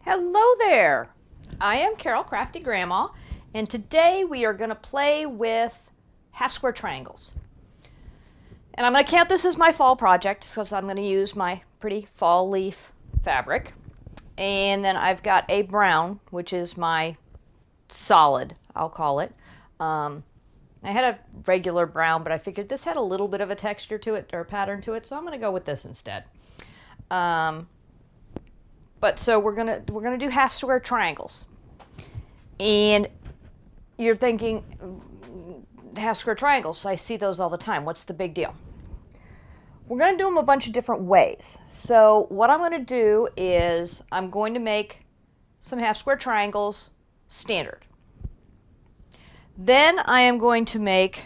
Hello there! I am Carol, Crafty Grandma, and today we are going to play with half square triangles. And I'm going to count this as my fall project because I'm going to use my pretty fall leaf fabric. And then I've got a brown, which is my solid, I'll call it. I had a regular brown, but I figured this had a little bit of a texture to it or pattern to it, so I'm going to go with this instead. But so we're gonna do half square triangles, and you're thinking half square triangles. I see those all the time. What's the big deal? We're gonna do them a bunch of different ways. So what I'm gonna do is I'm going to make some half square triangles standard. Then I am going to make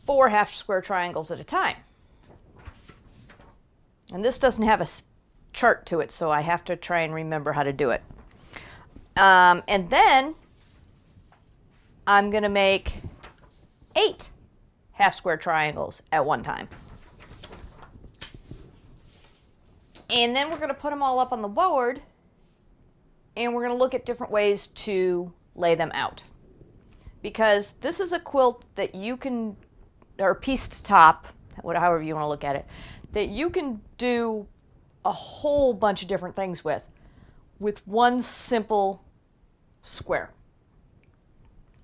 4 half square triangles at a time. And this doesn't have a chart to it, so I have to try and remember how to do it. And then I'm going to make 8 half square triangles at one time. And then we're going to put them all up on the board, and we're going to look at different ways to lay them out. Because this is a quilt that you can, or pieced top, however you want to look at it, that you can do a whole bunch of different things with one simple square.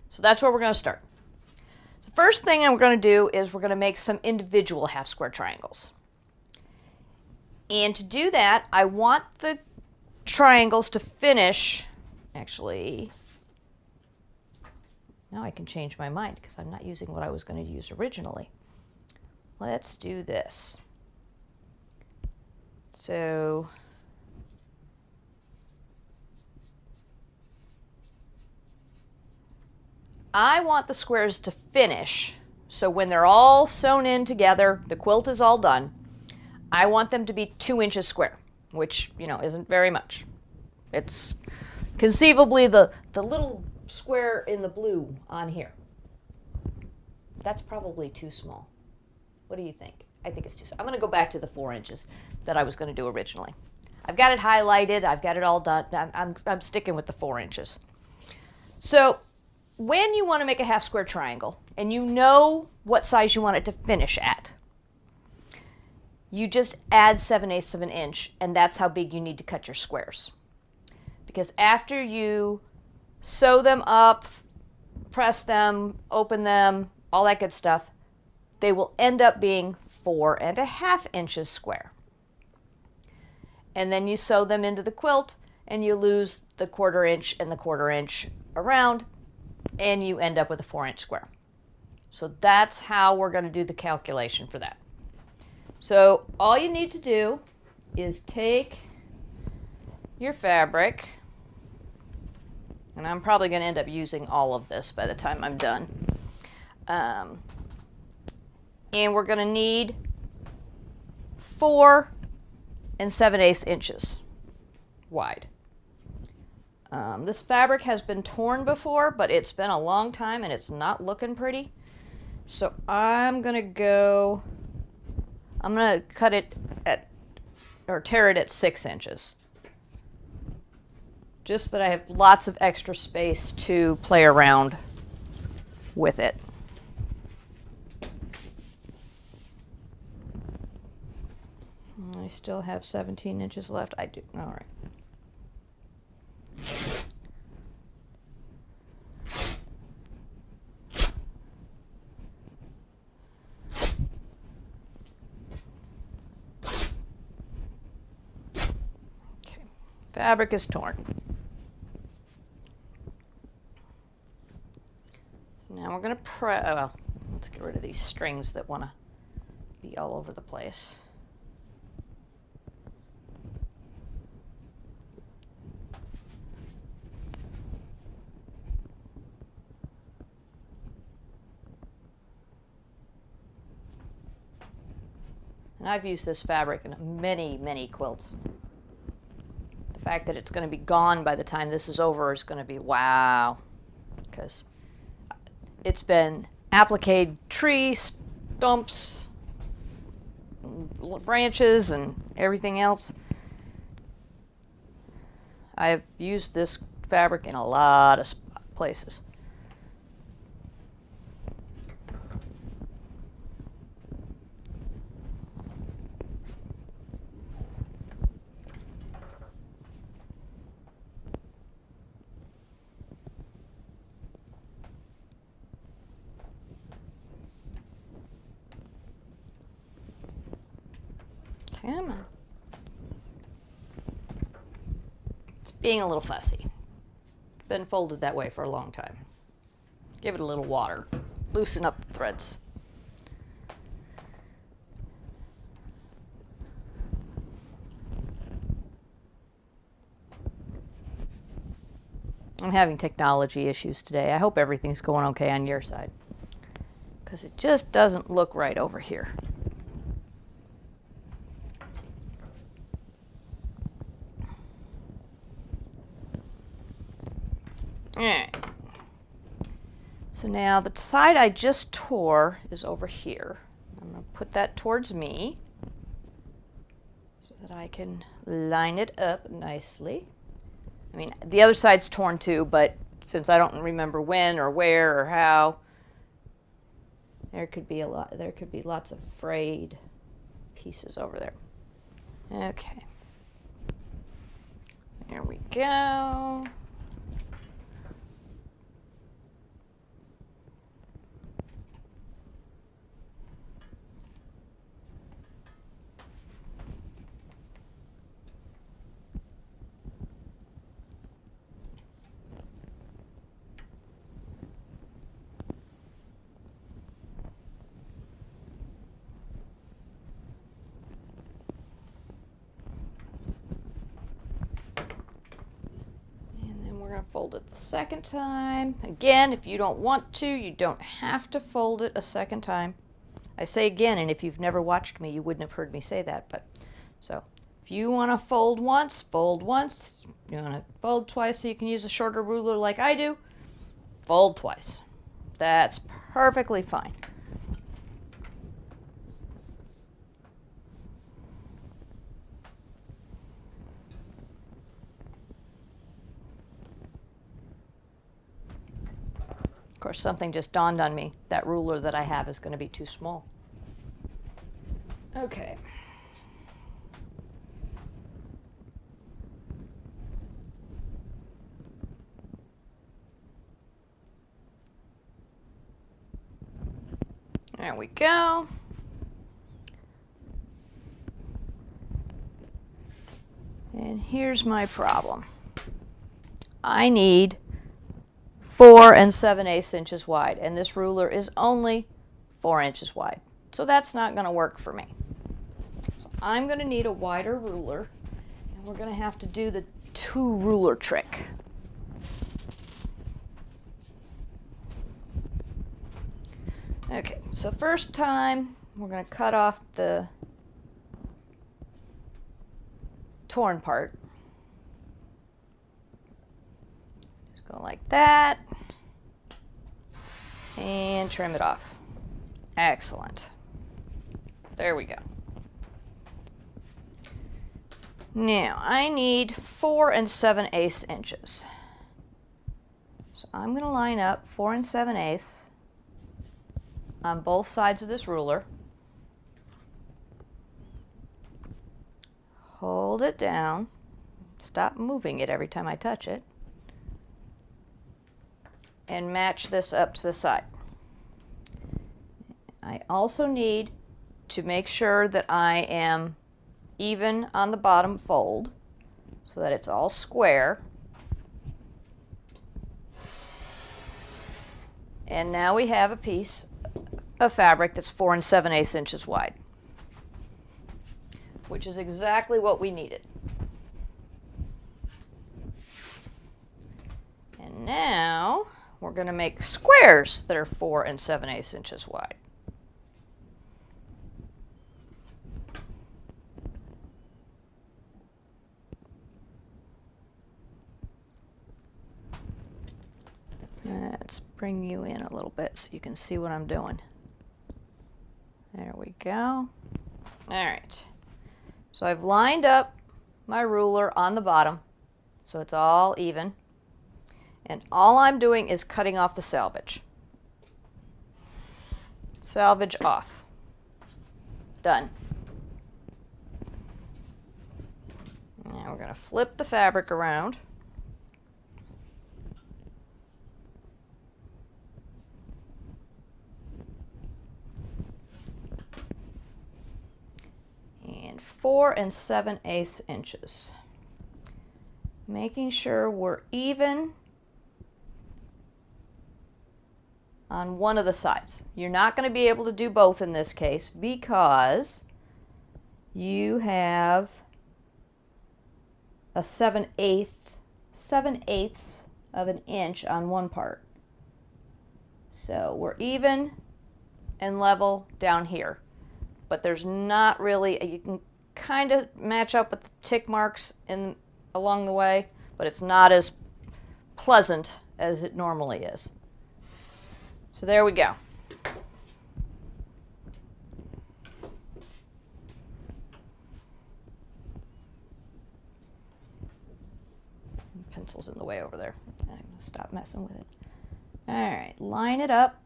So that's where we're going to start. So the first thing we're going to do is we're going to make some individual half square triangles. And to do that, I want the triangles to finish, actually, now I can change my mind because I'm not using what I was going to use originally. Let's do this. So I want the squares to finish, so when they're all sewn in together, the quilt is all done, I want them to be 2 inches square, which, you know, isn't very much. It's conceivably the little square in the blue on here. That's probably too small. What do you think? I think it's I'm going to go back to the 4 inches that I was going to do originally. I've got it highlighted. I've got it all done. I'm sticking with the 4 inches. So when you want to make a half square triangle and you know what size you want it to finish at, you just add 7/8 of an inch, and that's how big you need to cut your squares. Because after you sew them up, press them, open them, all that good stuff, they will end up being 4.5 inches square. And then you sew them into the quilt and you lose the 1/4 inch and the 1/4 inch around, and you end up with a 4-inch square. So that's how we're going to do the calculation for that. So all you need to do is take your fabric, and I'm probably going to end up using all of this by the time I'm done. And we're going to need 4 7/8 inches wide. This fabric has been torn before, but it's been a long time and it's not looking pretty. So I'm going to cut it at, or tear it at 6 inches. Just that I have lots of extra space to play around with it. I still have 17 inches left. I do. All right. Okay. Fabric is torn. So now we're going to well, let's get rid of these strings that want to be all over the place. And I've used this fabric in many, many quilts. The fact that it's going to be gone by the time this is over is going to be wow. Because it's been appliqued tree stumps, branches and everything else. I've used this fabric in a lot of places. Come on. It's being a little fussy. Been folded that way for a long time. Give it a little water. Loosen up the threads. I'm having technology issues today. I hope everything's going okay on your side, because it just doesn't look right over here. Alright. So now the side I just tore is over here. I'm going to put that towards me so that I can line it up nicely. I mean, the other side's torn too, but since I don't remember when or where or how, there could be lots of frayed pieces over there. Okay. There we go. Fold it the second time. Again, if you don't want to, you don't have to fold it a second time. I say again, and if you've never watched me, you wouldn't have heard me say that. But so if you want to fold once, fold once. You want to fold twice so you can use a shorter ruler like I do, fold twice. That's perfectly fine. Of course, something just dawned on me. That ruler that I have is going to be too small. Okay. There we go. And here's my problem. I need 4 7/8 inches wide, and this ruler is only 4 inches wide. So that's not going to work for me. So I'm going to need a wider ruler, and we're going to have to do the 2 ruler trick. Okay, so first time we're going to cut off the torn part. Just go like that and trim it off. Excellent. There we go. Now I need 4 7/8 inches. So I'm going to line up 4 7/8 on both sides of this ruler. Hold it down. Stop moving it every time I touch it. And match this up to the side. I also need to make sure that I am even on the bottom fold so that it's all square. And now we have a piece of fabric that's 4 7/8 inches wide, which is exactly what we needed. And now we're going to make squares that are 4 7/8 inches wide. Let's bring you in a little bit so you can see what I'm doing. There we go. All right. So I've lined up my ruler on the bottom so it's all even. And all I'm doing is cutting off the selvage. Selvage off. Done. Now we're going to flip the fabric around. And 4 7/8 inches. Making sure we're even on one of the sides. You're not going to be able to do both in this case because you have a 7/8 of an inch on one part. So we're even and level down here. But there's not really, you can kind of match up with the tick marks along the way, but it's not as pleasant as it normally is. So there we go. Pencil's in the way over there. I'm going to stop messing with it. All right, line it up.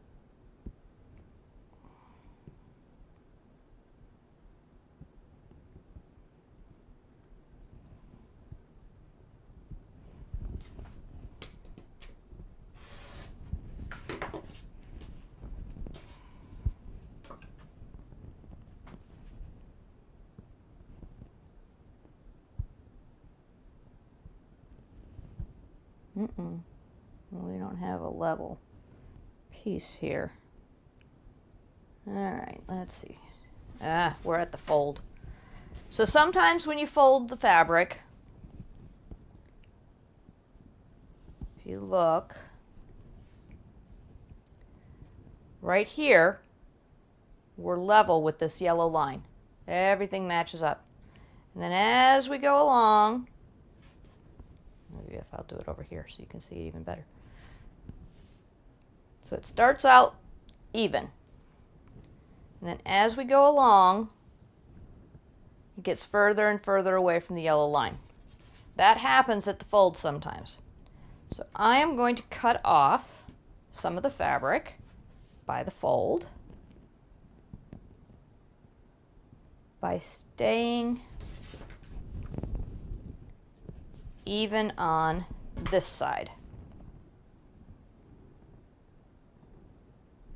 We don't have a level piece here. All right, let's see. We're at the fold. So sometimes when you fold the fabric, if you look right here, we're level with this yellow line. Everything matches up. And then as we go along, maybe if I'll do it over here so you can see it even better. So it starts out even. And then as we go along, it gets further and further away from the yellow line. That happens at the fold sometimes. So I am going to cut off some of the fabric by the fold by staying even on this side.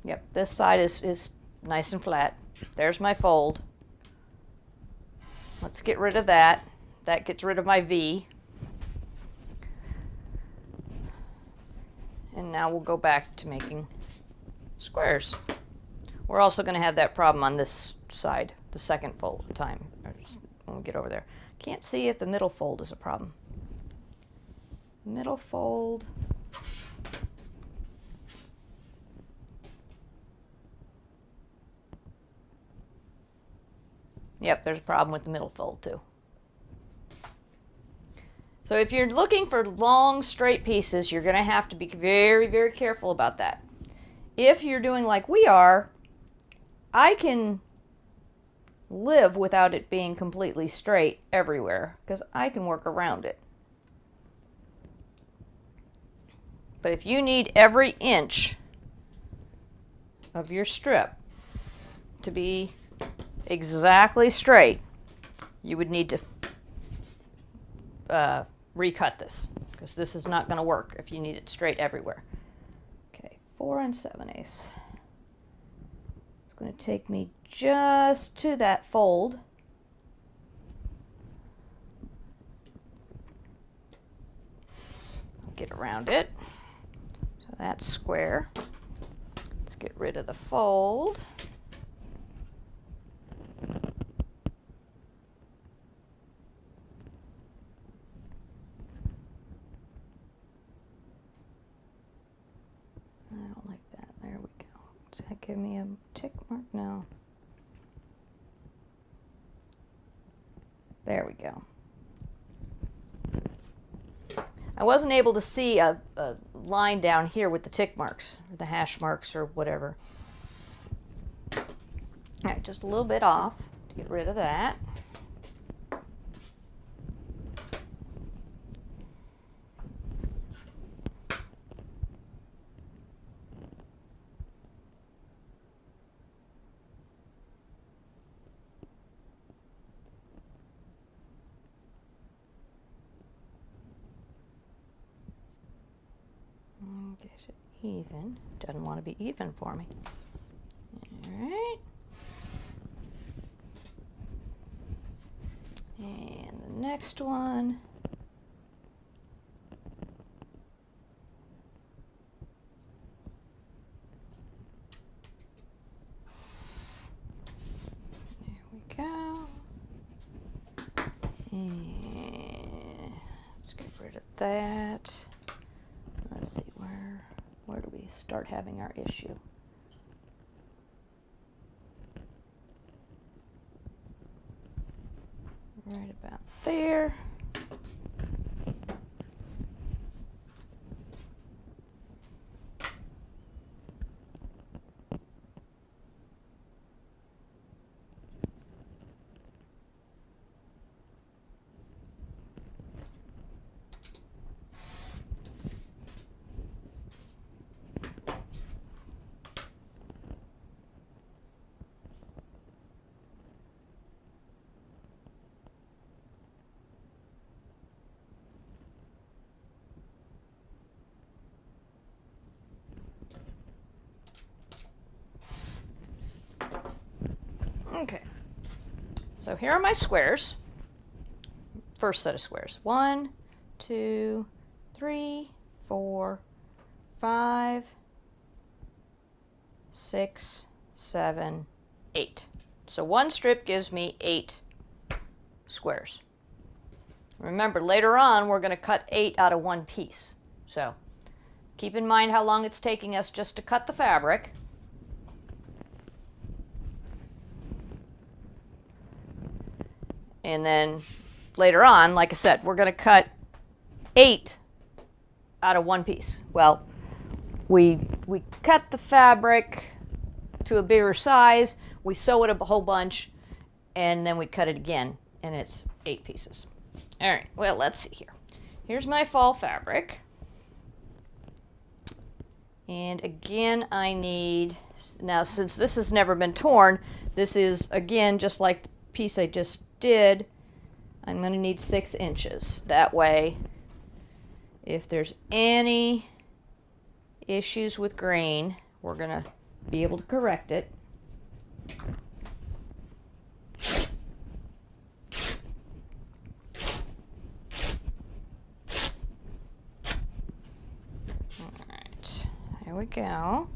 Yep, this side is nice and flat. There's my fold. Let's get rid of that. That gets rid of my V. And now we'll go back to making squares. We're also going to have that problem on this side, the second fold time, when we get over there. Can't see if the middle fold is a problem. Middle fold. Yep, there's a problem with the middle fold too. So if you're looking for long straight pieces, you're going to have to be very, very careful about that. If you're doing like we are, I can live without it being completely straight everywhere because I can work around it. But if you need every inch of your strip to be exactly straight, you would need to recut this because this is not going to work if you need it straight everywhere. Okay, 4 7/8. It's going to take me just to that fold. I'll get around it. So that's square. Let's get rid of the fold. Does that give me a tick mark? No. There we go. I wasn't able to see a line down here with the tick marks, or the hash marks, or whatever. All right, just a little bit off to get rid of that. even. Doesn't want to be even for me. All right. And the next one. There we go. And let's get rid of that. Let's see, where do we start having our issue? Right about there. Okay, so here are my squares. First set of squares. 1, 2, 3, 4, 5, 6, 7, 8. So one strip gives me 8 squares. Remember, later on we're going to cut 8 out of one piece. So keep in mind how long it's taking us just to cut the fabric. And then later on, like I said, we're going to cut 8 out of one piece. Well, we cut the fabric to a bigger size, we sew it a whole bunch, and then we cut it again, and it's 8 pieces. All right, well, let's see here. Here's my fall fabric. And again, I need, now since this has never been torn, this is, again, just like the piece I just did, I'm going to need 6 inches. That way, if there's any issues with grain, we're going to be able to correct it. All right, there we go.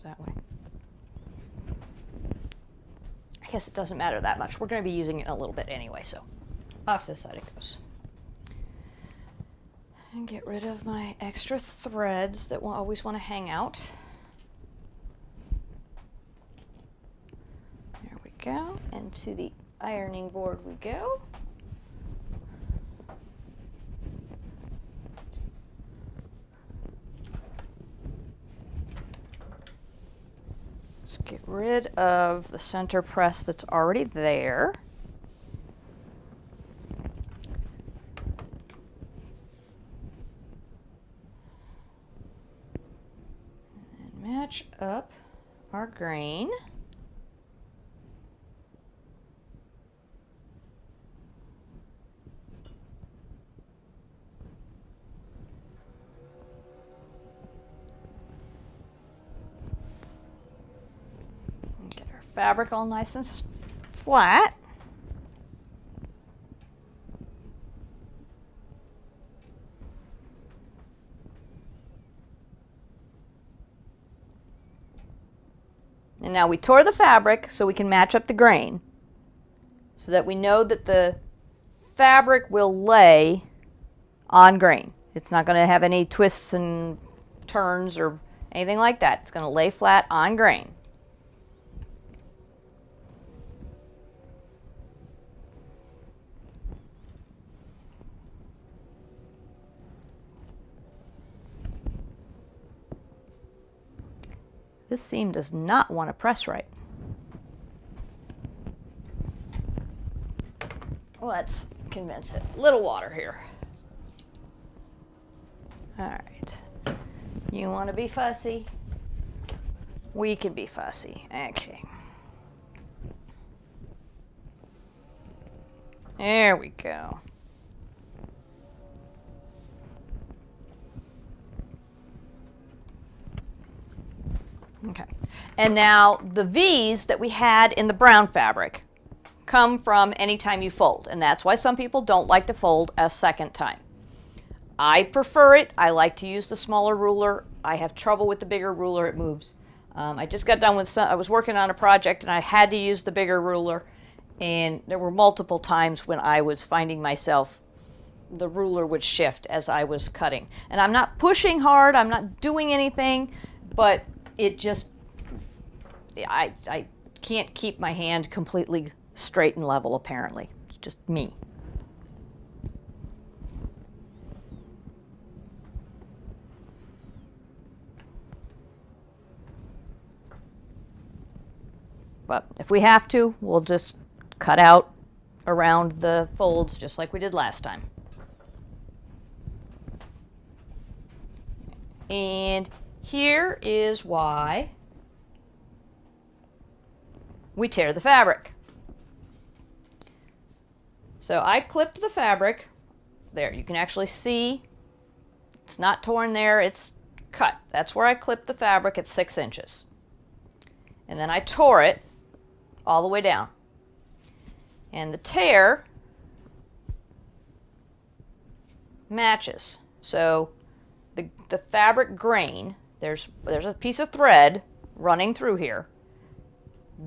That way. I guess it doesn't matter that much. We're going to be using it a little bit anyway, so off to the side it goes. And get rid of my extra threads that will always want to hang out. There we go. And to the ironing board we go. Let's get rid of the center press that's already there. And match up our grain. Fabric all nice and flat. And now we tore the fabric so we can match up the grain so that we know that the fabric will lay on grain. It's not going to have any twists and turns or anything like that. It's going to lay flat on grain. This seam does not want to press right. Let's convince it. Little water here. All right. You want to be fussy? We can be fussy. Okay. There we go. Okay. And now the V's that we had in the brown fabric come from anytime you fold, and that's why some people don't like to fold a second time. I prefer it. I like to use the smaller ruler. I have trouble with the bigger ruler. It moves. I just got done with I was working on a project and I had to use the bigger ruler, and there were multiple times when I was finding myself the ruler would shift as I was cutting. And I'm not pushing hard, I'm not doing anything, but it just, I can't keep my hand completely straight and level, apparently. It's just me. But if we have to, we'll just cut out around the folds just like we did last time. And here is why we tear the fabric. So I clipped the fabric. There, you can actually see it's not torn there, it's cut. That's where I clipped the fabric at 6 inches. And then I tore it all the way down. And the tear matches. So the fabric grain, there's a piece of thread running through here.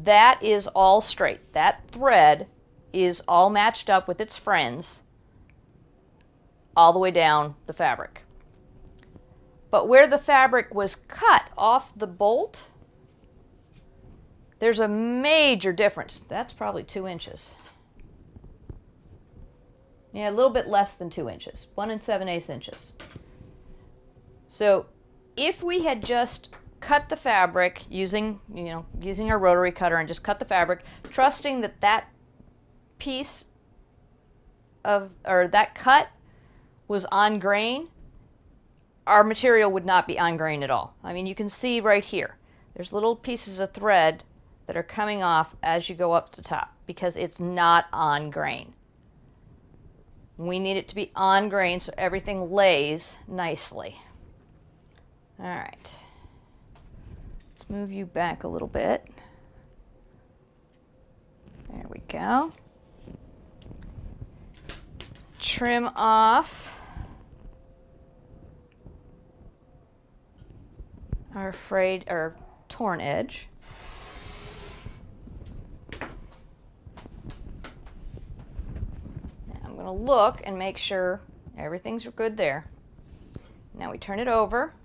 That is all straight. That thread is all matched up with its friends all the way down the fabric. But where the fabric was cut off the bolt, there's a major difference. That's probably 2 inches. Yeah, a little bit less than 2 inches. 1 7/8 inches. So if we had just cut the fabric using our rotary cutter and just cut the fabric, trusting that that piece of, or that cut was on grain, our material would not be on grain at all. I mean, you can see right here, there's little pieces of thread that are coming off as you go up the top because it's not on grain. We need it to be on grain so everything lays nicely. All right, let's move you back a little bit. There we go. Trim off our frayed or torn edge. Now I'm going to look and make sure everything's good there. Now we turn it over.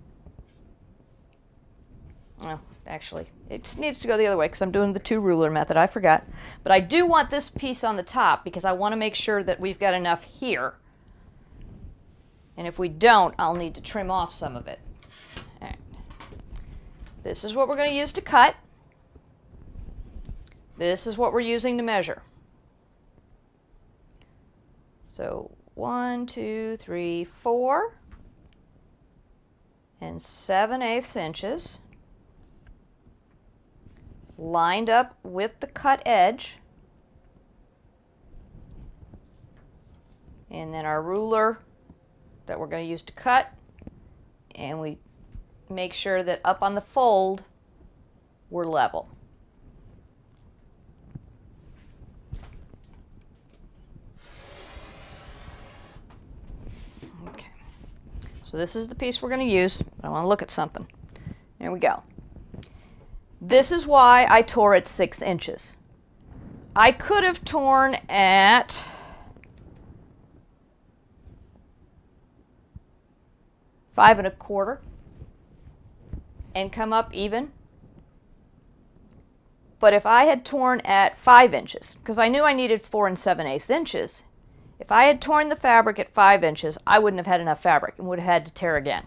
Oh, actually, it needs to go the other way because I'm doing the 2 ruler method. I forgot. But I do want this piece on the top because I want to make sure that we've got enough here. And if we don't, I'll need to trim off some of it. All right. This is what we're going to use to cut. This is what we're using to measure. So 1, 2, 3, 4 and 7/8 inches. Lined up with the cut edge, and then our ruler that we're going to use to cut, and we make sure that up on the fold we're level. Okay, so this is the piece we're going to use. I want to look at something. There we go. This is why I tore at 6 inches. I could have torn at 5 1/4 and come up even. But if I had torn at 5 inches, because I knew I needed 4 7/8 inches, if I had torn the fabric at 5 inches, I wouldn't have had enough fabric and would have had to tear again.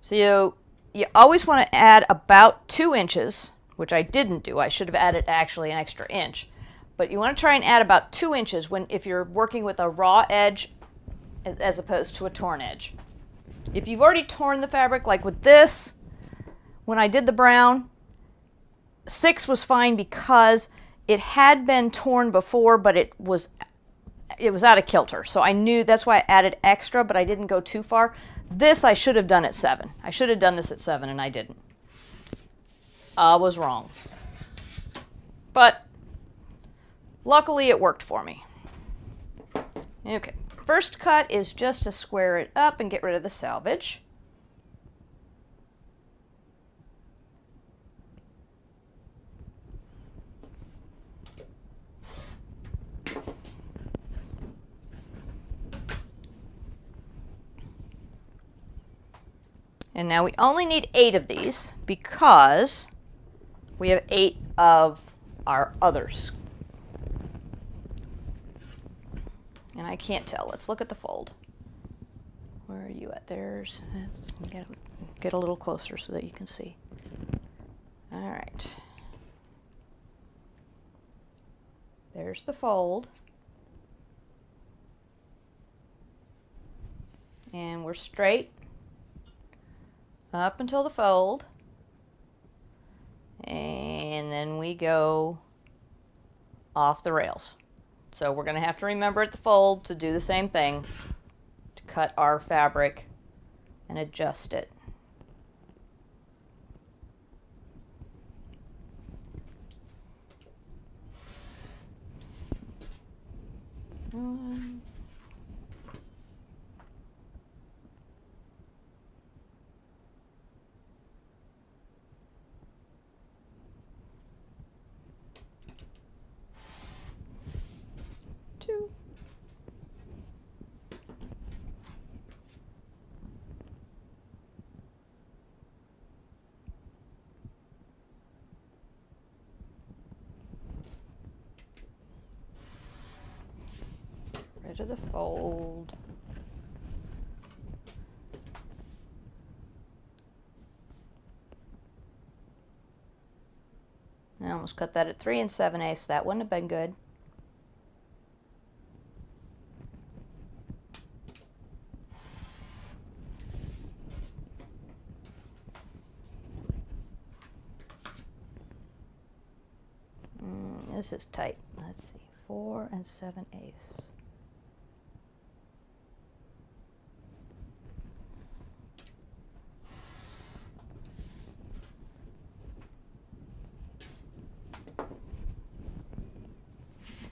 So you always want to add about 2 inches, which I didn't do. I should have added actually an extra inch. But you want to try and add about 2 inches if you're working with a raw edge as opposed to a torn edge. If you've already torn the fabric, like with this, when I did the brown, 6 was fine because it had been torn before, but it was it was out of kilter. So I knew that's why I added extra, but I didn't go too far. This I should have done at 7. I should have done this at 7 and I didn't. I was wrong. But luckily it worked for me. Okay, first cut is just to square it up and get rid of the selvage. And now we only need 8 of these because we have 8 of our others. And I can't tell. Let's look at the fold. Where are you at? There's, get a little closer so that you can see. All right. There's the fold. And we're straight up until the fold, and then we go off the rails. So we're going to have to remember at the fold to do the same thing, to cut our fabric and adjust it. Two. Rid of the fold. I almost cut that at 3 7/8. That wouldn't have been good. This is tight. Let's see, 4 7/8.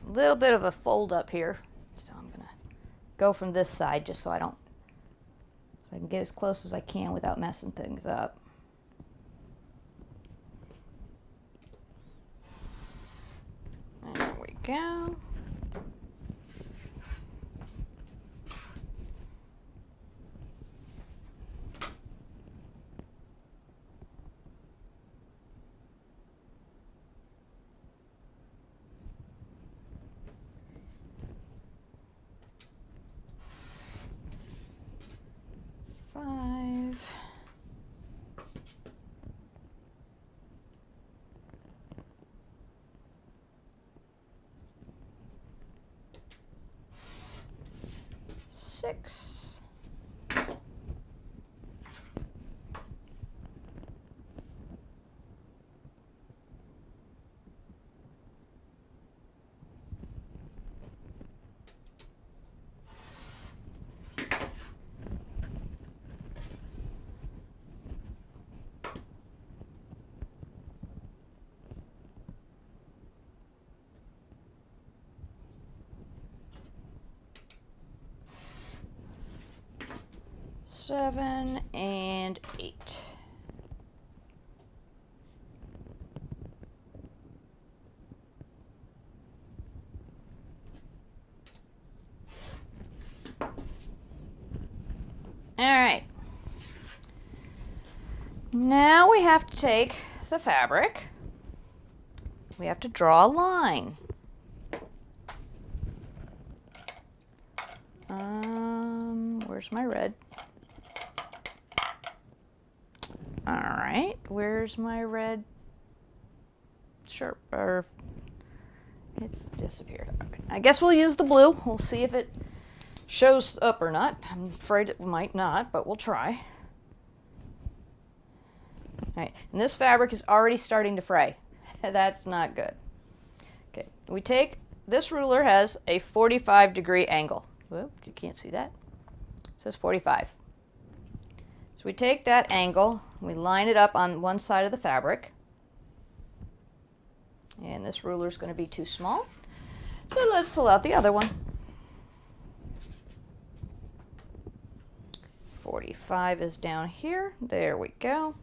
A little bit of a fold up here, so I'm gonna go from this side just so I can get as close as I can without messing things up. There we go. Six. Seven and 8. All right. Now we have to take the fabric. We have to draw a line. Where's my red? All right, where's my red sharp? Or it's disappeared. Right. I guess we'll use the blue. We'll see if it shows up or not. I'm afraid it might not, but we'll try. All right, and this fabric is already starting to fray. That's not good. Okay, we take this ruler has a 45-degree angle. Whoop, you can't see that. It says 45. So we take that angle, we line it up on one side of the fabric. And this ruler is going to be too small. So let's pull out the other one. 45 is down here. There we go.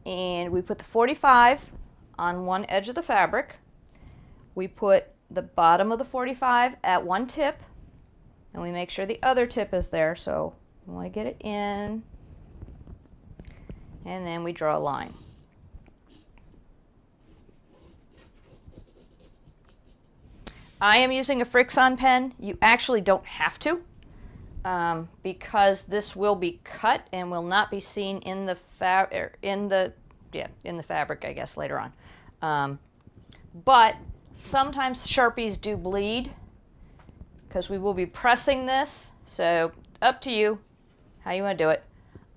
And we put the 45 on one edge of the fabric. We put the bottom of the 45 at one tip, and we make sure the other tip is there. So we want to get it in, and then we draw a line. I am using a Frixon pen. You actually don't have to, because this will be cut and will not be seen in the fabric, I guess, later on. But sometimes Sharpies do bleed, because we will be pressing this. So up to you how you want to do it.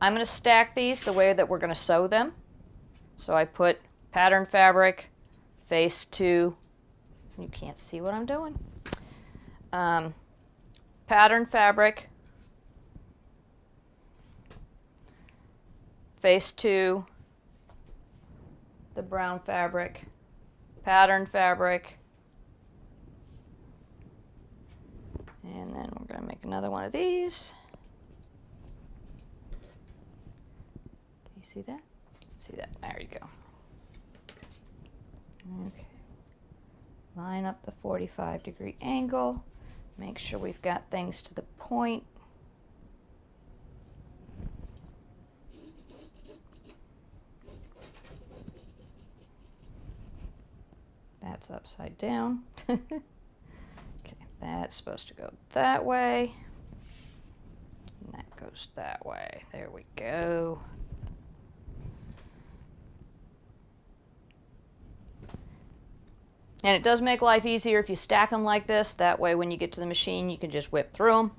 I'm going to stack these the way that we're going to sew them. So I put pattern fabric face to. You can't see what I'm doing. Pattern fabric, face to the brown fabric, pattern fabric, and then we're going to make another one of these. Can you see that? See that? There you go. Okay. Line up the 45-degree angle. Make sure we've got things to the point. That's upside down. Okay, that's supposed to go that way. And that goes that way. There we go. And it does make life easier if you stack them like this. That way when you get to the machine, you can just whip through them.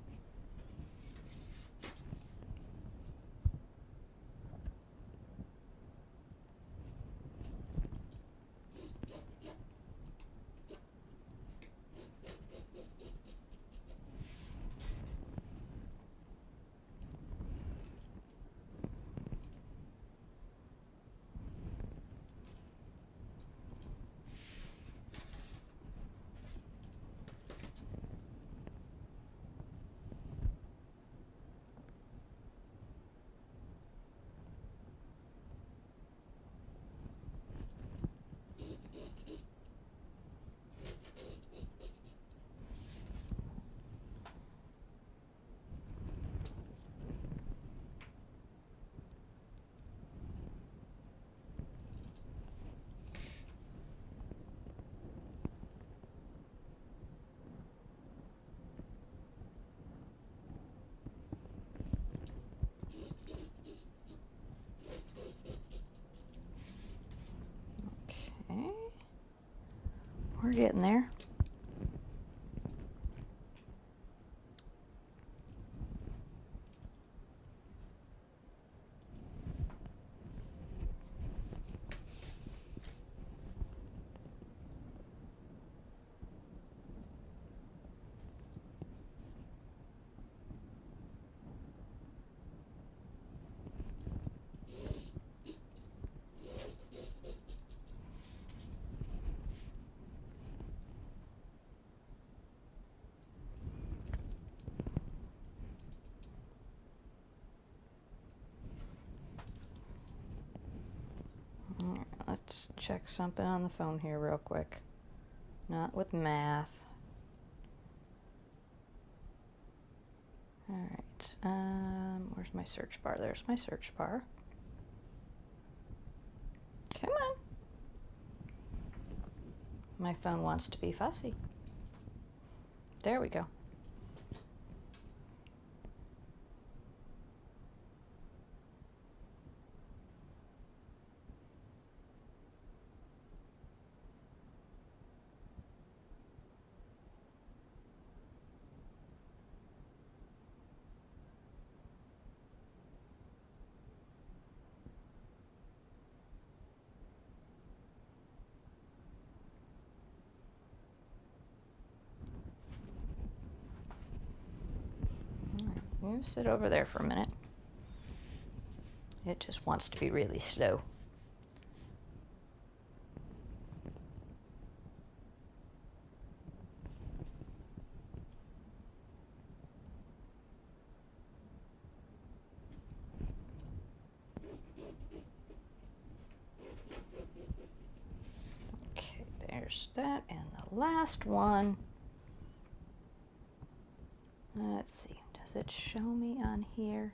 We're getting there. Let's check something on the phone here real quick. Not with math. Alright, where's my search bar? There's my search bar. Come on. My phone wants to be fussy. There we go. You sit over there for a minute. It just wants to be really slow. Okay, there's that, and the last one. Let's see, does it show me on here?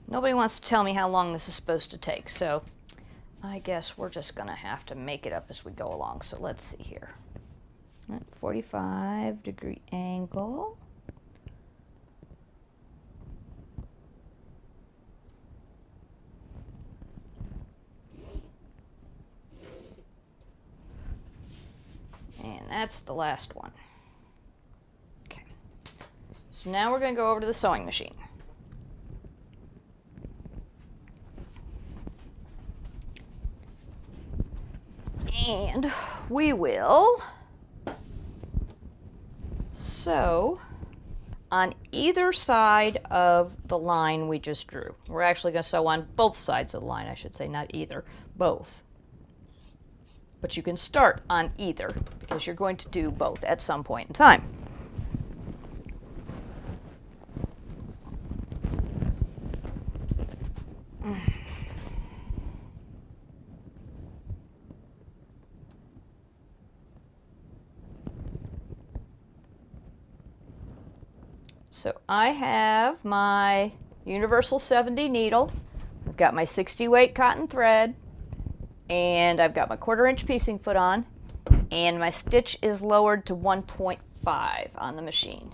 Nobody wants to tell me how long this is supposed to take, so I guess we're just going to have to make it up as we go along. So let's see here. 45-degree angle. And that's the last one. Okay. So now we're going to go over to the sewing machine. And we will sew on either side of the line we just drew. We're actually going to sew on both sides of the line, I should say, not either, both. But you can start on either because you're going to do both at some point in time. So I have my Universal 70 needle, I've got my 60 weight cotton thread, and I've got my 1/4 inch piecing foot on, and my stitch is lowered to 1.5 on the machine.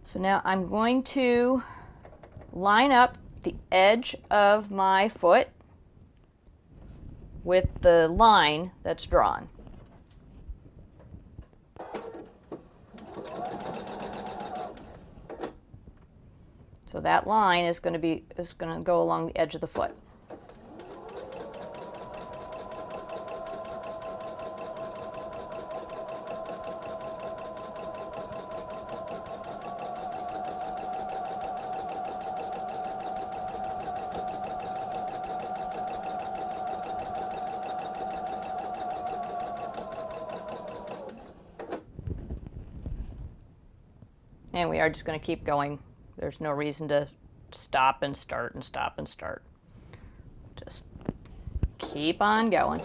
So now I'm going to line up the edge of my foot with the line that's drawn. So that line is going to go along the edge of the foot. And we are just going to keep going. There's no reason to stop and start and stop and start. Just keep on going.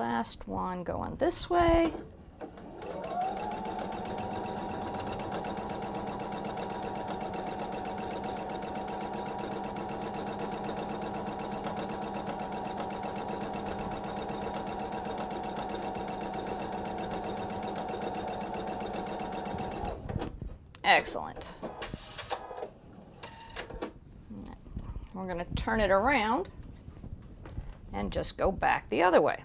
last one going this way. Excellent. We're going to turn it around and just go back the other way.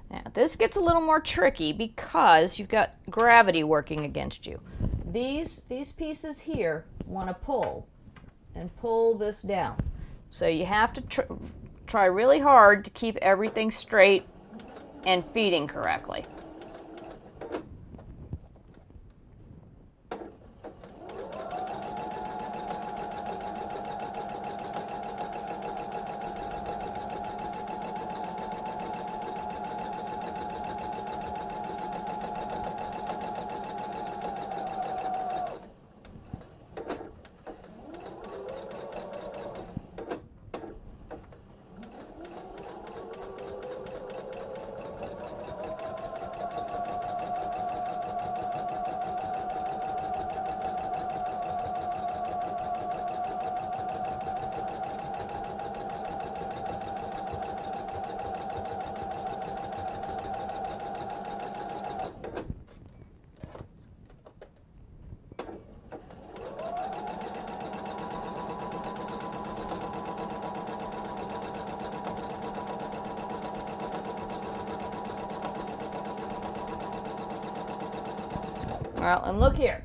Now, this gets a little more tricky because you've got gravity working against you. These pieces here want to pull and pull this down. So you have to try really hard to keep everything straight and feeding correctly. Well, and look here.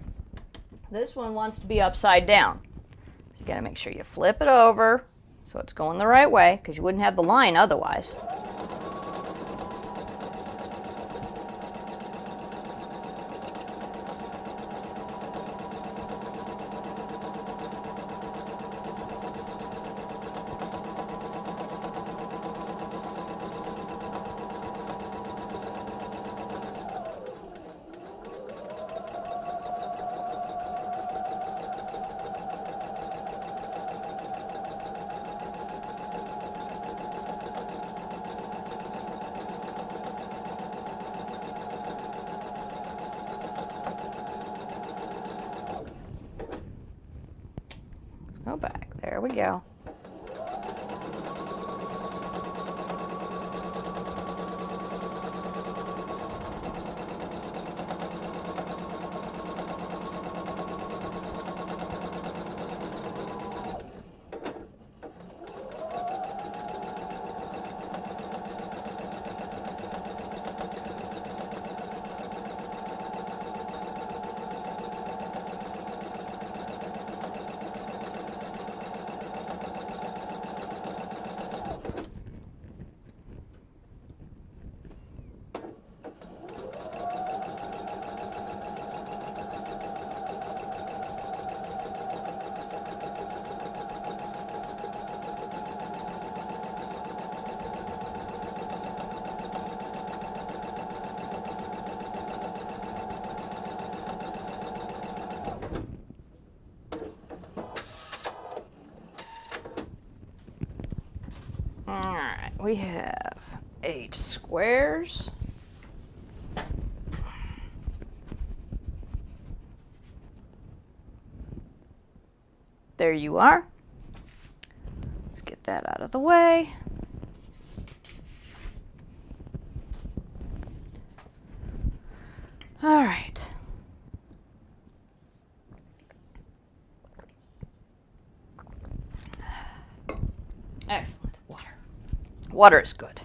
This one wants to be upside down. So you got to make sure you flip it over so it's going the right way, because you wouldn't have the line otherwise. Go back. There we go. Alright, we have 8 squares. There you are. Let's get that out of the way. All right. Excellent. Water. Water is good.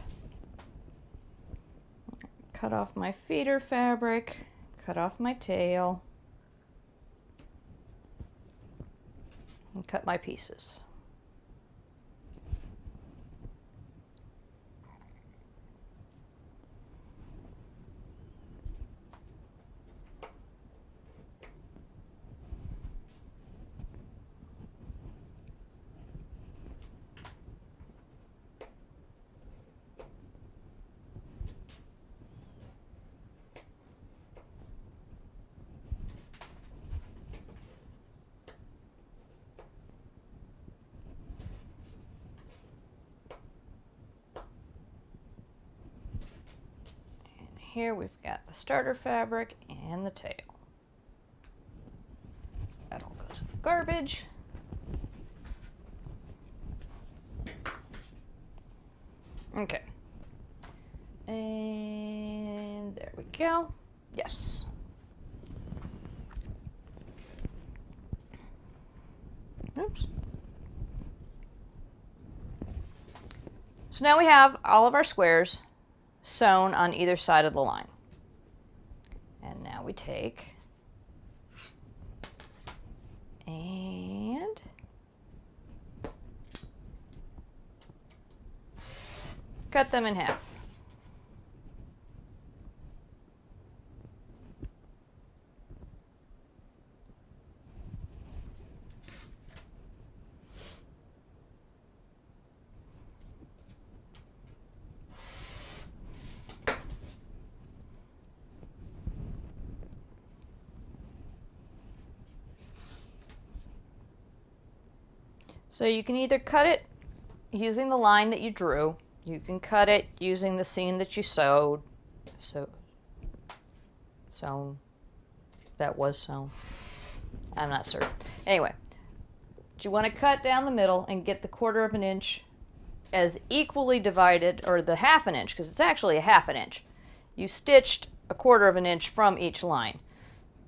Cut off my feeder fabric, cut off my tail, and cut my pieces. here we've got the starter fabric and the tail. That all goes in the garbage. Okay. And there we go. Yes. Oops. So now we have all of our squares sewn on either side of the line. And now we take and cut them in half. So you can either cut it using the line that you drew, you can cut it using the seam that you sewed, that was sewn. I'm not certain. Anyway, you want to cut down the middle and get the 1/4 inch as equally divided, or the 1/2 inch, because it's actually a 1/2 inch. You stitched a 1/4 inch from each line.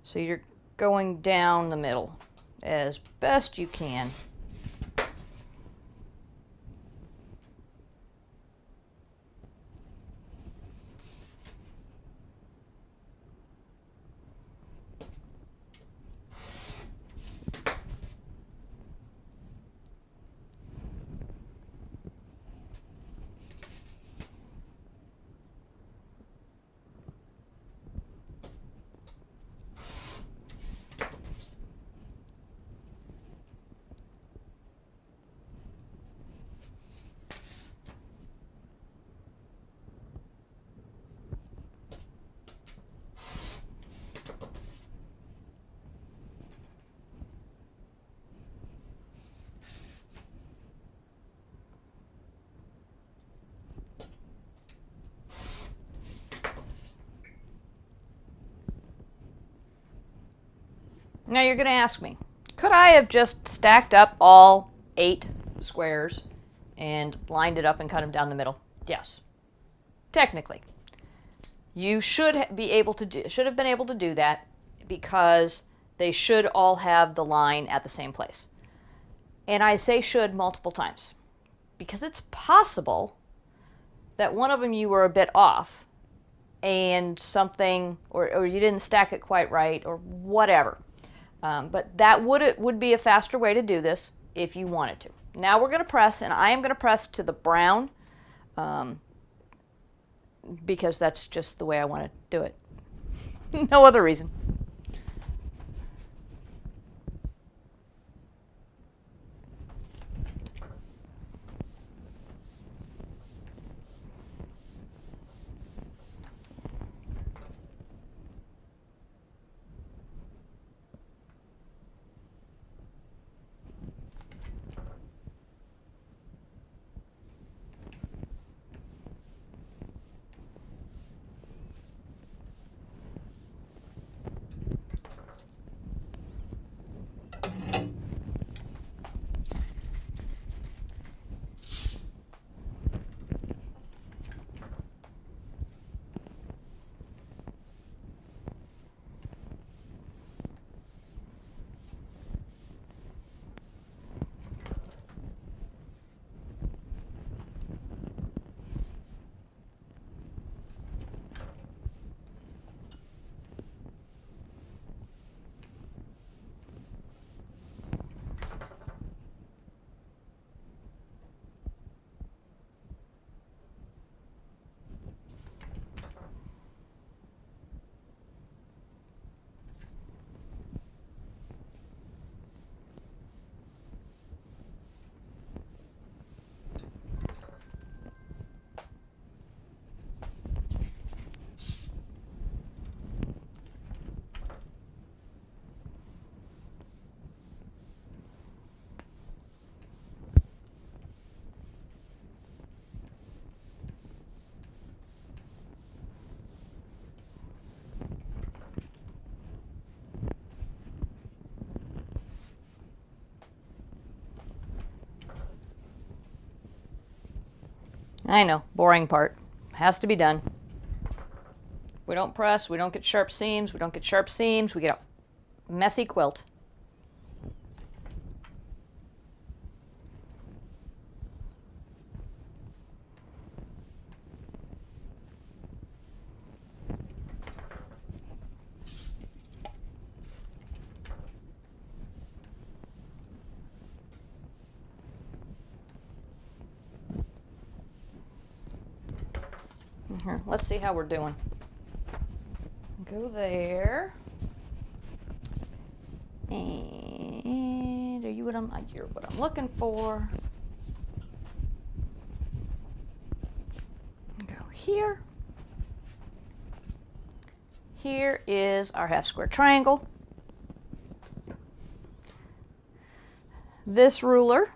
So you're going down the middle as best you can. Now you're going to ask me, could I have just stacked up all 8 squares and lined it up and cut them down the middle? Yes. Technically. You should have been able to do that because they should all have the line at the same place. And I say should multiple times because it's possible that one of them you were a bit off and something, or you didn't stack it quite right or whatever. But that would be a faster way to do this if you wanted to. Now we're going to press, and I am going to press to the brown because that's just the way I want to do it. No other reason. I know, boring part. Has to be done. We don't press, we don't get sharp seams, we don't get sharp seams, we get a messy quilt. Here, let's see how we're doing. Go there. And are you what you're what I'm looking for. Go here. Here is our half square triangle. This ruler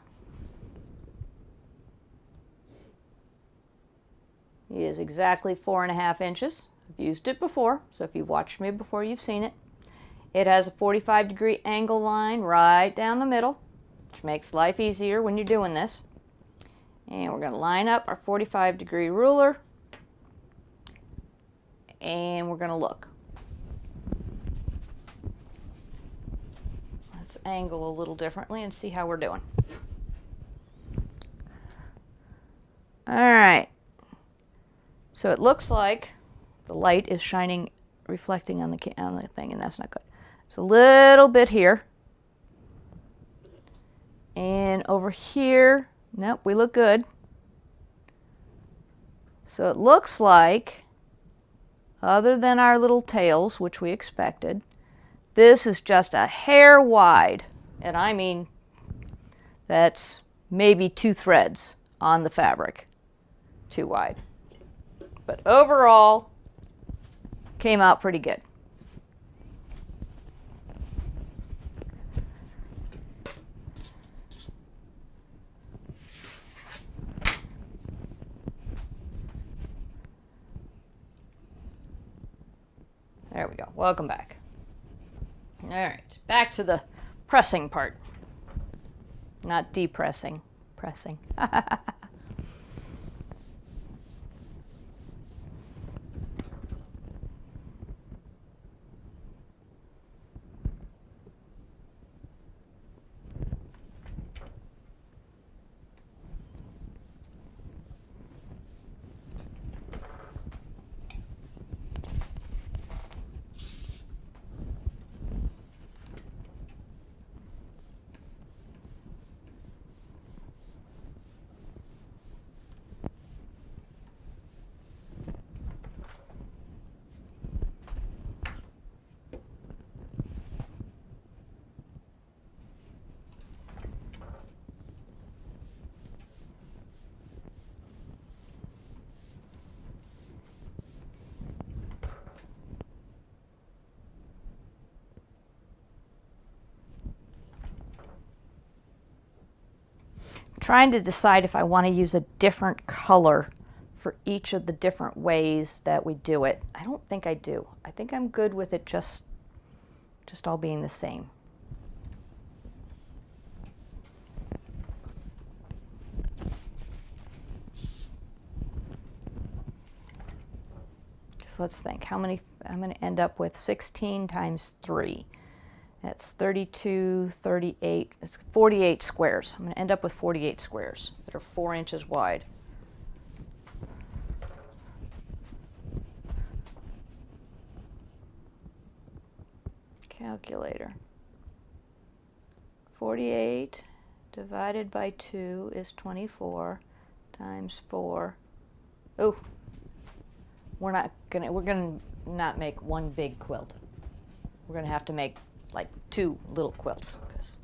is exactly 4.5 inches. I've used it before, so if you've watched me before, you've seen it. It has a 45-degree angle line right down the middle, which makes life easier when you're doing this. And we're going to line up our 45-degree ruler, and we're going to look. Let's angle a little differently and see how we're doing. All right. So it looks like the light is shining, reflecting on the thing, and that's not good. It's a little bit here. And over here, nope, we look good. So it looks like, other than our little tails, which we expected, this is just a hair wide. And I mean, that's maybe 2 threads on the fabric, too wide. But overall, came out pretty good. There we go. Welcome back. All right, back to the pressing part. Not depressing, pressing. Trying to decide if I want to use a different color for each of the different ways that we do it. I don't think I do. I think I'm good with it just all being the same. So let's think, how many, I'm going to end up with 16 times 3. That's 32, 38, it's 48 squares. I'm going to end up with 48 squares that are 4 inches wide. Calculator. 48 divided by 2 is 24 times 4. Oh, we're gonna not make one big quilt. We're gonna have to make like 2 little quilts because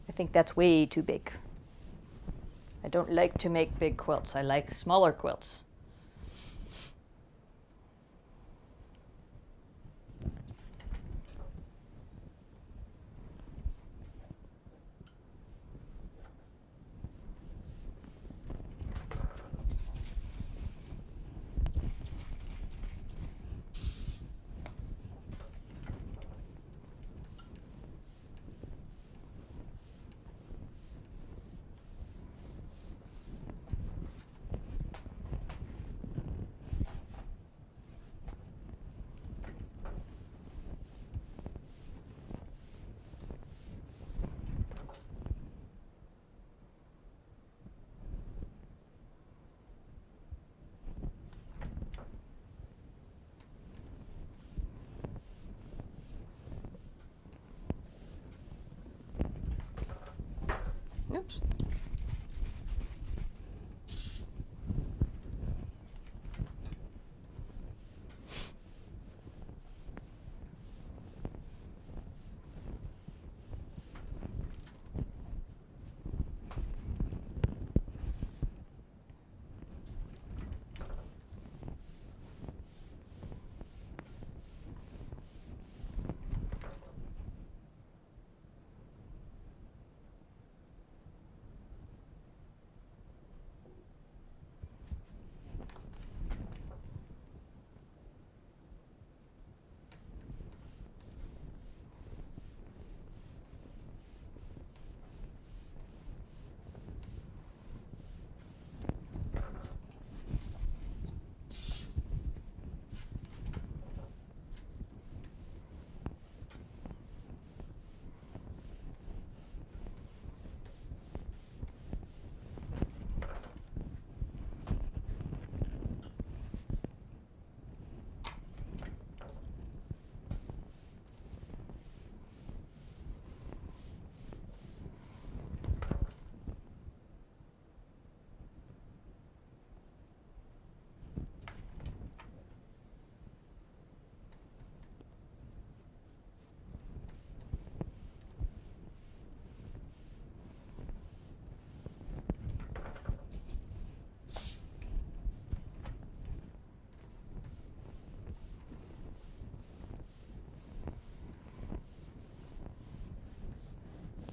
I think that's way too big. I don't like to make big quilts. I like smaller quilts.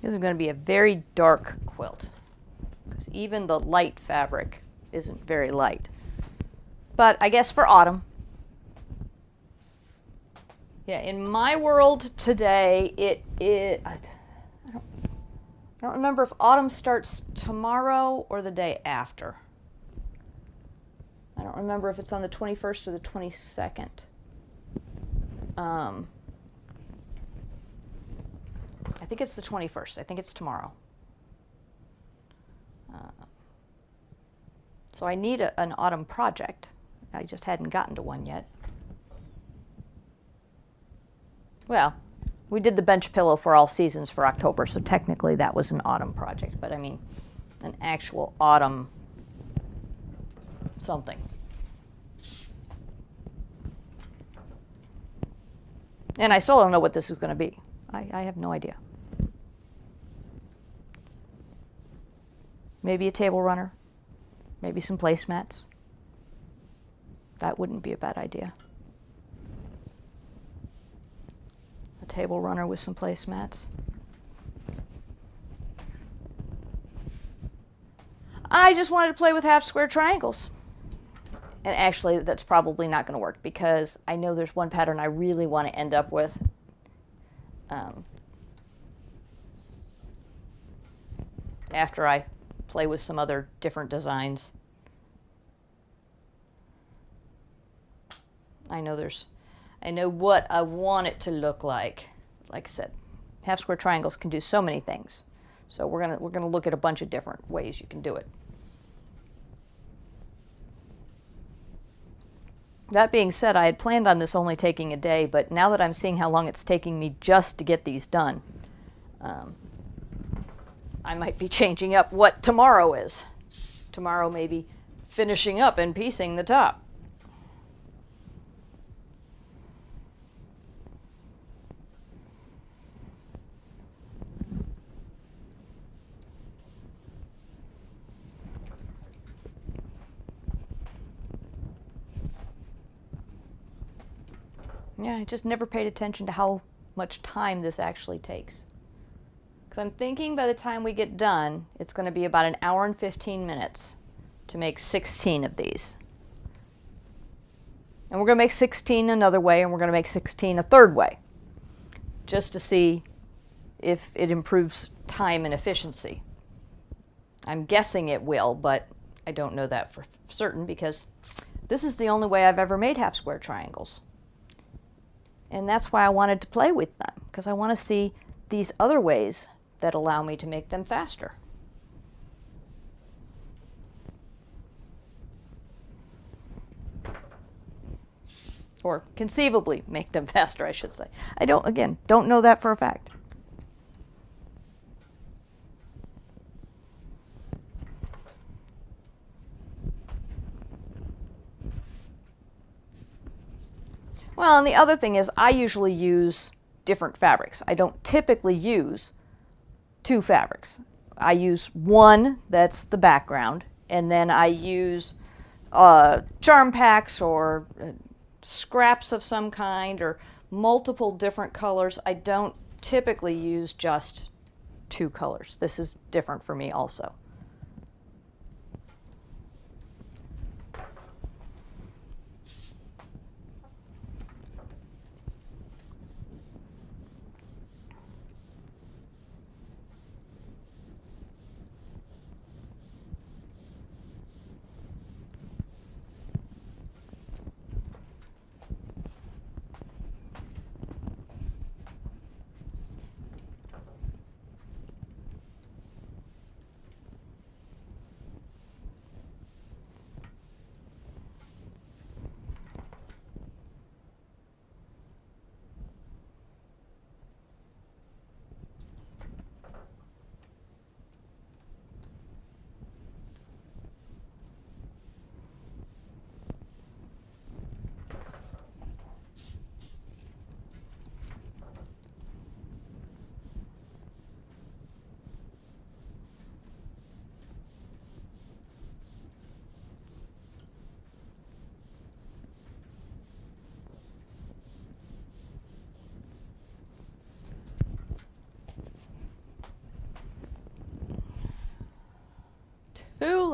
This is going to be a very dark quilt, because even the light fabric isn't very light. But I guess for autumn. Yeah, in my world today, I don't remember if autumn starts tomorrow or the day after. I don't remember if it's on the 21st or the 22nd. I think it's the 21st. I think it's tomorrow. So I need an autumn project. I just hadn't gotten to one yet. Well, we did the bench pillow for all seasons for October, so technically that was an autumn project. But I mean, an actual autumn something. And I still don't know what this is going to be. I have no idea. Maybe a table runner. Maybe some placemats. That wouldn't be a bad idea. A table runner with some placemats. I just wanted to play with half square triangles. And actually, that's probably not going to work, because I know there's one pattern I really want to end up with. After I play with some other different designs. I know what I want it to look like. Like I said, half square triangles can do so many things. So we're gonna look at a bunch of different ways you can do it. That being said, I had planned on this only taking a day, but now that I'm seeing how long it's taking me just to get these done, I might be changing up what tomorrow is. Tomorrow maybe finishing up and piecing the top. Yeah, I just never paid attention to how much time this actually takes. Because I'm thinking by the time we get done, it's going to be about 1 hour and 15 minutes to make 16 of these. And we're going to make 16 another way, and we're going to make 16 a third way, just to see if it improves time and efficiency. I'm guessing it will, but I don't know that for certain, because this is the only way I've ever made half square triangles. And that's why I wanted to play with them, because I want to see these other ways that allow me to make them faster. Or conceivably make them faster, I should say. I don't know that for a fact. Well, and the other thing is I usually use different fabrics. I don't typically use 2 fabrics. I use one that's the background, and then I use charm packs or scraps of some kind, or multiple different colors. I don't typically use just 2 colors. This is different for me also.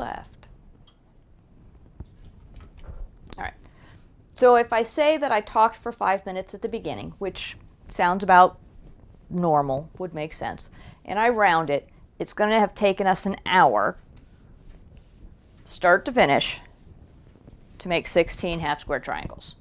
left. All right. So if I say that I talked for 5 minutes at the beginning, which sounds about normal, would make sense, and I round it, it's going to have taken us an hour, start to finish, to make 16 half square triangles.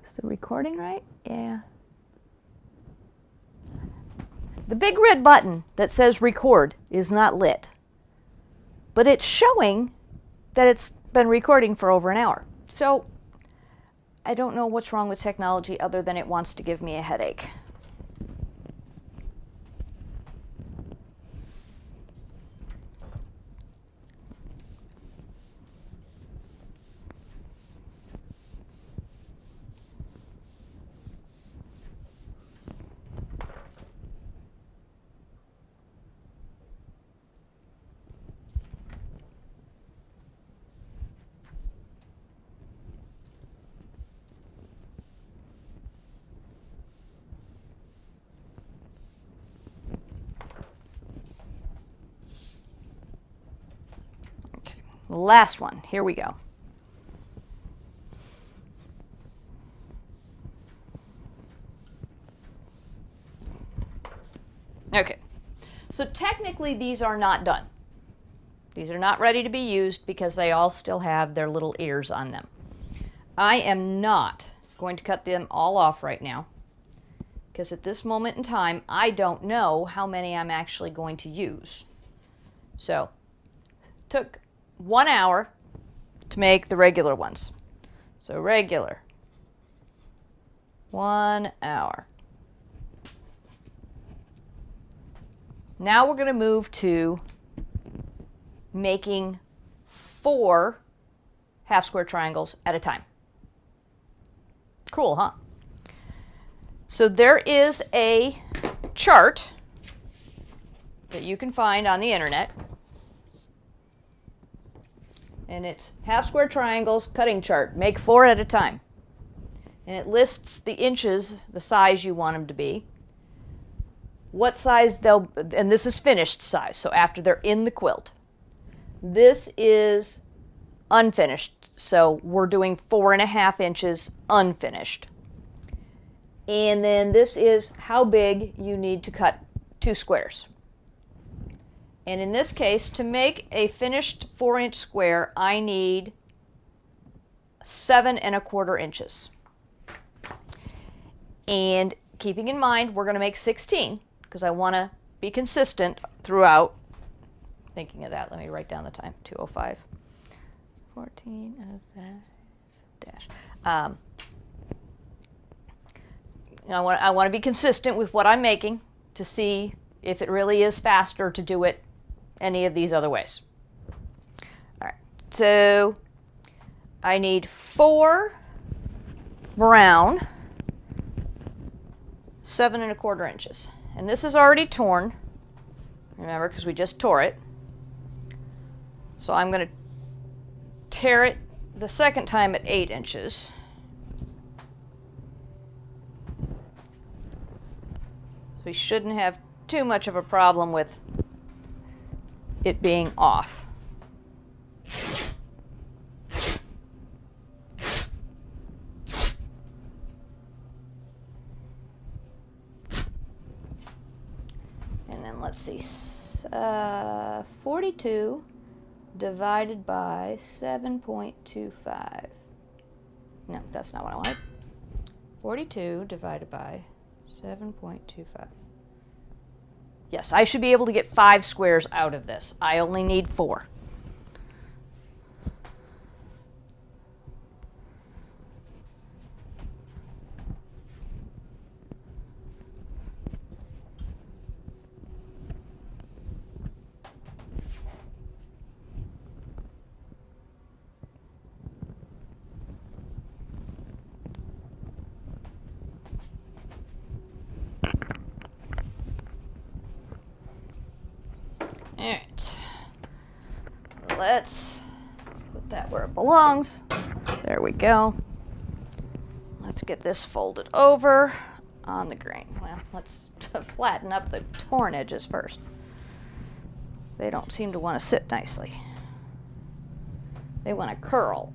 Is the recording right? Yeah. The big red button that says record is not lit, but it's showing that it's been recording for over an hour. So I don't know what's wrong with technology other than it wants to give me a headache. Last one. Here we go. Okay. So technically these are not done. These are not ready to be used because they all still have their little ears on them. I am not going to cut them all off right now because at this moment in time I don't know how many I'm actually going to use. So took 1 hour to make the regular ones. So regular, 1 hour. Now we're going to move to making 4 half square triangles at a time. Cool, huh? So there is a chart that you can find on the internet. And it's half square triangles cutting chart. Make 4 at a time. And it lists the inches, the size you want them to be. What size they'll, and this is finished size, so after they're in the quilt. This is unfinished, so we're doing 4.5 inches unfinished. And then this is how big you need to cut 2 squares. And in this case, to make a finished 4-inch square, I need 7.25 inches. And keeping in mind, we're going to make 16 because I want to be consistent throughout. Thinking of that, let me write down the time, 2:05. 14:05 dash. I want to be consistent with what I'm making to see if it really is faster to do it any of these other ways. All right, so I need 4 brown, 7.25 inches. And this is already torn, remember, because we just tore it. So I'm going to tear it the second time at 8 inches. So we shouldn't have too much of a problem with it being off. And then let's see, 42 divided by 7.25. No, that's not what I wanted. 42 divided by 7.25. Yes, I should be able to get 5 squares out of this. I only need 4. Alright. Let's put that where it belongs. There we go. Let's get this folded over on the grain. Well, let's flatten up the torn edges first. They don't seem to want to sit nicely. They want to curl.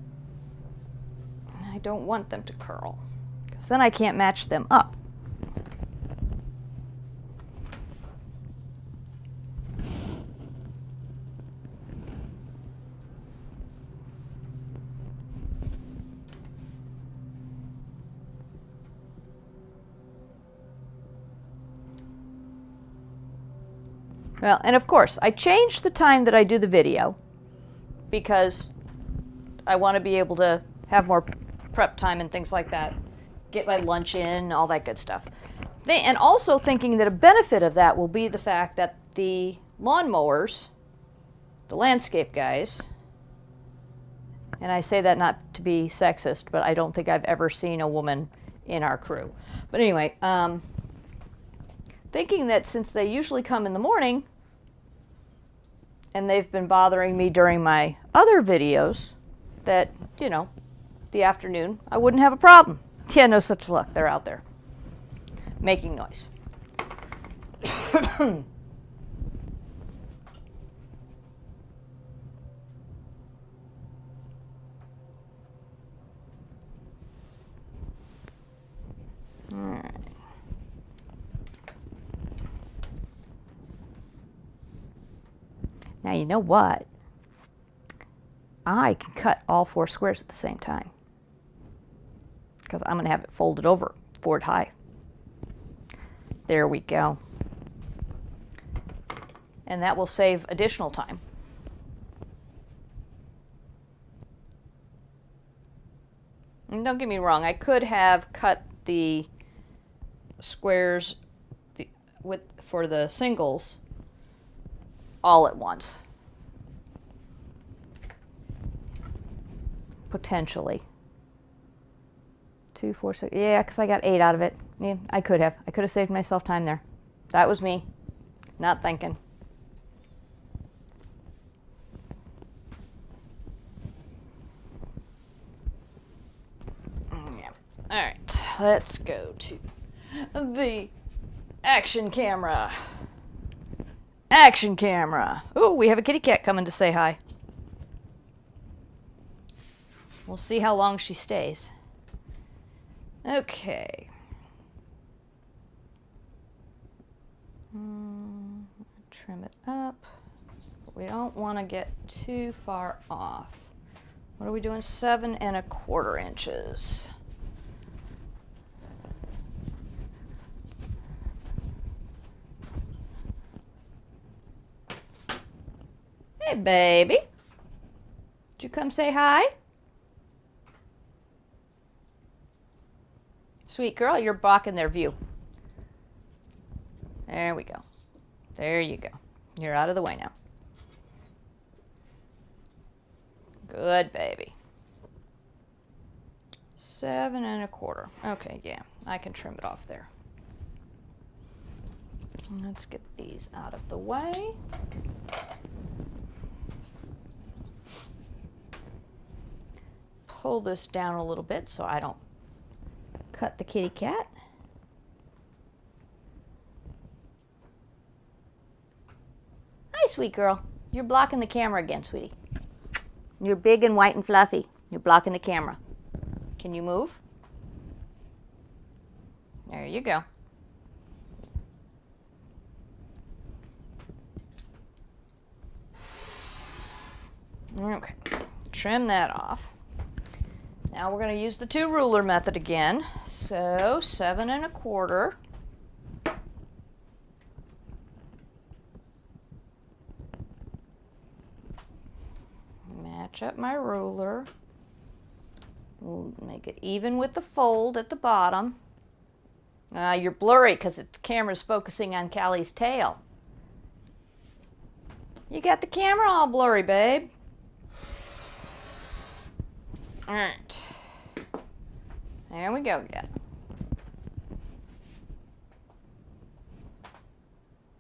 I don't want them to curl, because then I can't match them up. Well, and of course, I changed the time that I do the video because I want to be able to have more prep time and things like that, get my lunch in, all that good stuff. And also thinking that a benefit of that will be the fact that the lawnmowers, the landscape guys, and I say that not to be sexist, but I don't think I've ever seen a woman in our crew. But anyway, thinking that since they usually come in the morning, and they've been bothering me during my other videos, that, you know, the afternoon, I wouldn't have a problem. Yeah, no such luck. They're out there making noise. All right. Now, you know what? I can cut all 4 squares at the same time, because I'm going to have it folded over 4 high. There we go. And that will save additional time. And don't get me wrong, I could have cut the squares for the singles all at once. Potentially. 2, 4, 6. Yeah, because I got 8 out of it. Yeah, I could have. I could have saved myself time there. That was me. Not thinking. Yeah. All right. Let's go to the action camera. Action camera. Oh, we have a kitty cat coming to say hi. We'll see how long she stays. Okay. Trim it up. But we don't want to get too far off. What are we doing? 7 1/4 inches. Hey, baby. Did you come say hi? Sweet girl, you're blocking their view. There we go. There you go. You're out of the way now. Good baby. 7 1/4. Okay, yeah, I can trim it off there. Let's get these out of the way. Pull this down a little bit so I don't cut the kitty cat. Hi, sweet girl. You're blocking the camera again, sweetie. You're big and white and fluffy. You're blocking the camera. Can you move? There you go. Okay, trim that off. Now we're going to use the 2 ruler method again. So 7 1/4. Match up my ruler. We'll make it even with the fold at the bottom. You're blurry because the camera's focusing on Callie's tail. You got the camera all blurry, babe. All right. There we go again.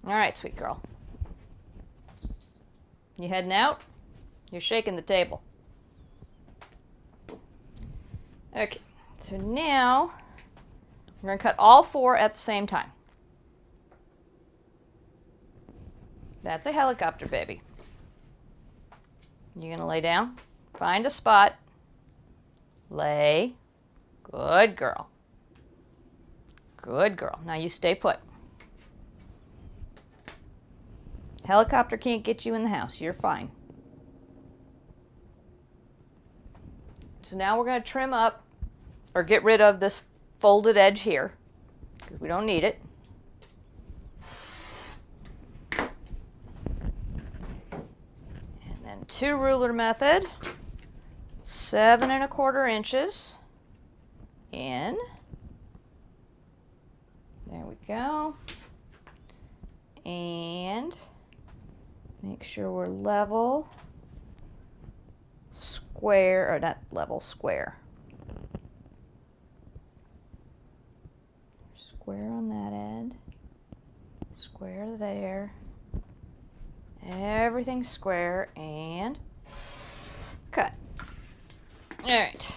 All right, sweet girl. You heading out? You're shaking the table. Okay, so now we're going to cut all 4 at the same time. That's a helicopter, baby. You're going to lay down, find a spot, lay. Good girl. Good girl. Now you stay put. Helicopter can't get you in the house. You're fine. So now we're going to trim up or get rid of this folded edge here because we don't need it. And then 2 ruler method, 7 1/4 inches in. There we go. And make sure we're level, square, or not level, square. Square on that end, square there. Everything's square and cut. All right.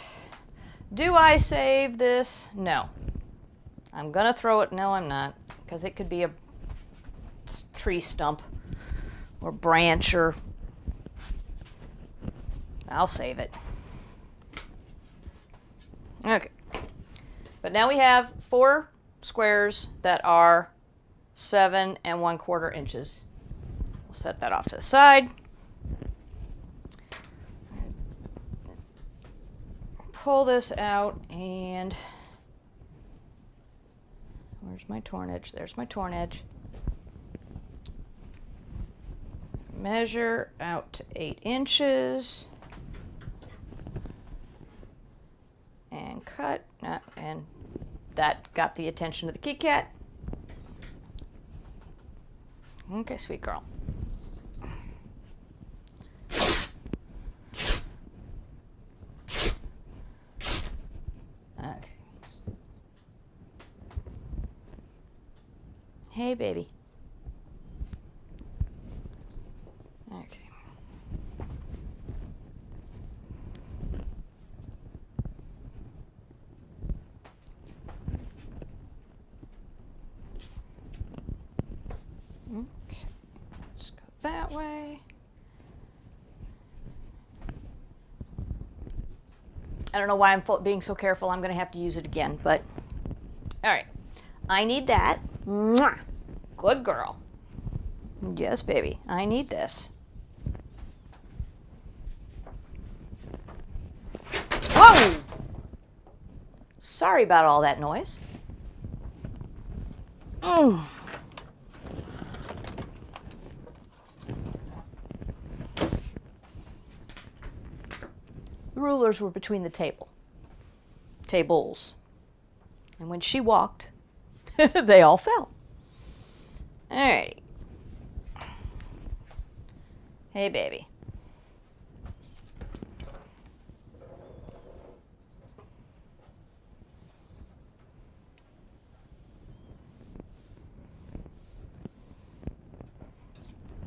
Do I save this? No. I'm gonna throw it. No, I'm not, because it could be a tree stump or branch, or I'll save it. Okay. But now we have 4 squares that are 7 1/4 inches. We'll set that off to the side. Pull this out, and where's my torn edge? There's my torn edge. Measure out to 8 inches and cut, and that got the attention of the kitty cat. Okay, sweet girl. Okay. Hey, baby. Okay. Okay. Let's go that way. I don't know why I'm being so careful. I'm going to have to use it again, but all right. I need that. Mwah. Good girl. Yes, baby. I need this. Whoa! Sorry about all that noise. The rulers were between the tables. And when she walked, they all fell. Alrighty. Hey, baby.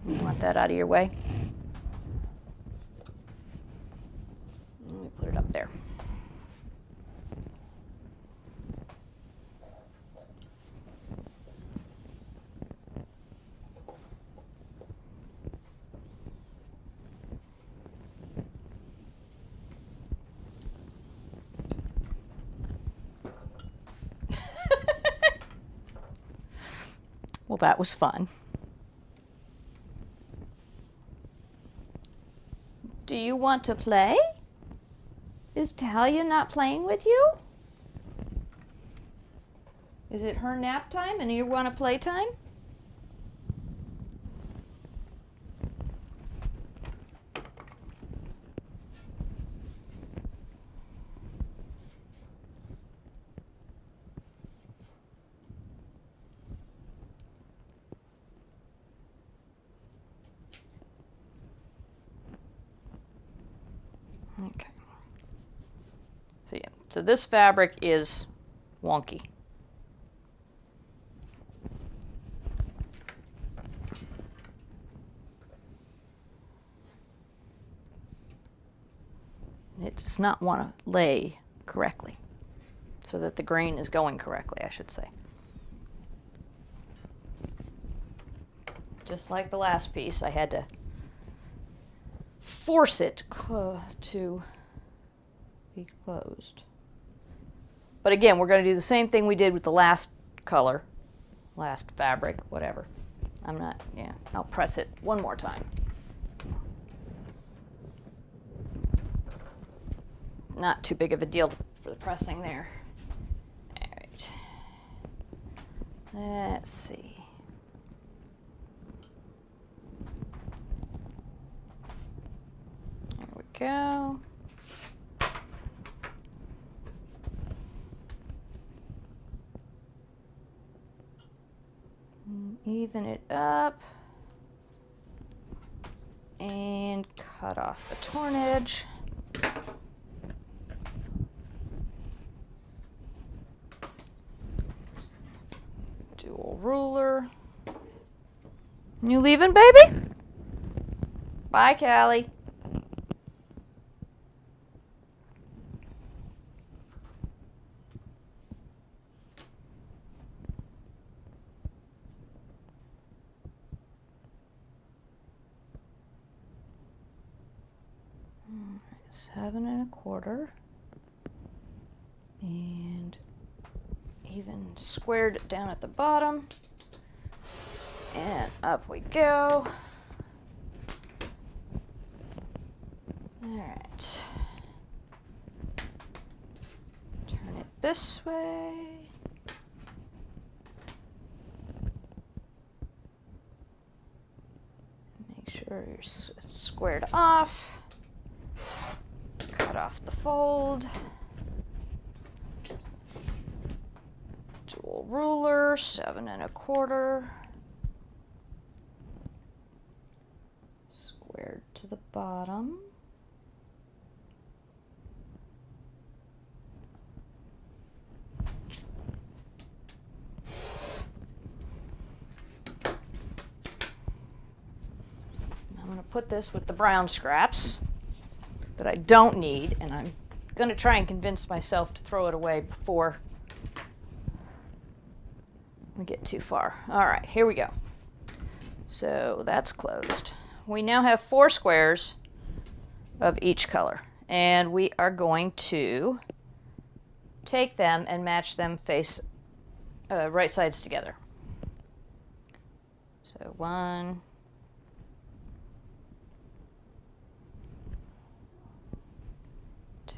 You want that out of your way? Let me put it up there. Well, that was fun. Do you want to play? Is Talia not playing with you? Is it her nap time and you want to play time? Okay. So yeah, so this fabric is wonky. does not want to lay correctly, so that the grain is going correctly, I should say. Just like the last piece, I had to force it to be closed. But again, we're going to do the same thing we did with the last color, last fabric, whatever. I'll press it one more time. Not too big of a deal for the pressing there. All right. Let's see. There we go. Even it up and cut off the torn edge. Dual ruler. You leaving, baby? Bye, Callie. Seven and a quarter, and even squared it down at the bottom, and up we go. All right, turn it this way. Make sure it's squared off. Cut off the fold. Dual ruler, 7 and a quarter. Squared to the bottom. I'm going to put this with the brown scraps that I don't need, and I'm going to try and convince myself to throw it away before we get too far. All right, here we go. So that's closed. We now have 4 squares of each color, and we are going to take them and match them face right sides together. So 1,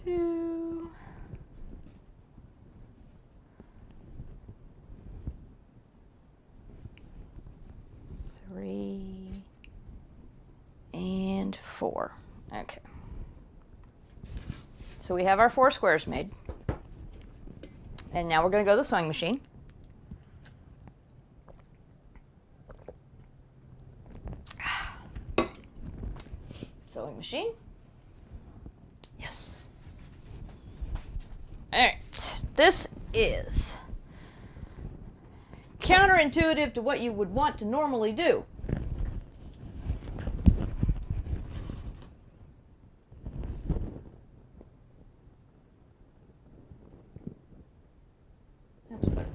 2, 3, and 4. Okay. So we have our 4 squares made. And now we're going to go to the sewing machine. Sewing machine. Yes. All right. This is counterintuitive to what you would want to normally do. That's better.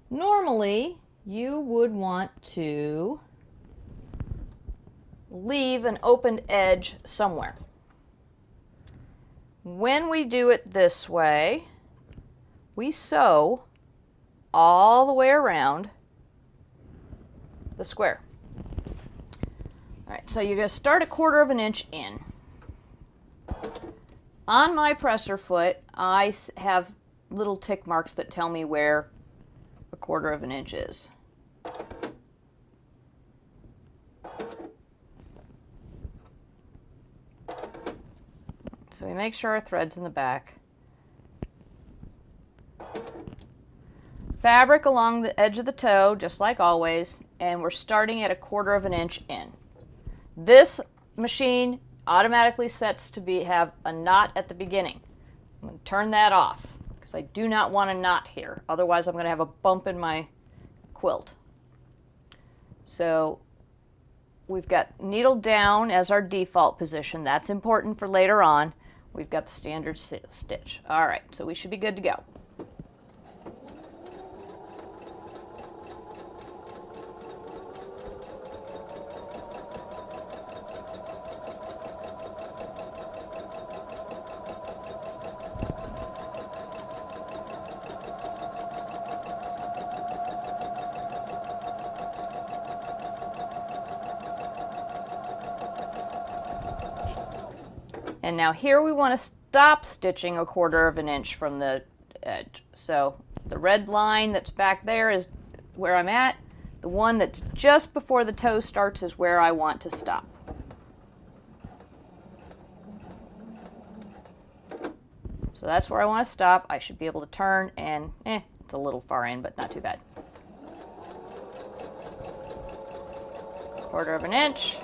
Normally, you would want to leave an opened edge somewhere. When we do it this way, we sew all the way around the square. All right, so you're going to start 1/4 inch in. On my presser foot, I have little tick marks that tell me where 1/4 inch is. So we make sure our thread's in the back. Fabric along the edge of the toe, just like always, and we're starting at 1/4 inch in. This machine automatically sets to have a knot at the beginning. I'm going to turn that off because I do not want a knot here. Otherwise, I'm going to have a bump in my quilt. So we've got needle down as our default position. That's important for later on. we've got the standard stitch. All right, so we should be good to go. And now here we want to stop stitching 1/4 inch from the edge. So the red line that's back there is where I'm at. The one that's just before the toe starts is where I want to stop. So that's where I want to stop. I should be able to turn and, it's a little far in, but not too bad. 1/4 inch.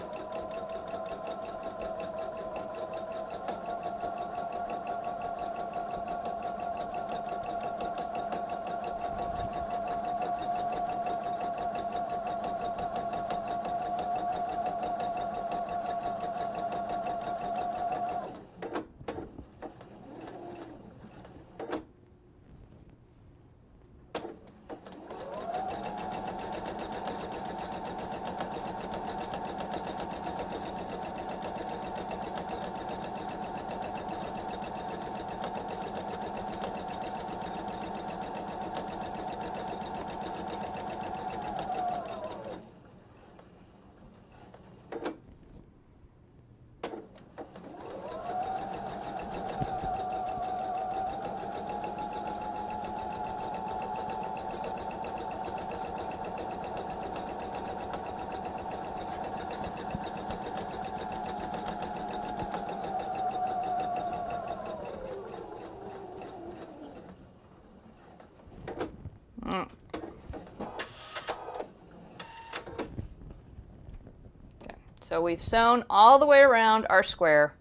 So we've sewn all the way around our square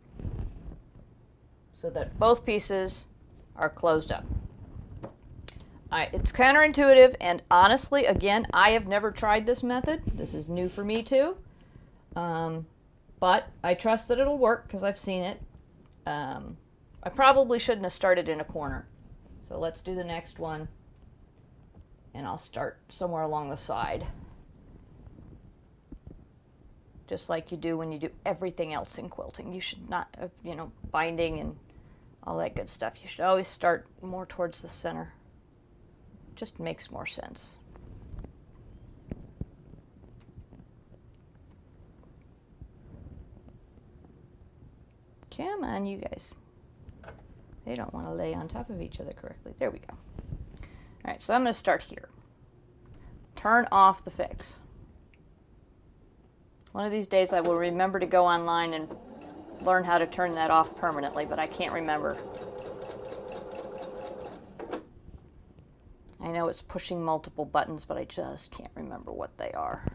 so that both pieces are closed up. It's counterintuitive, and honestly, again, I have never tried this method. This is new for me too. But I trust that it'll work because I've seen it. I probably shouldn't have started in a corner. So let's do the next one. And I'll start somewhere along the side. Just like you do when you do everything else in quilting. You should not, binding and all that good stuff. You should always start more towards the center. Just makes more sense. Come on, you guys. They don't want to lay on top of each other correctly. There we go. All right, so I'm going to start here. Turn off the fix. One of these days I will remember to go online and learn how to turn that off permanently, but I can't remember. I know it's pushing multiple buttons, but I just can't remember what they are.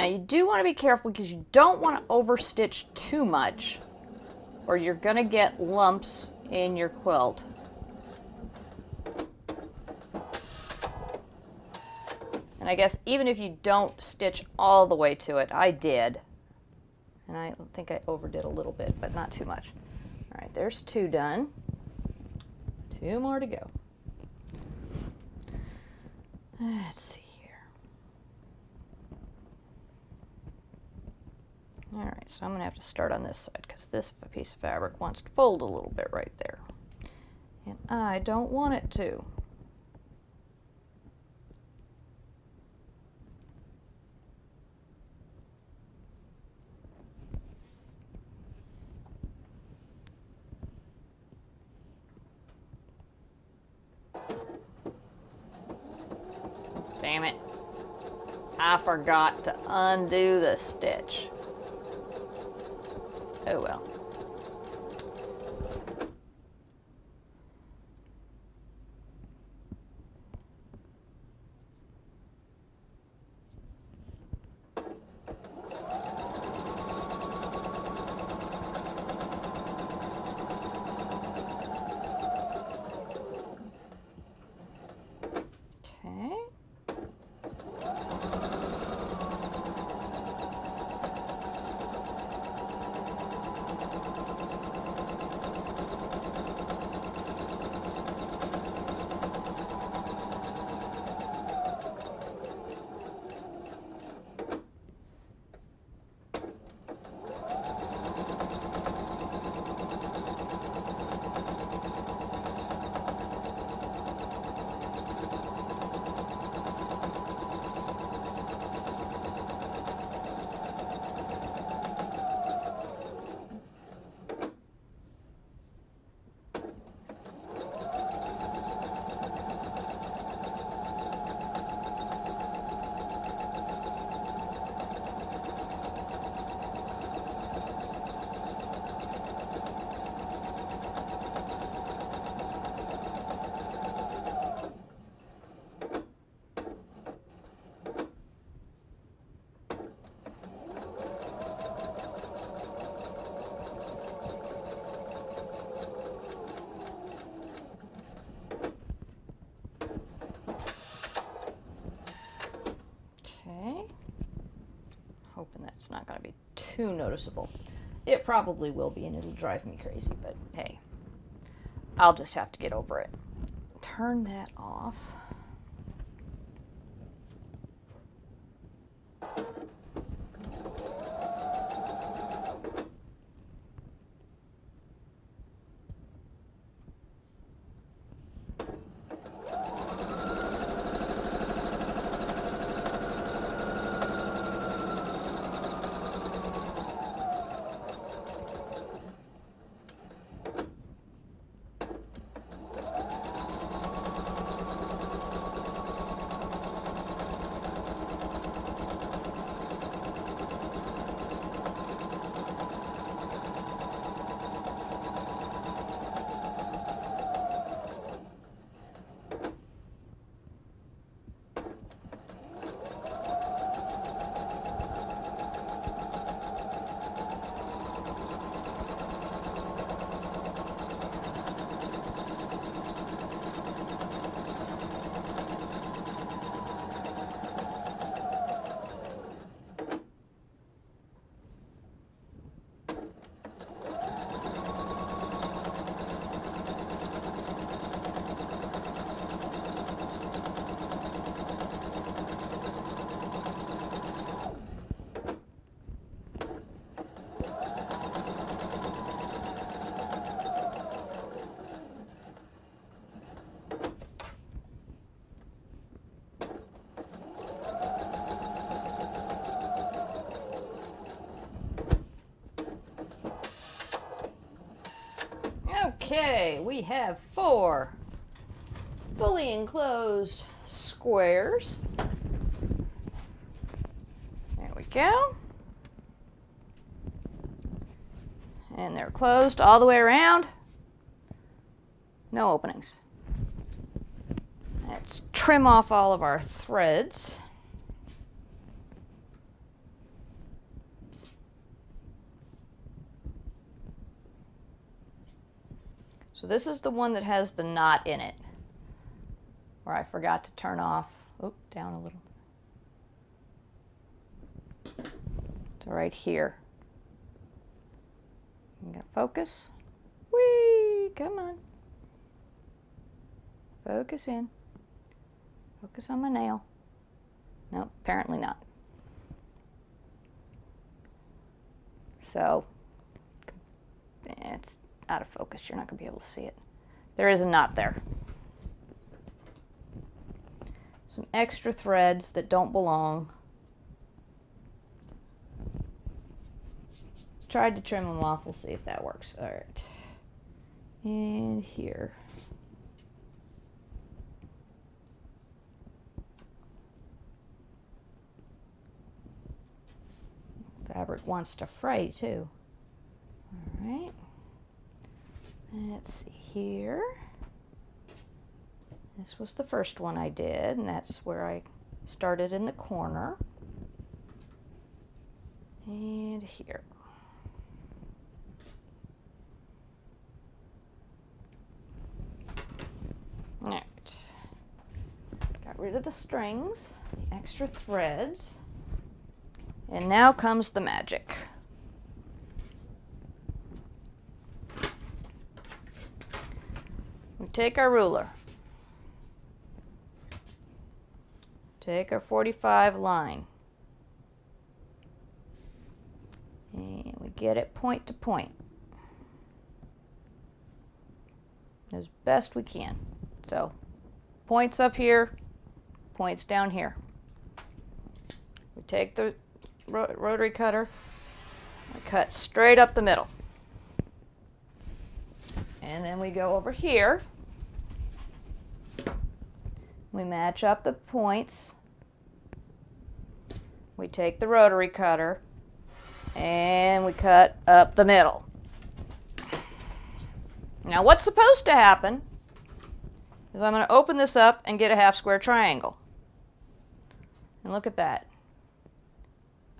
you do want to be careful because you don't want to overstitch too much, or you're going to get lumps in your quilt. And I guess even if you don't stitch all the way to it, I did. And I think I overdid a little bit, but not too much. All right, there's 2 done. 2 more to go. Let's see here. All right, so I'm going to have to start on this side because this piece of fabric wants to fold a little bit right there. And I don't want it to. Damn it. I forgot to undo the stitch. Oh well. Hoping that's not going to be too noticeable. It probably will be, and it'll drive me crazy, but hey, I'll just have to get over it. Turn that off. Okay, we have 4 fully enclosed squares. There we go. And they're closed all the way around. No openings. Let's trim off all of our threads. So this is the one that has the knot in it, where I forgot to turn off. Oop, down a little. So right here. I'm gonna focus. Whee! Come on. Focus in. Focus on my nail. No, apparently not. So, it's out of focus. You're not going to be able to see it. There is a knot there. Some extra threads that don't belong. Tried to trim them off. We'll see if that works. All right. And here. Fabric wants to fray too. All right. Let's see here. This was the first one I did, and that's where I started in the corner. And here. All right. Got rid of the strings, the extra threads. And now comes the magic. We take our ruler, take our 45 line, and we get it point to point as best we can. So points up here, points down here. We take the rotary cutter, I cut straight up the middle, and then we go over here, we match up the points, we take the rotary cutter and we cut up the middle. Now what's supposed to happen is I'm going to open this up and get a half square triangle, and look at that.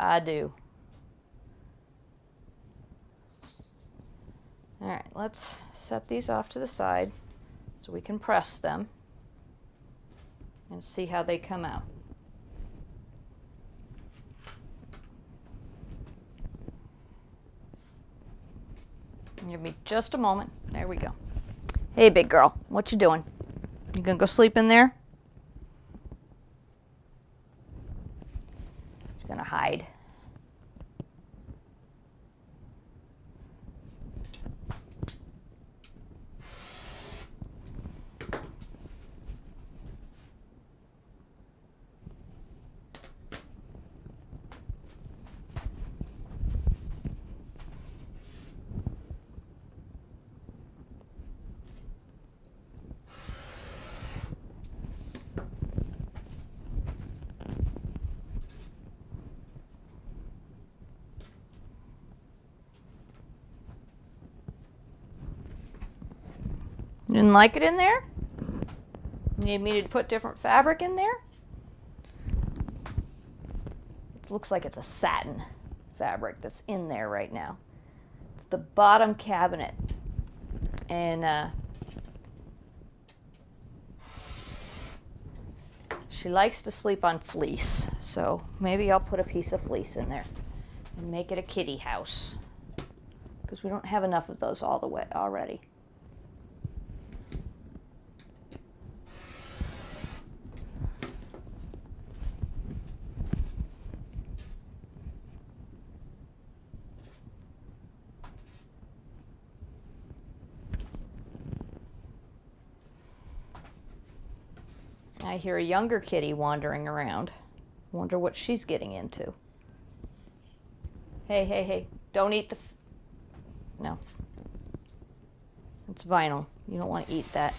I do. All right, let's set these off to the side so we can press them and see how they come out. Give me just a moment. There we go. Hey, big girl, what you doing? You gonna go sleep in there? She's gonna hide. You didn't like it in there? You need me to put different fabric in there? It looks like it's a satin fabric that's in there right now. It's the bottom cabinet. And she likes to sleep on fleece, so maybe I'll put a piece of fleece in there and make it a kitty house, because we don't have enough of those all the way already. I hear a younger kitty wandering around. Wonder what she's getting into. Hey, hey, hey, don't eat the... No. It's vinyl. You don't want to eat that.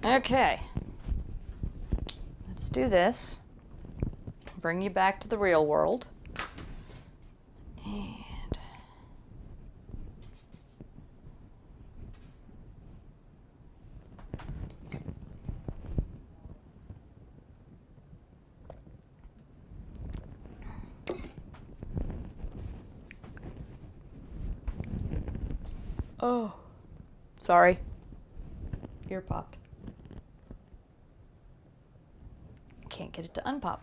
Okay. Let's do this. Bring you back to the real world. And Oh, sorry. Ear popped. Can't get it to unpop.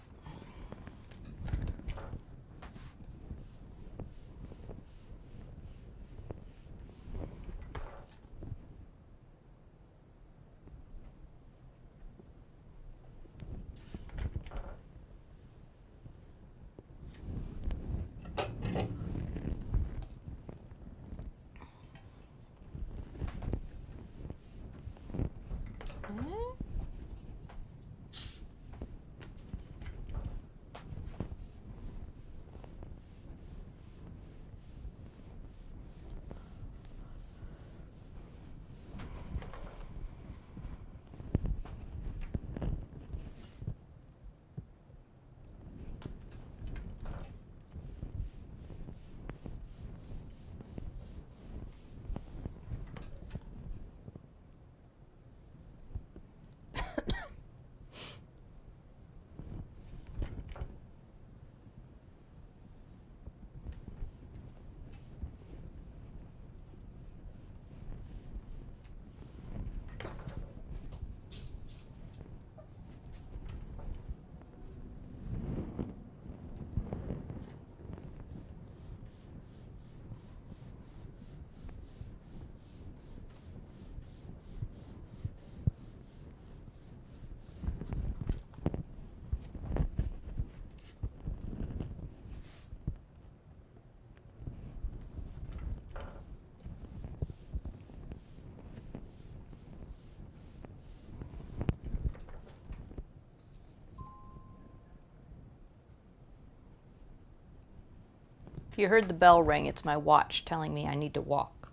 If you heard the bell ring, it's my watch telling me I need to walk.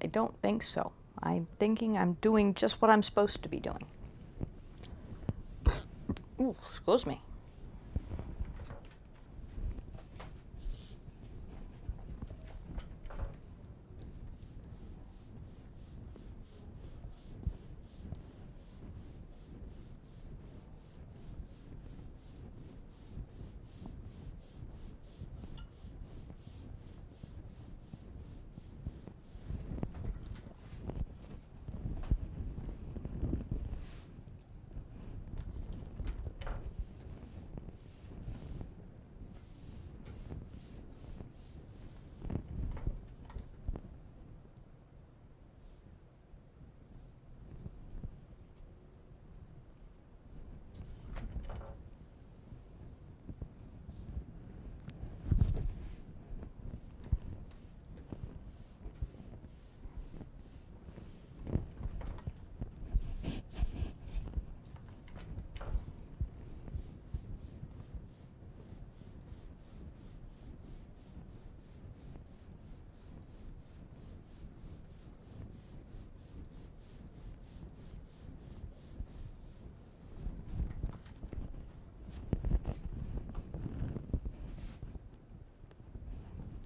I don't think so. I'm thinking I'm doing just what I'm supposed to be doing. Ooh, excuse me.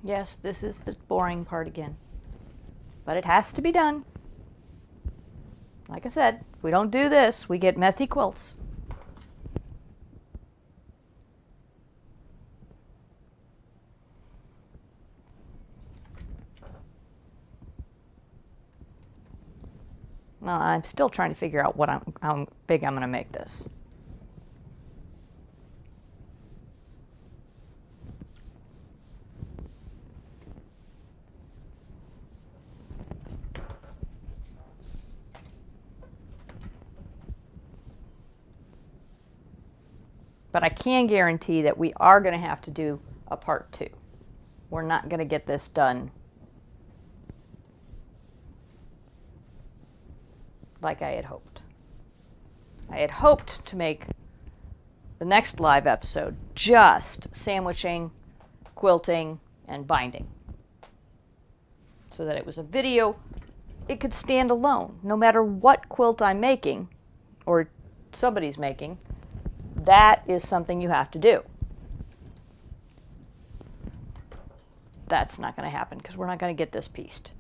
Yes, this is the boring part again. But it has to be done. Like I said, if we don't do this, we get messy quilts. Well, I'm still trying to figure out how big I'm going to make this. But I can guarantee that we are going to have to do a part 2. We're not going to get this done like I had hoped. I had hoped to make the next live episode just sandwiching, quilting, and binding. So that it was a video, it could stand alone. No matter what quilt I'm making, or somebody's making, that is something you have to do. That's not going to happen because we're not going to get this pieced.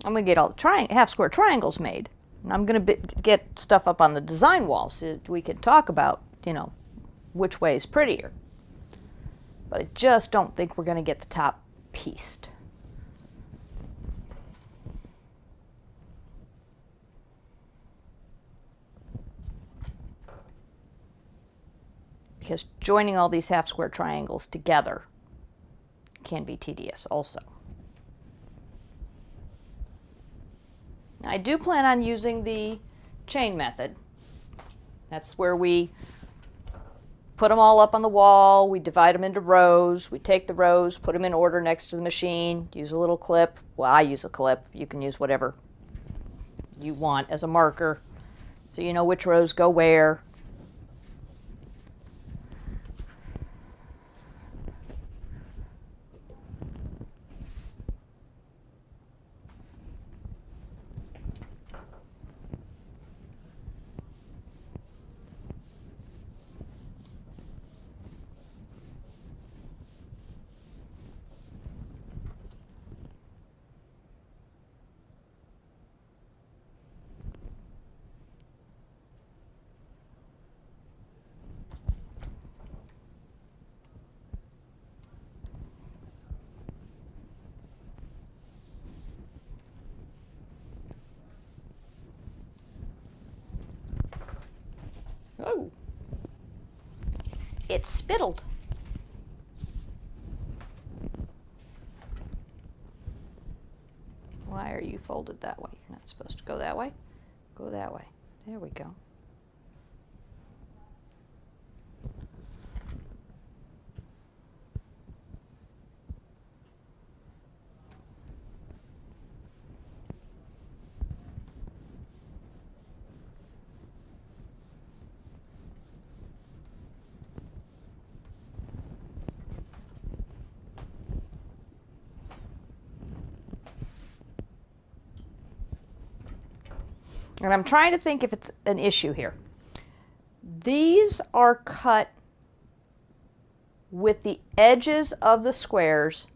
I'm going to get all the half square triangles made. And I'm going to get stuff up on the design wall so we can talk about, you know, which way is prettier. But I just don't think we're going to get the top pieced. Because joining all these half square triangles together can be tedious also. Now, I do plan on using the chain method. That's where we put them all up on the wall, we divide them into rows, we take the rows, put them in order next to the machine, use a little clip. Well, I use a clip. You can use whatever you want as a marker so you know which rows go where. Oh, it spittled. Why are you folded that way? You're not supposed to go that way. Go that way. There we go. And I'm trying to think if it's an issue here. These are cut with the edges of the squares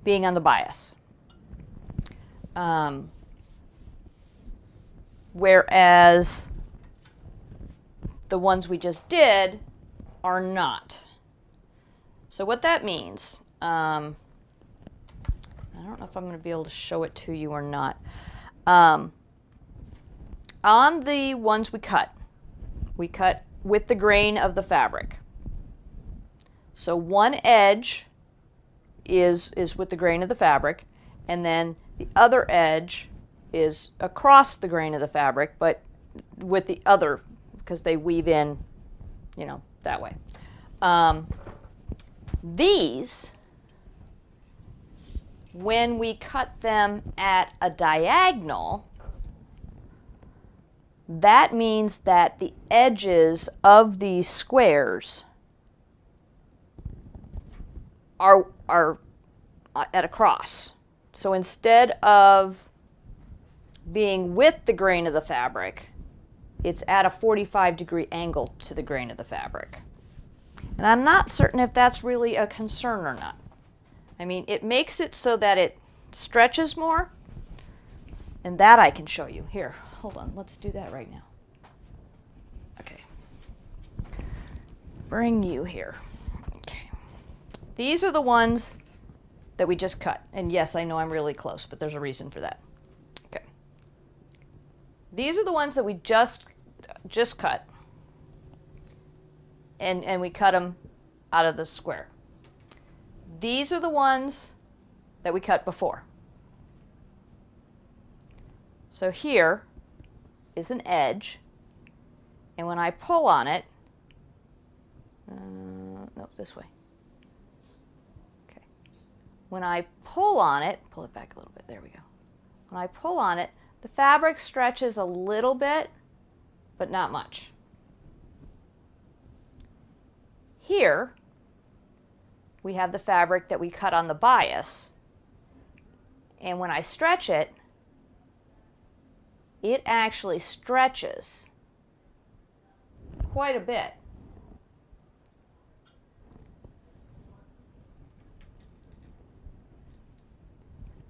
being on the bias. Whereas the ones we just did are not. So what that means, I don't know if I'm going to be able to show it to you or not. On the ones we cut with the grain of the fabric. So one edge is with the grain of the fabric, and then the other edge is across the grain of the fabric, but with the other, because they weave in, you know, that way. These, when we cut them at a diagonal, that means that the edges of these squares are at a cross. So instead of being with the grain of the fabric, it's at a 45-degree angle to the grain of the fabric. And I'm not certain if that's really a concern or not. I mean, it makes it so that it stretches more, and that I can show you. Here, hold on, let's do that right now. Okay. Bring you here. Okay. These are the ones that we just cut. And yes, I know I'm really close, but there's a reason for that. Okay. These are the ones that we just cut. And we cut them out of the square. These are the ones that we cut before. So here is an edge, and when I pull on it, nope, this way. Okay. When I pull on it, pull it back a little bit, there we go. When I pull on it, the fabric stretches a little bit, but not much. Here, we have the fabric that we cut on the bias, and when I stretch it, it actually stretches quite a bit.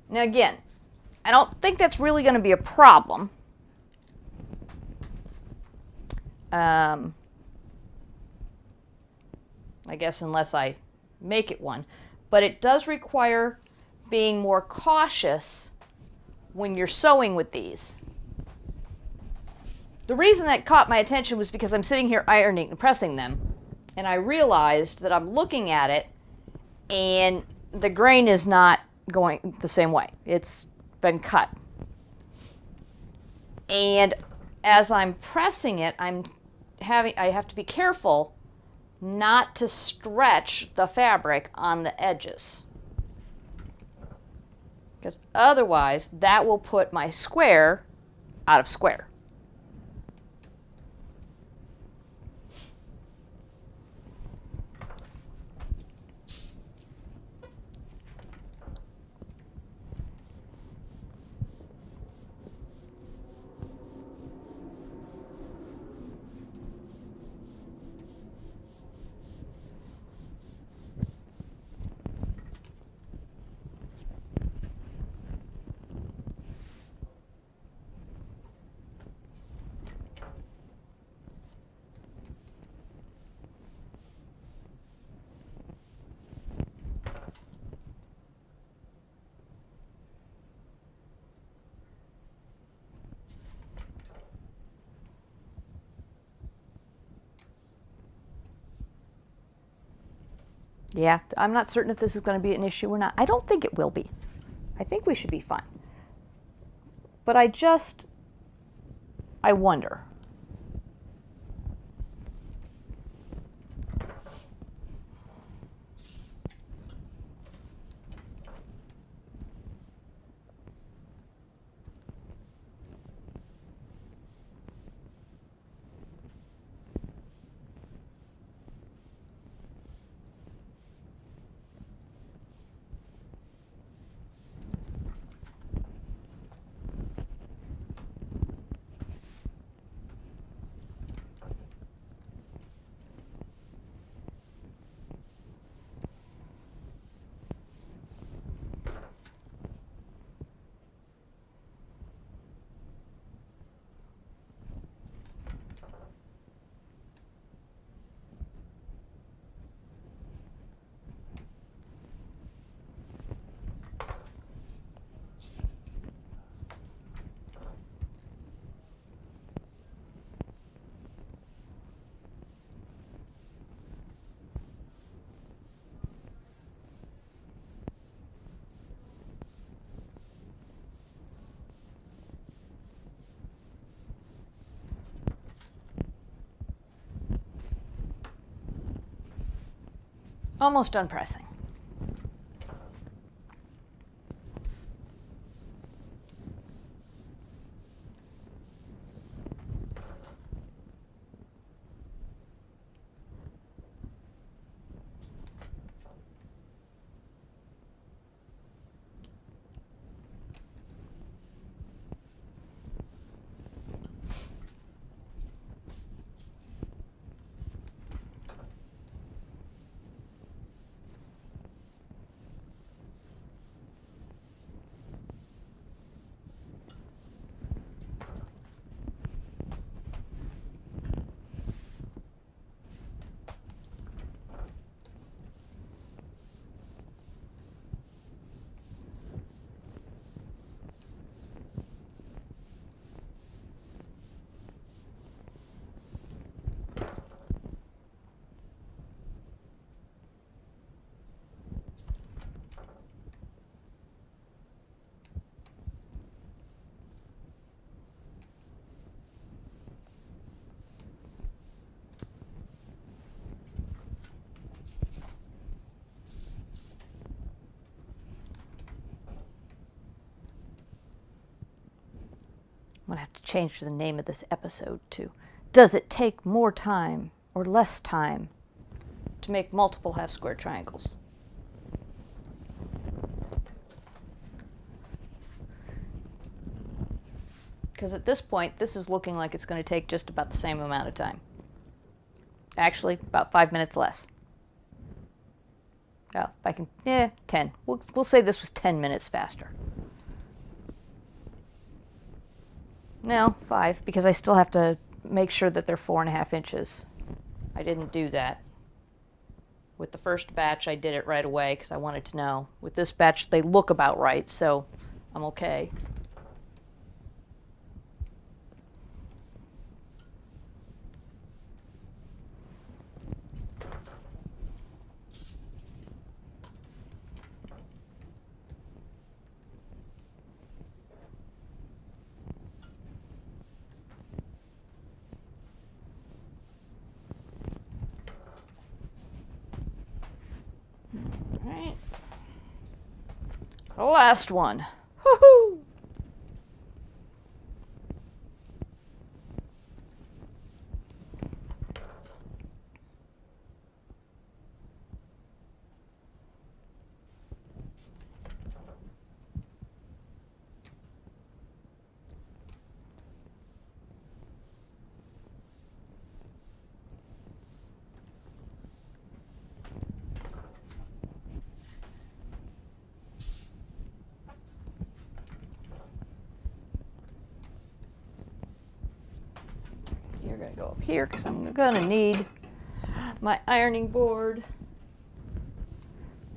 Now again, I don't think that's really going to be a problem. I guess unless I make it one. But it does require being more cautious when you're sewing with these. The reason that caught my attention was because I'm sitting here ironing and pressing them, and I realized that I'm looking at it and the grain is not going the same way. It's been cut. And as I'm pressing it, I have to be careful not to stretch the fabric on the edges, because otherwise that will put my square out of square. Yeah, I'm not certain if this is going to be an issue or not. I don't think it will be. I think we should be fine. But I wonder. Almost done pressing. I'm going to have to change the name of this episode to Does It Take More Time or Less Time to Make Multiple Half Square Triangles? Because at this point, this is looking like it's going to take just about the same amount of time. Actually, about 5 minutes less. Oh, if I can, 10. We'll say this was 10 minutes faster. No, 5, because I still have to make sure that they're 4.5 inches. I didn't do that. With the first batch, I did it right away because I wanted to know. With this batch, they look about right, so I'm okay. Right. The last one. Woohoo! You're going to go up here because I'm going to need my ironing board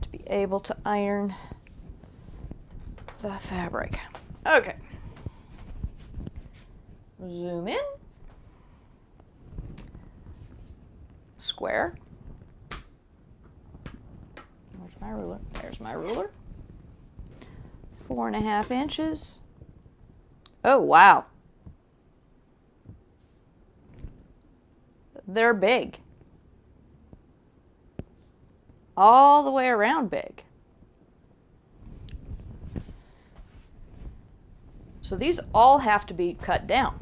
to be able to iron the fabric. Okay. Zoom in. Square. Where's my ruler? There's my ruler. 4.5 inches. Oh, wow. They're big. All the way around big. So these all have to be cut down.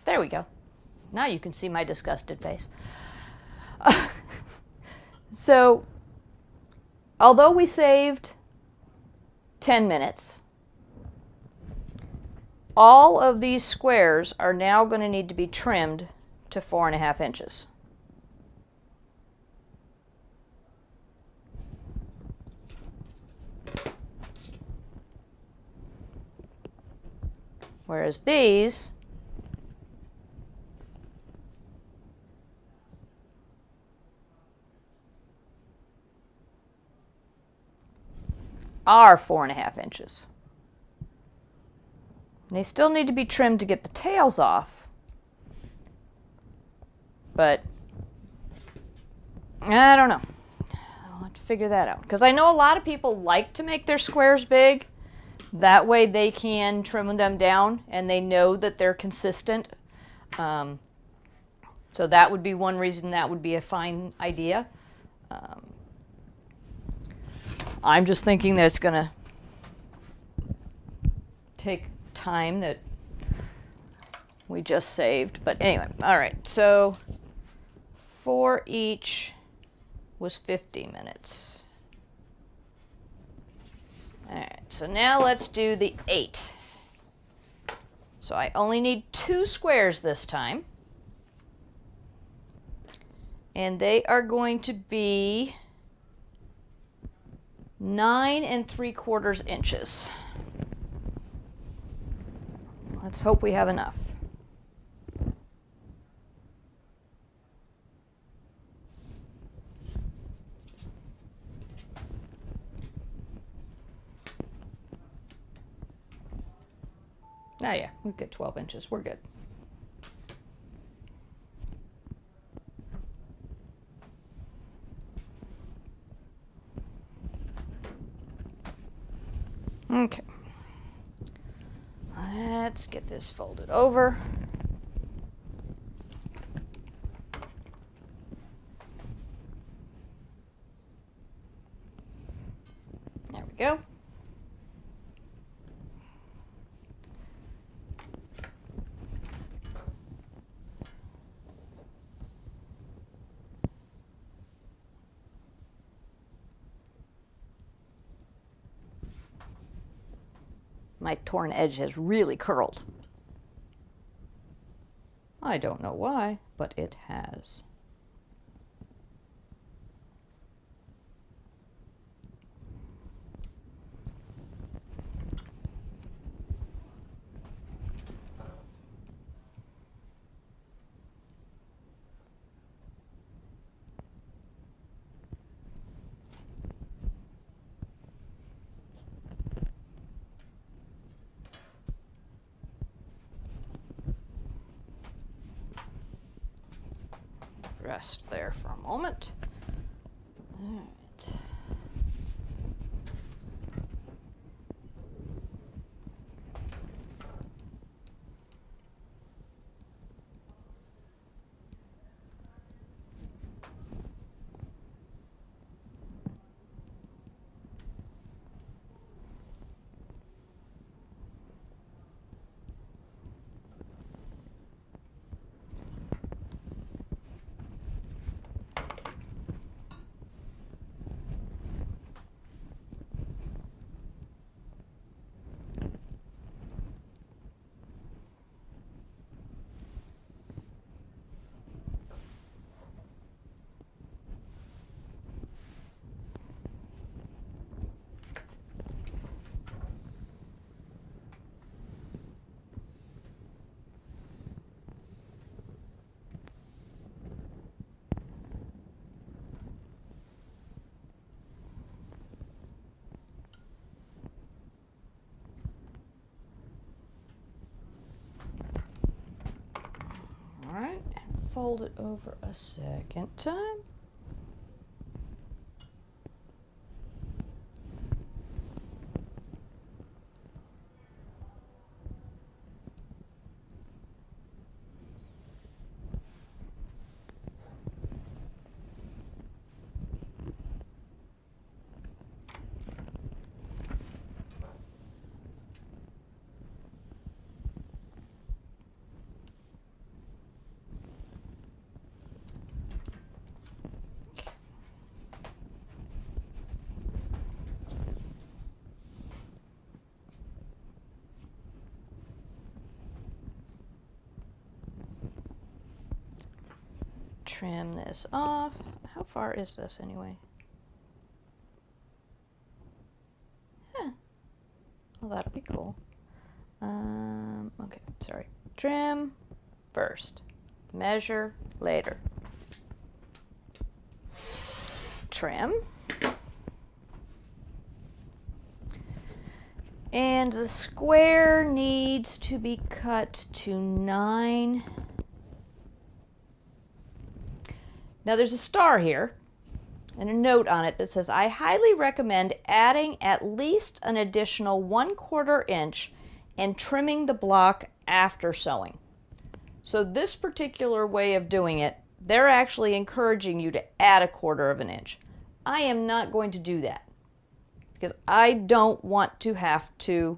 There we go. Now you can see my disgusted face. So, although we saved 10 minutes, all of these squares are now going to need to be trimmed to 4.5 inches. Whereas these are 4.5 inches. They still need to be trimmed to get the tails off, but I don't know. I'll have to figure that out, because I know a lot of people like to make their squares big. That way they can trim them down and they know that they're consistent. So that would be one reason that would be a fine idea. I'm just thinking that it's going to take time that we just saved. But anyway, all right. So for each was 50 minutes. All right. So now let's do the 8. So I only need 2 squares this time. And they are going to be 9 3/4 inches. Let's hope we have enough. Oh yeah, we've got 12 inches. We're good. Okay. Let's get this folded over. There we go. My torn edge has really curled. I don't know why, but it has. Rest there for a moment. All right. Alright, fold it over a second time. Trim this off. How far is this anyway? Huh. Well, that'll be cool. Okay, sorry. Trim first. Measure later. Trim. And the square needs to be cut to 9. Now there's a star here and a note on it that says, I highly recommend adding at least an additional 1/4 inch and trimming the block after sewing. So this particular way of doing it, they're actually encouraging you to add 1/4 inch. I am not going to do that because I don't want to have to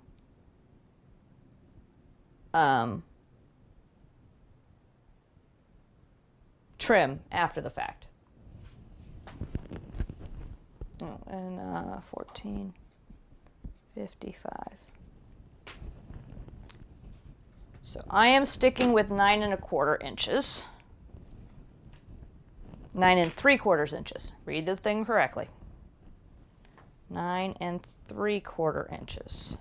trim after the fact. Oh, and 1455. So I am sticking with 9 1/4 inches. 9 3/4 inches. Read the thing correctly. 9 3/4 inches.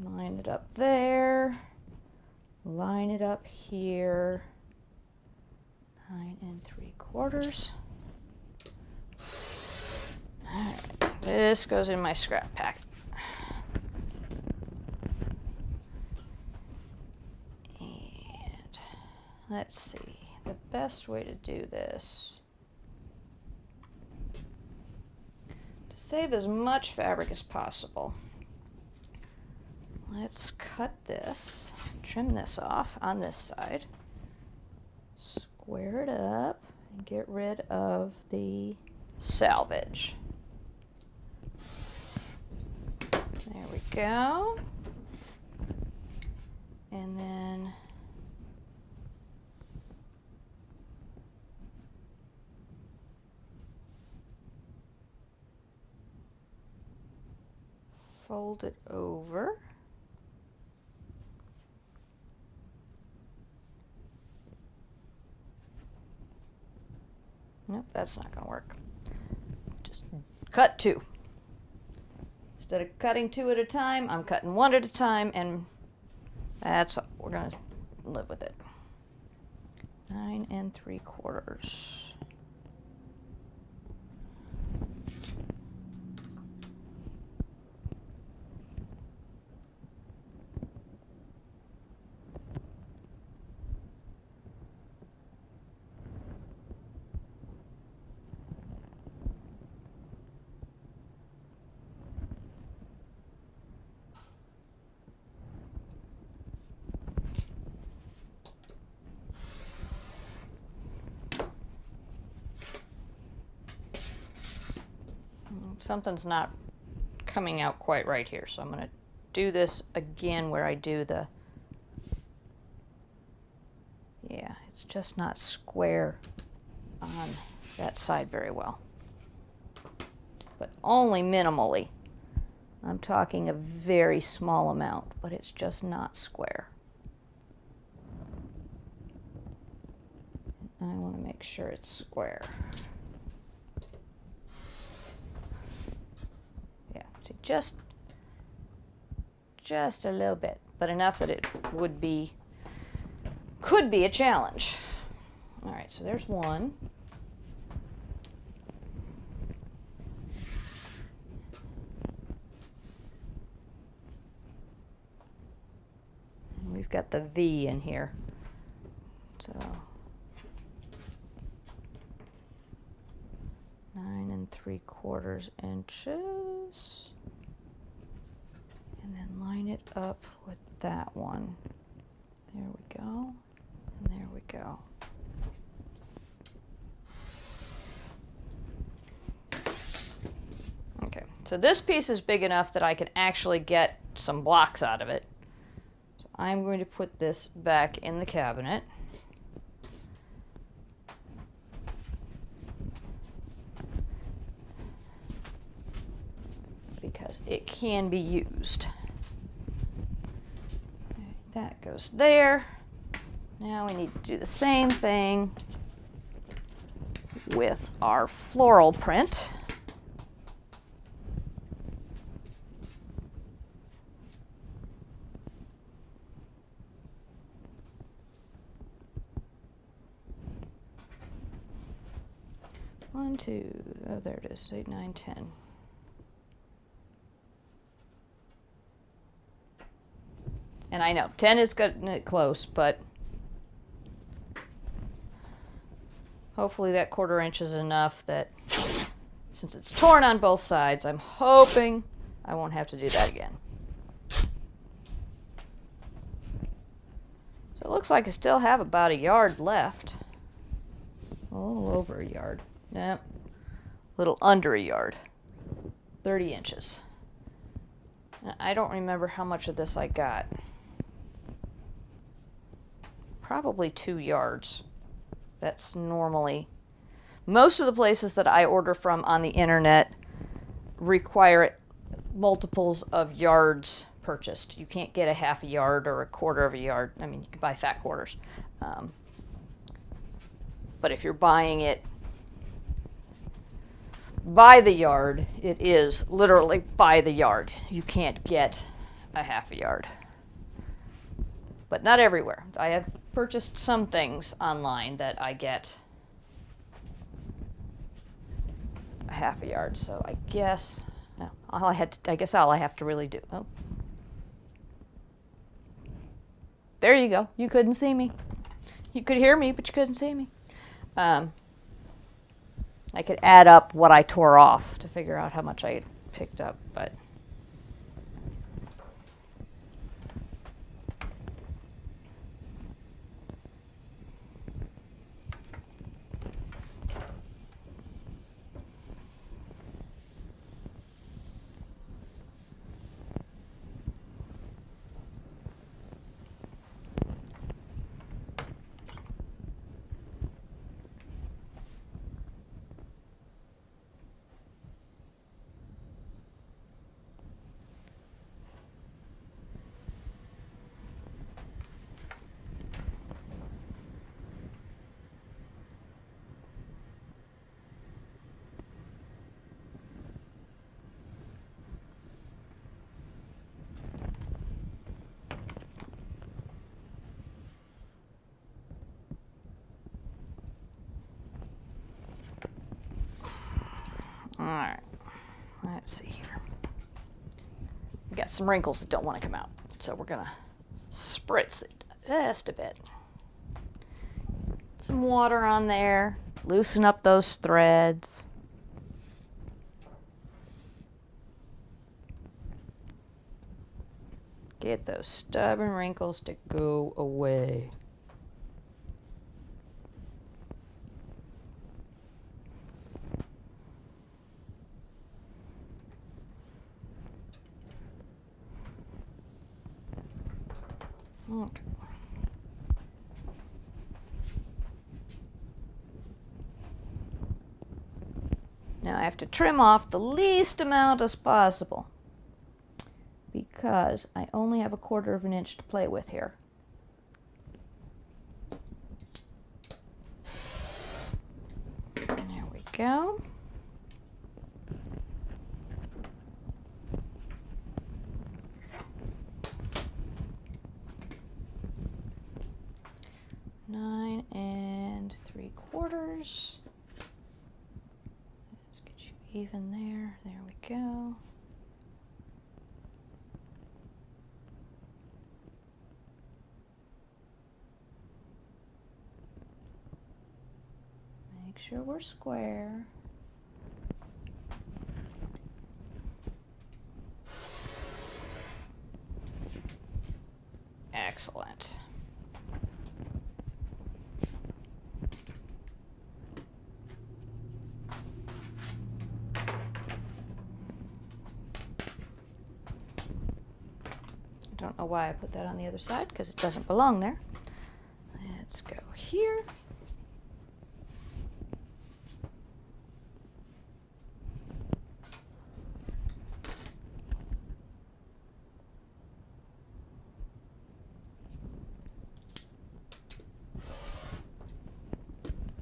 Line it up there. Line it up here. 9 3/4. All right, this goes in my scrap pack. And let's see, the best way to do this, to save as much fabric as possible, let's cut this, trim this off on this side, square it up, and get rid of the selvage. There we go. And then fold it over. Nope, that's not going to work. Just cut two. Instead of cutting two at a time, I'm cutting one at a time, and we're going to live with it. 9 3/4. Something's not coming out quite right here, so I'm going to do this again where I do the, yeah, it's just not square on that side very well, but only minimally. I'm talking a very small amount, but it's just not square. I want to make sure it's square. Just a little bit, but enough that it could be a challenge. All right, so there's one. And we've got the V in here. So 9 3/4 inches. And then line it up with that one. There we go. And there we go. Okay, so this piece is big enough that I can actually get some blocks out of it. So I'm going to put this back in the cabinet. Because it can be used. That goes there. Now we need to do the same thing with our floral print. One, two, oh, there it is, 8, 9, 10. And I know 10 is getting it close, but hopefully that 1/4 inch is enough that since it's torn on both sides, I'm hoping I won't have to do that again. So it looks like I still have about a yard left. A little over a yard. No, a little under a yard. 30 inches. Now, I don't remember how much of this I got. Probably 2 yards. That's normally, most of the places that I order from on the internet require multiples of yards purchased. You can't get a 1/2 yard or a 1/4 of a yard. I mean, you can buy fat quarters. But if you're buying it by the yard, it is literally by the yard. You can't get a 1/2 yard. But not everywhere. I have purchased some things online that I get a 1/2 yard. So I guess, well, I guess all I have to really do. Oh, there you go. You couldn't see me. You could hear me, but you couldn't see me. I could add up what I tore off to figure out how much I picked up, but right, let's see here. We got some wrinkles that don't want to come out, so we're gonna spritz it just a bit. Some water on there, loosen up those threads. Get those stubborn wrinkles to go away. Okay. Now I have to trim off the least amount as possible because I only have 1/4 of an inch to play with here. There we go. Nine and 3/4. Let's get you even there. There we go. Make sure we're square. Excellent. I don't know why I put that on the other side because it doesn't belong there. Let's go here.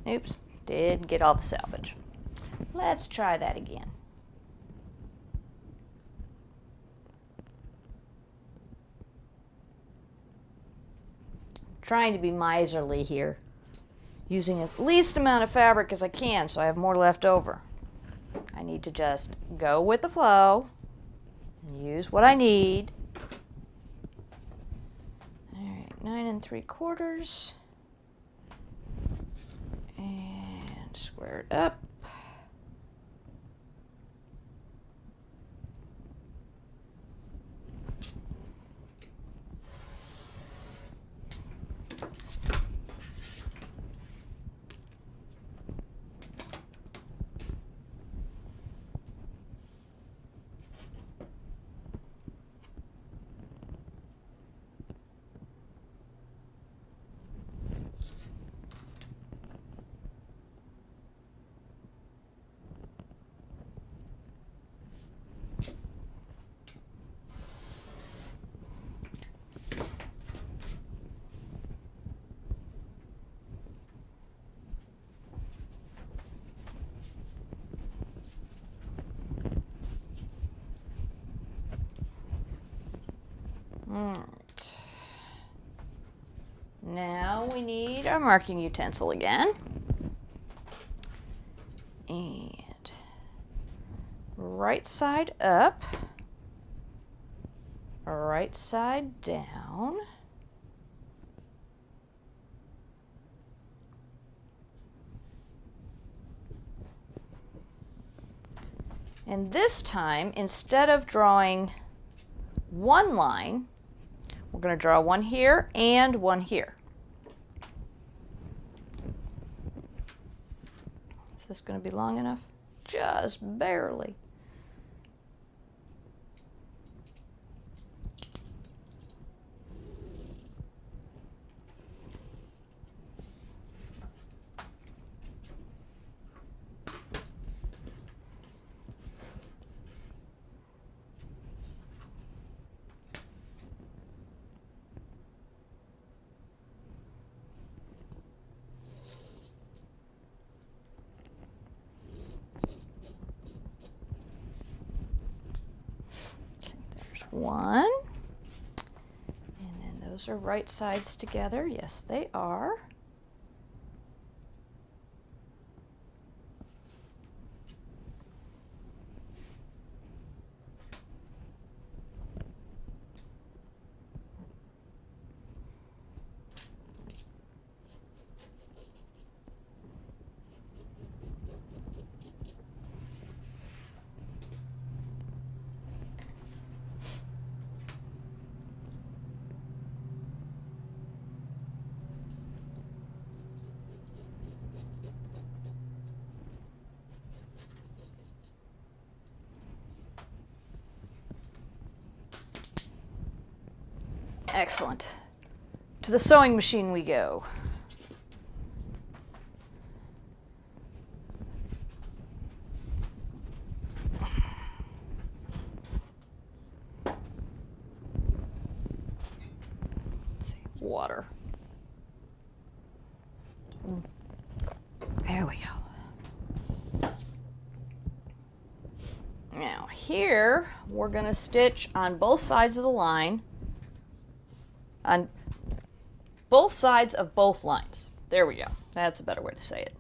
Oops, didn't get all the salvage. Let's try that again. Trying to be miserly here, using as least amount of fabric as I can so I have more left over. I need to just go with the flow and use what I need. All right, 9 3/4 and square it up. Alright. Now we need our marking utensil again. And right side up, right side down. And this time, instead of drawing one line, we're going to draw one here and one here. Is this going to be long enough? Just barely. One, and then those are right sides together. Yes, they are. Excellent. To the sewing machine we go. Let's see, water. There we go. Now here, we're going to stitch on both sides of the line, on both sides of both lines. There we go. That's a better way to say it.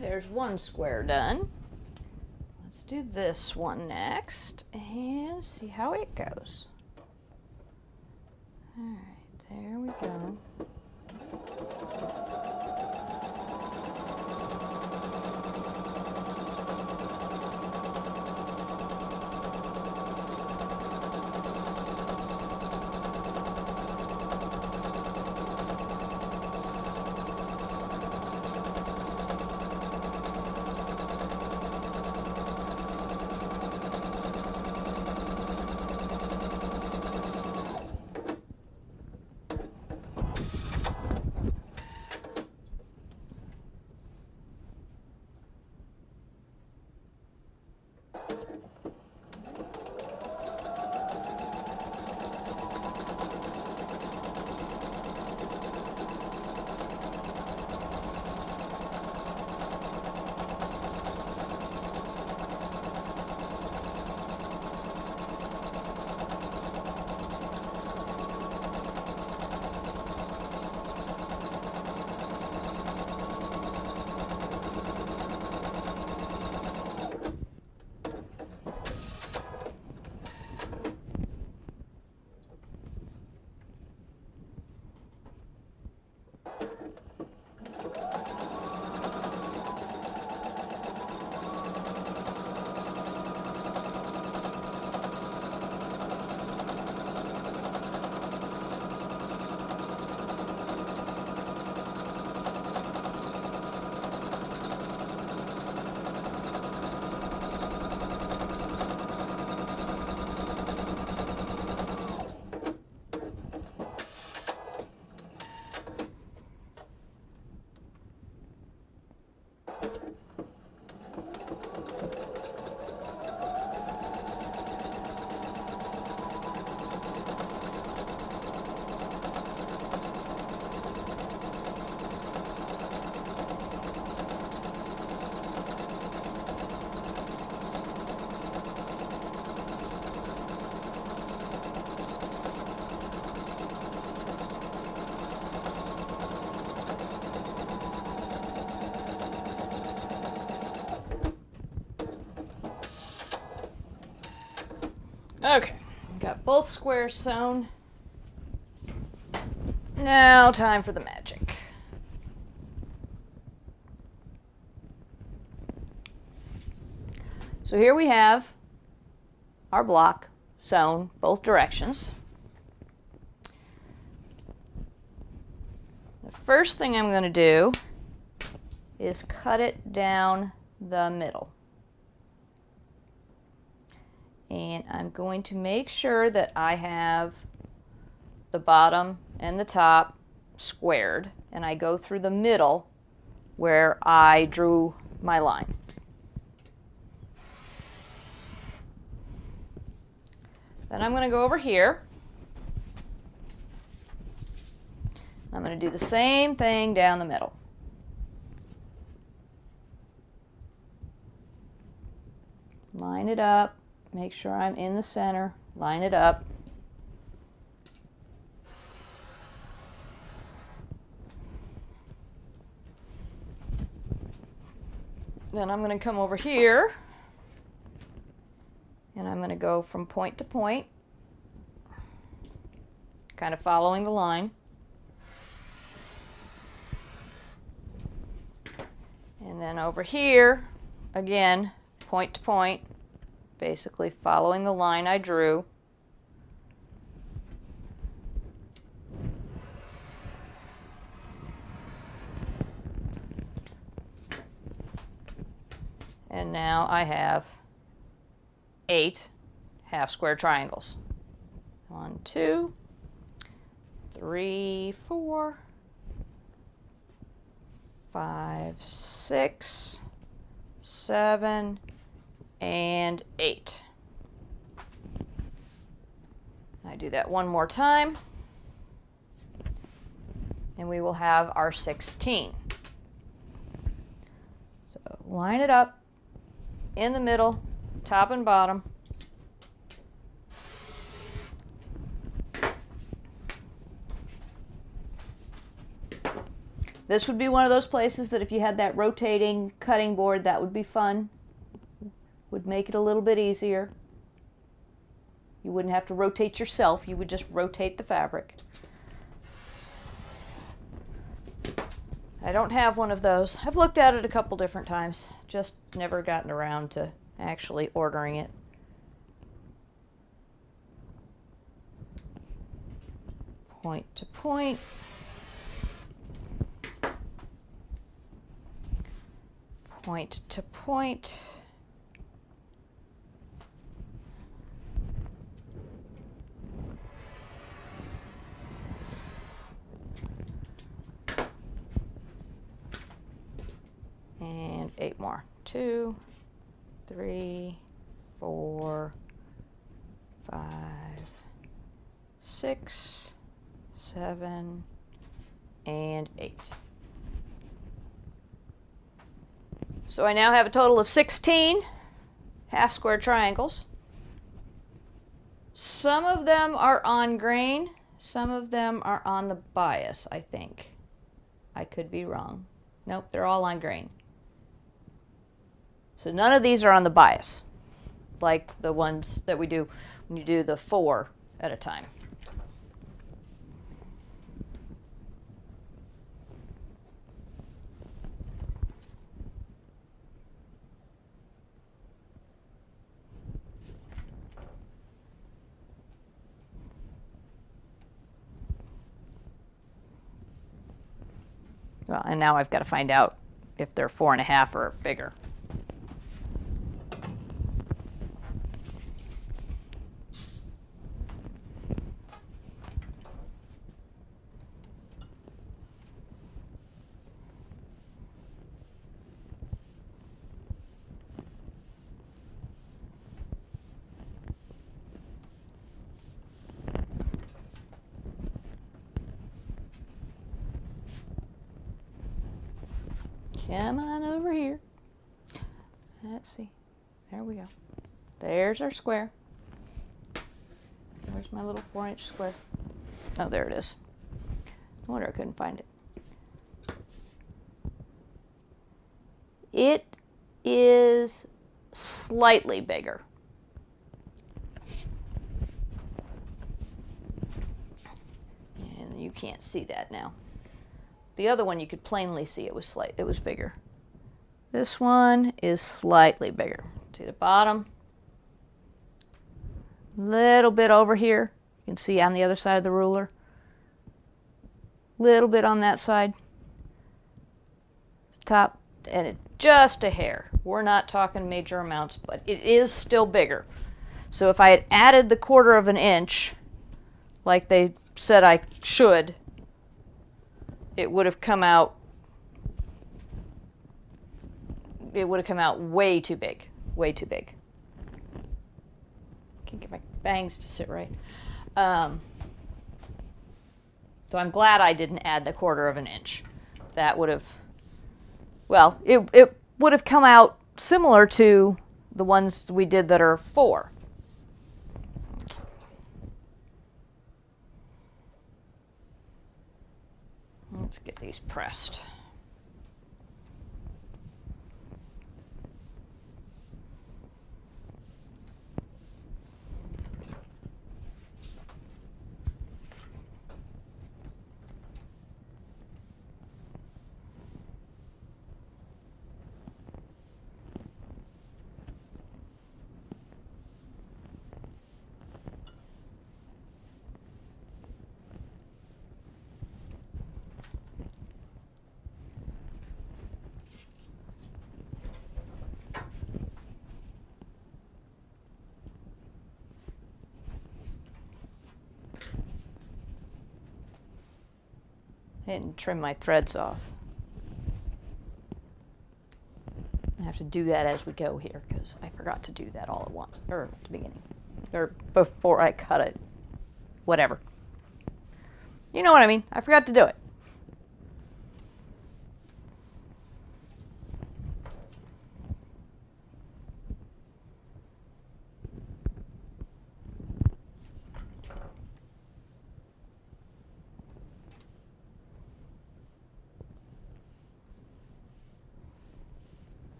There's one square done. Let's do this one next and see how it goes. All right, there we go. Okay, got both squares sewn. Now time for the magic. So here we have our block sewn both directions. The first thing I'm going to do is cut it down the middle. And I'm going to make sure that I have the bottom and the top squared, and I go through the middle where I drew my line. Then I'm going to go over here. I'm going to do the same thing down the middle. Line it up, make sure I'm in the center, line it up. Then I'm going to come over here and I'm going to go from point to point, kind of following the line. And then over here, again, point to point, basically following the line I drew. And now I have 8 half square triangles. 1, 2, 3, 4, 5, 6, 7, and 8. I do that one more time, and we will have our 16. So line it up in the middle, top and bottom. This would be one of those places that if you had that rotating cutting board, that would be fun. Would make it a little bit easier. You wouldn't have to rotate yourself, you would just rotate the fabric. I don't have one of those. I've looked at it a couple different times, just never gotten around to actually ordering it. Point to point. Point to point. And 8 more. 2, 3, 4, 5, 6, 7, and 8. So I now have a total of 16 half square triangles. Some of them are on grain, some of them are on the bias, I think. I could be wrong. Nope, they're all on grain. So none of these are on the bias, like the ones that we do when you do the 4 at a time. Well, and now I've got to find out if they're 4.5 or bigger. Come on over here. Let's see. There we go. There's our square. Where's my little 4-inch square? Oh, there it is. I wonder I couldn't find it. It is slightly bigger. can't see that now. The other one you could plainly see it was bigger. This one is slightly bigger. See the bottom? Little bit over here. You can see on the other side of the ruler. Little bit on that side. Top, and it just a hair. We're not talking major amounts, but it is still bigger. So if I had added the 1/4 of an inch, like they said I should, it would have come out way too big. Way too big. Can't get my bangs to sit right. So I'm glad I didn't add the 1/4 of an inch. That would have, well, it would have come out similar to the ones we did that are 4. Let's get these pressed. And trim my threads off. I have to do that as we go here because I forgot to do that all at once, or at the beginning, or before I cut it. Whatever. You know what I mean. I forgot to do it.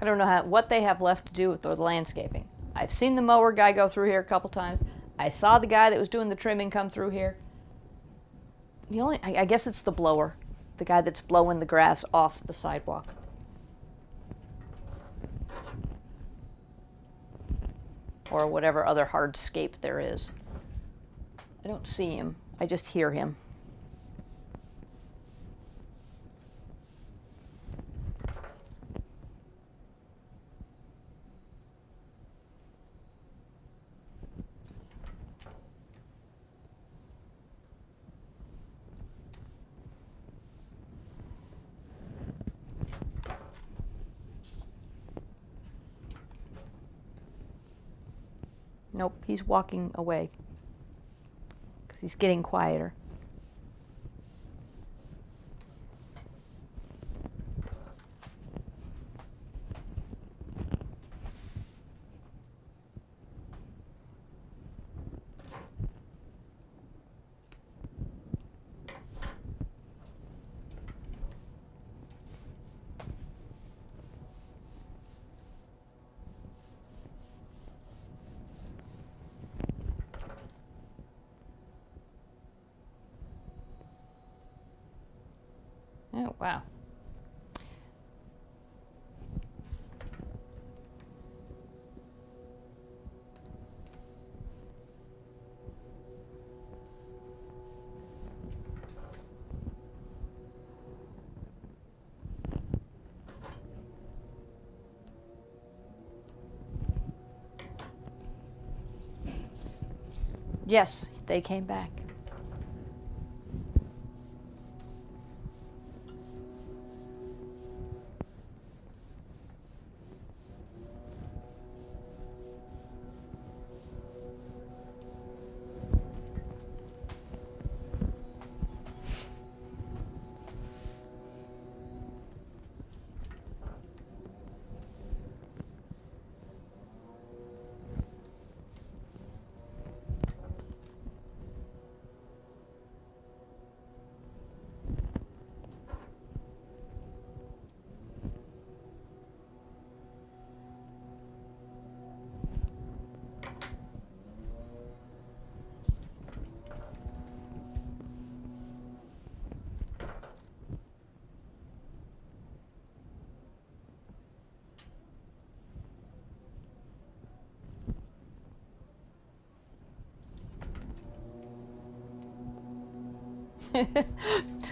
I don't know what they have left to do with the landscaping. I've seen the mower guy go through here a couple times. I saw the guy that was doing the trimming come through here. I guess it's the blower. The guy that's blowing the grass off the sidewalk. Or whatever other hardscape there is. I don't see him. I just hear him. Nope, he's walking away because he's getting quieter. Oh, wow. Yes, they came back.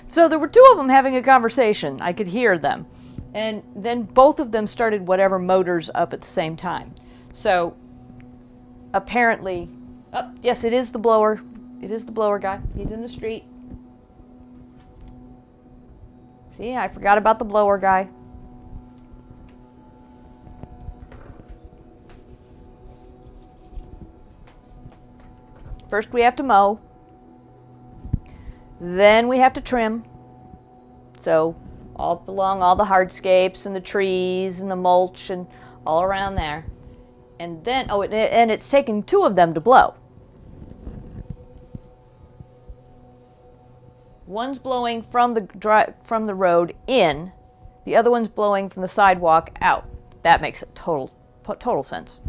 So there were two of them having a conversation. I could hear them. And then both of them started whatever motors up at the same time. So apparently, oh, yes, it is the blower. It is the blower guy. He's in the street. See, I forgot about the blower guy. First we have to mow. Then we have to trim. So all along all the hardscapes and the trees and the mulch and all around there. And then, oh, and it's taking two of them to blow. One's blowing from the road in, the other one's blowing from the sidewalk out. That makes it total sense.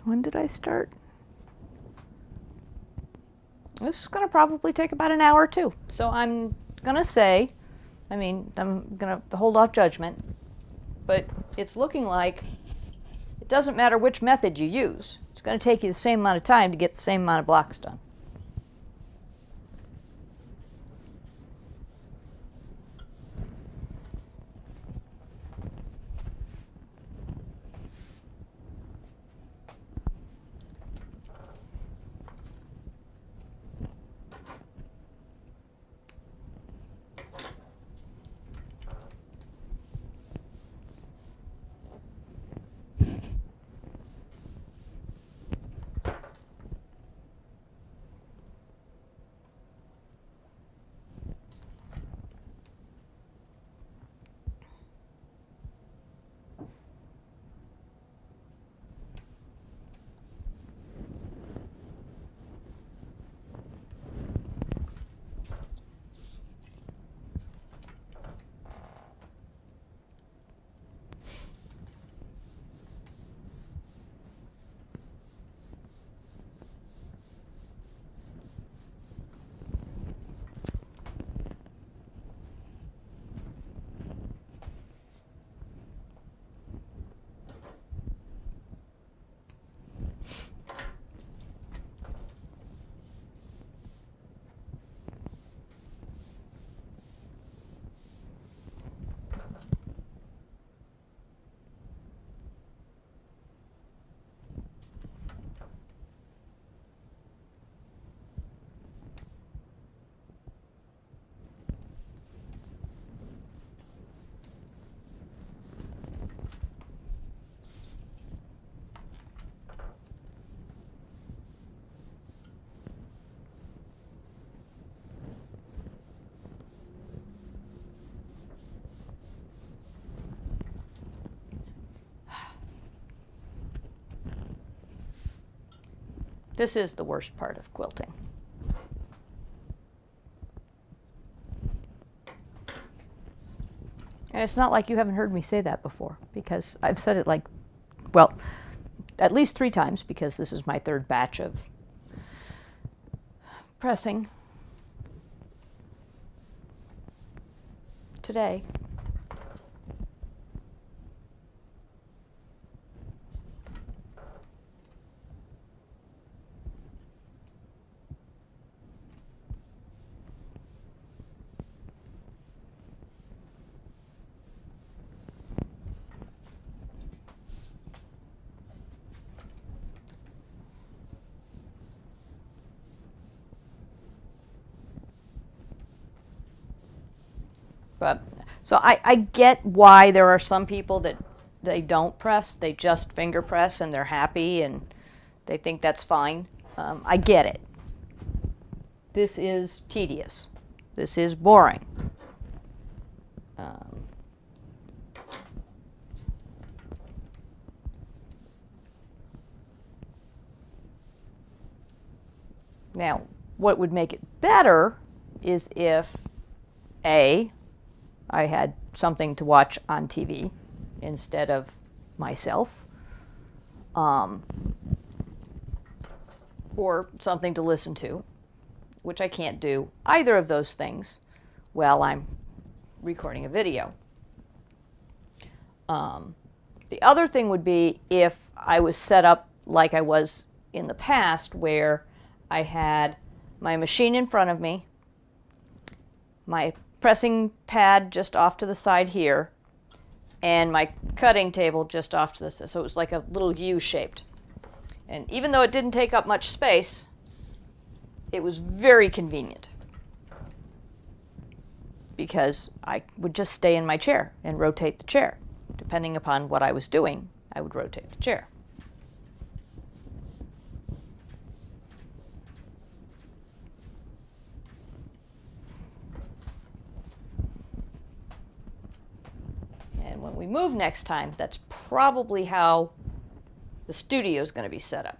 When did I start? This is going to probably take about an hour or two. So I'm going to say, I'm going to hold off judgment, but it's looking like it doesn't matter which method you use. It's going to take you the same amount of time to get the same amount of blocks done. This is the worst part of quilting. And it's not like you haven't heard me say that before, because I've said it like, well, at least 3 times, because this is my 3rd batch of pressing today. But so I get why there are some people that they don't press, they just finger press and they're happy and they think that's fine. I get it. This is tedious. This is boring. Now, what would make it better is if I had something to watch on TV instead of myself, or something to listen to, which I can't do either of those things while I'm recording a video. The other thing would be if I was set up like I was in the past, where I had my machine in front of me, my pressing pad just off to the side here, and my cutting table just off to the side. So it was like a little U-shaped. And even though it didn't take up much space, it was very convenient, because I would just stay in my chair and rotate the chair. Depending upon what I was doing, I would rotate the chair. And when we move next time, that's probably how the studio is going to be set up.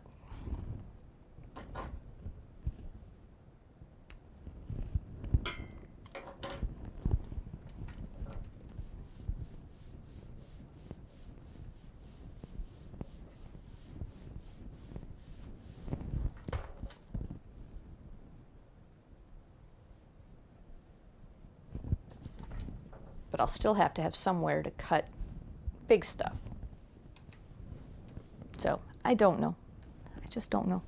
But I'll still have to have somewhere to cut big stuff. So I don't know. I just don't know.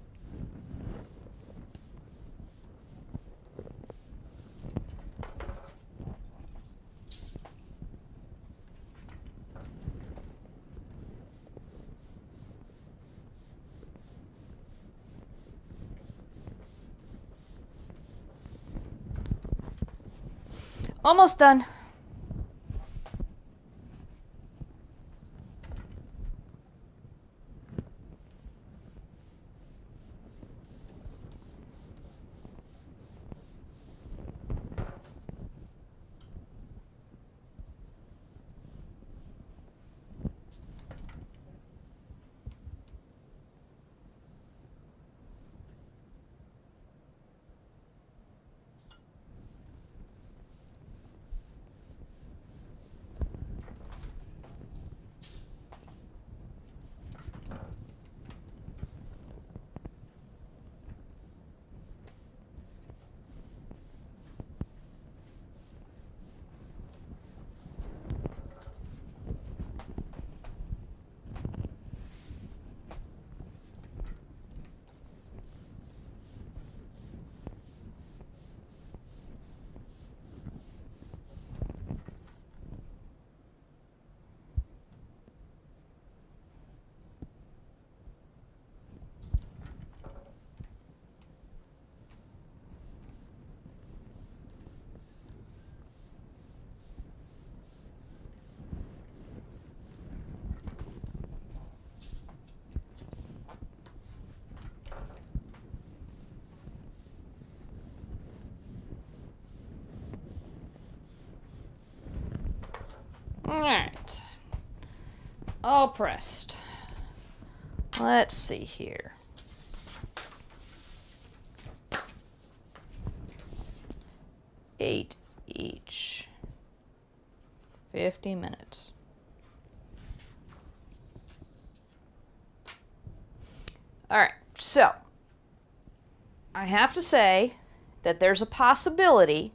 Almost done. All right, all pressed. Let's see here. 50 minutes. All right, so I have to say that there's a possibility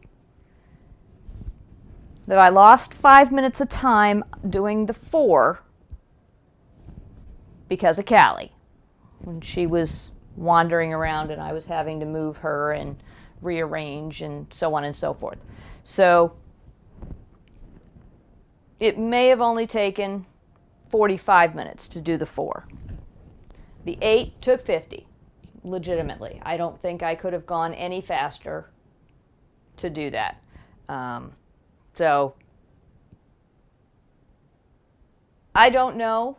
that I lost 5 minutes of time doing the 4 because of Callie, when she was wandering around and I was having to move her and rearrange and so on and so forth. So it may have only taken 45 minutes to do the 4. The 8 took 50, legitimately. I don't think I could have gone any faster to do that. So I don't know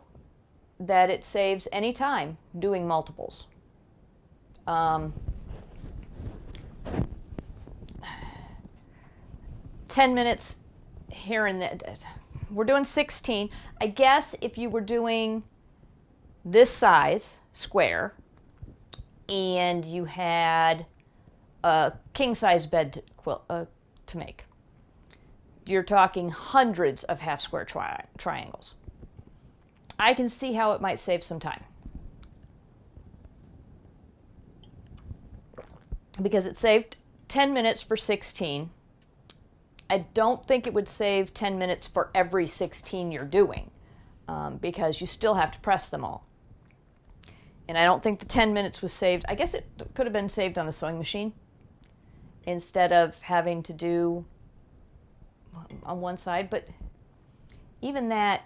that it saves any time doing multiples. 10 minutes here and there. We're doing 16. I guess if you were doing this size square and you had a king size bed to make, you're talking hundreds of half square triangles. I can see how it might save some time, because it saved 10 minutes for 16. I don't think it would save 10 minutes for every 16 you're doing, because you still have to press them all. And I don't think the 10 minutes was saved. I guess it could have been saved on the sewing machine instead of having to do on one side. But even that,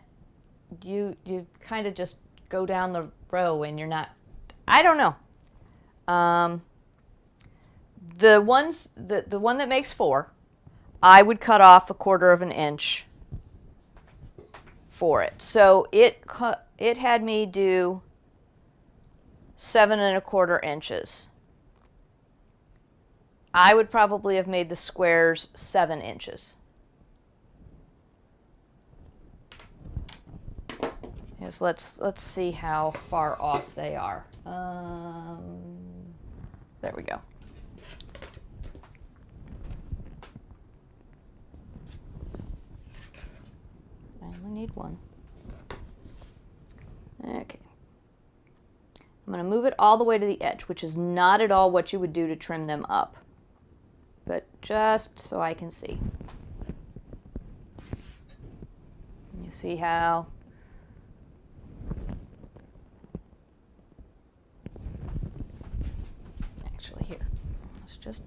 you kind of just go down the row and you're not, I don't know. The one that makes 4, I would cut off 1/4 of an inch for it. So it had me do 7 1/4 inches. I would probably have made the squares 7 inches. Yes, let's see how far off they are. There we go. I only need 1. Okay. I'm going to move it all the way to the edge, which is not at all what you would do to trim them up, but just so I can see. You see how actually here, let's just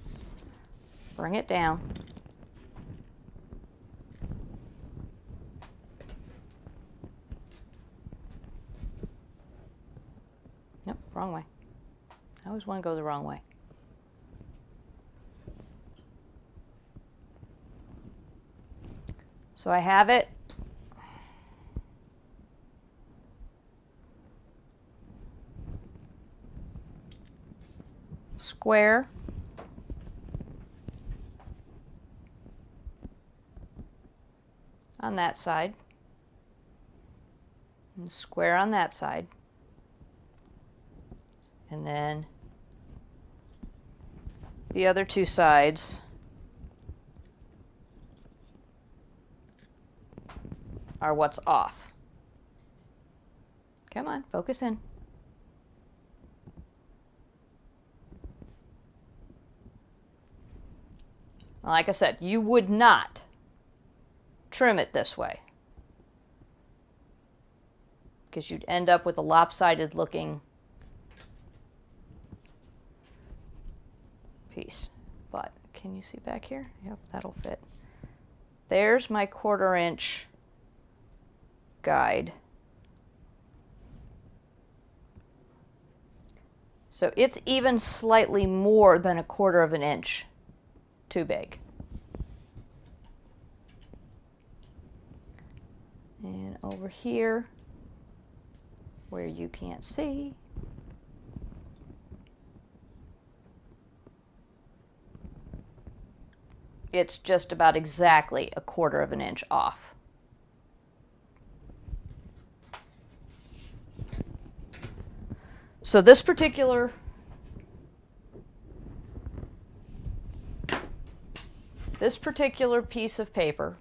bring it down. Nope, wrong way. I always want to go the wrong way. So I have it square on that side and square on that side. And then the other 2 sides are what's off. Come on, focus in. Like I said, you would not trim it this way, because you'd end up with a lopsided looking piece. But can you see back here? Yep, that'll fit. There's my 1/4 inch guide. So it's even slightly more than 1/4 of an inch too big. And over here, where you can't see, it's just about exactly 1/4 of an inch off. So this particular piece of paper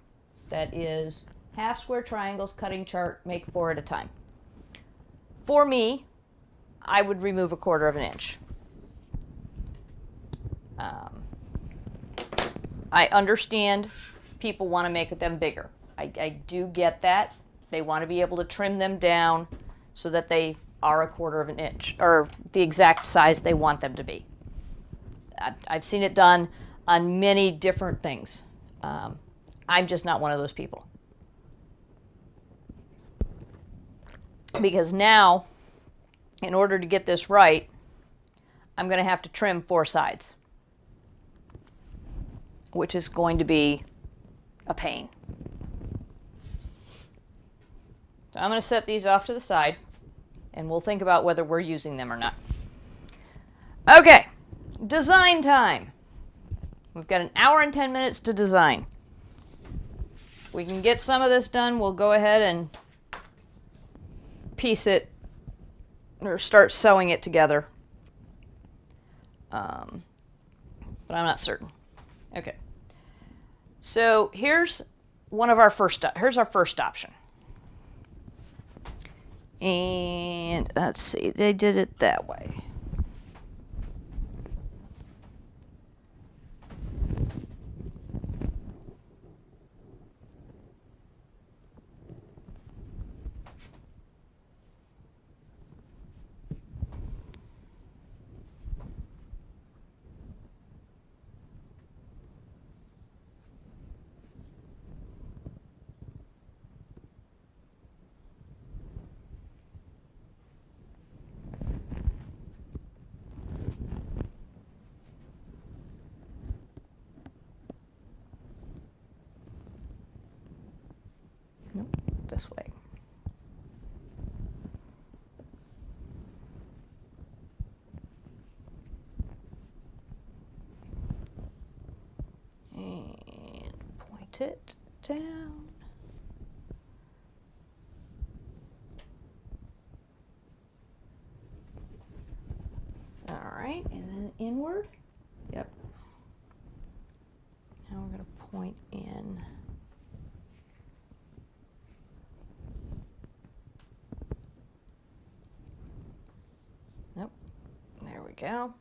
that is half square triangles, cutting chart, make 4 at a time. For me, I would remove 1/4 of an inch. I understand people want to make them bigger. I do get that. They want to be able to trim them down so that they are 1/4 of an inch, or the exact size they want them to be. I've seen it done on many different things. I'm just not one of those people. Because now, in order to get this right, I'm going to have to trim 4 sides, which is going to be a pain. So I'm going to set these off to the side, and we'll think about whether we're using them or not. Okay, design time. We've got 1 hour and 10 minutes to design. If we can get some of this done, we'll go ahead and piece it or start sewing it together. But I'm not certain. Okay. So here's our first option. And let's see, they did it that way. Nope, this way. And point it down. All right, and then inward. Yep. Now we're going to point in. Nope. There we go.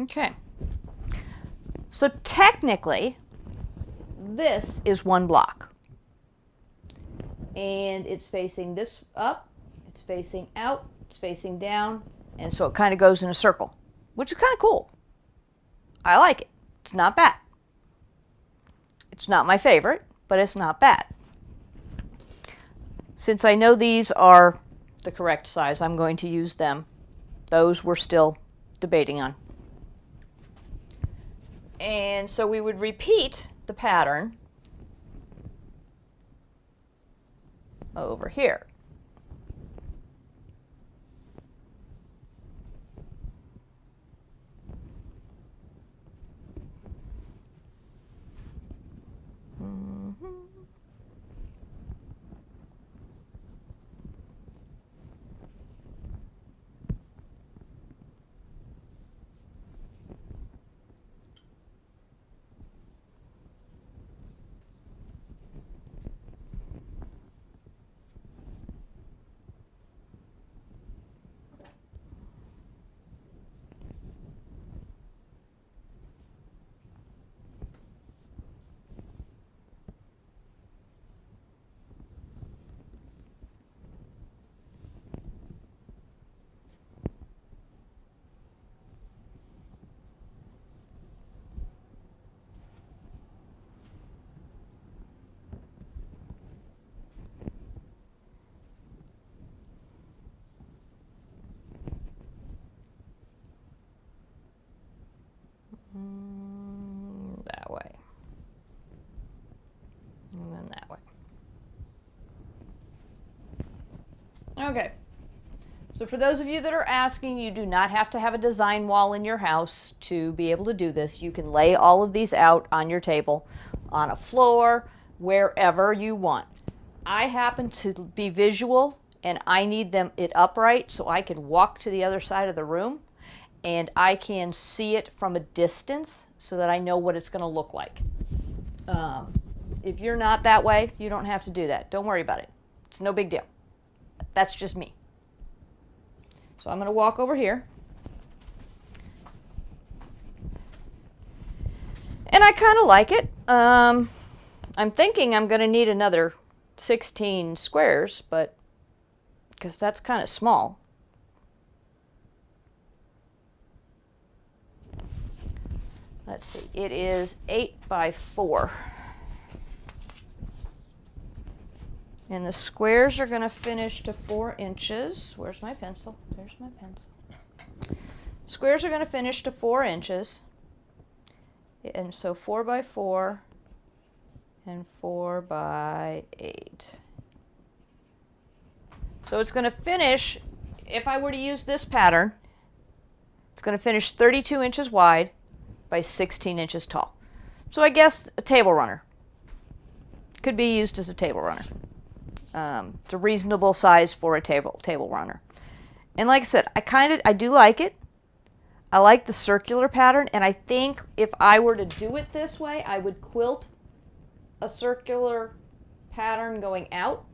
Okay. So technically, this is 1 block. And it's facing this up, it's facing out, it's facing down, and so it kind of goes in a circle, which is kind of cool. I like it. It's not bad. It's not my favorite, but it's not bad. Since I know these are the correct size, I'm going to use them. Those we're still debating on. And so we would repeat the pattern over here. Okay. So for those of you that are asking, you do not have to have a design wall in your house to be able to do this. You can lay all of these out on your table, on a floor, wherever you want. I happen to be visual and I need them it upright so I can walk to the other side of the room and I can see it from a distance so that I know what it's going to look like. If you're not that way, you don't have to do that. Don't worry about it. It's no big deal. That's just me. So I'm going to walk over here. And I kind of like it. I'm thinking I'm going to need another 16 squares, but because that's kind of small. Let's see, it is 8 by 4. And the squares are going to finish to 4 inches. Where's my pencil? There's my pencil. Squares are going to finish to 4 inches. And so 4 by 4 and 4 by 8. So it's going to finish, if I were to use this pattern, it's going to finish 32 inches wide by 16 inches tall. So I guess a table runner. Could be used as a table runner. It's a reasonable size for a table runner. And like I said, I do like it. I like the circular pattern, and I think if I were to do it this way, I would quilt a circular pattern going out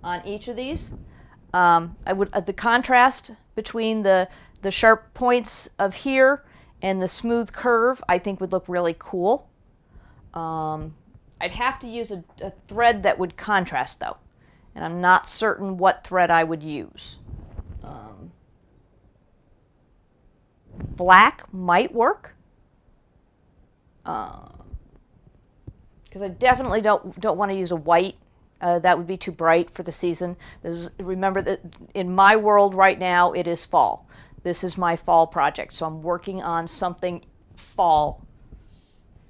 on each of these. I would the contrast between the sharp points of here and the smooth curve, I think would look really cool. I'd have to use a thread that would contrast though, and I'm not certain what thread I would use. Black might work, because I definitely don't want to use a white. That would be too bright for the season. Remember that in my world right now it is fall. This is my fall project, so I'm working on something fall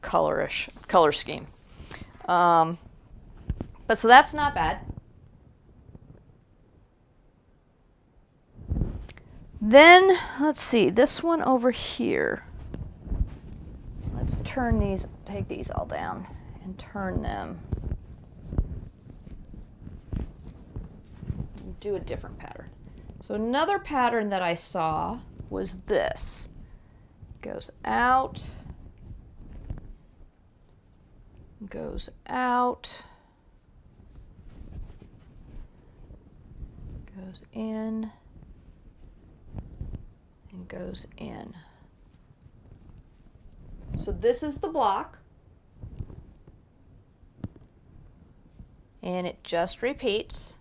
color scheme. But so that's not bad. Then let's see, this one over here. Let's turn these, take these all down and turn them. Do a different pattern. So another pattern that I saw was this. Goes out, goes out, goes in, and goes in. So this is the block, and it just repeats.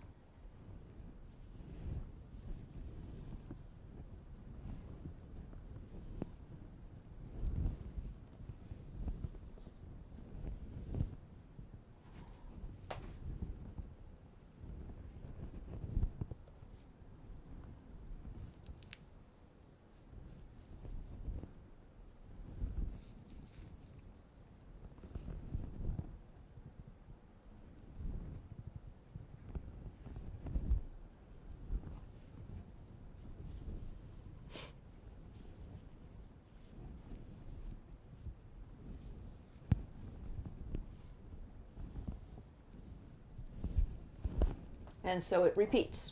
And so it repeats.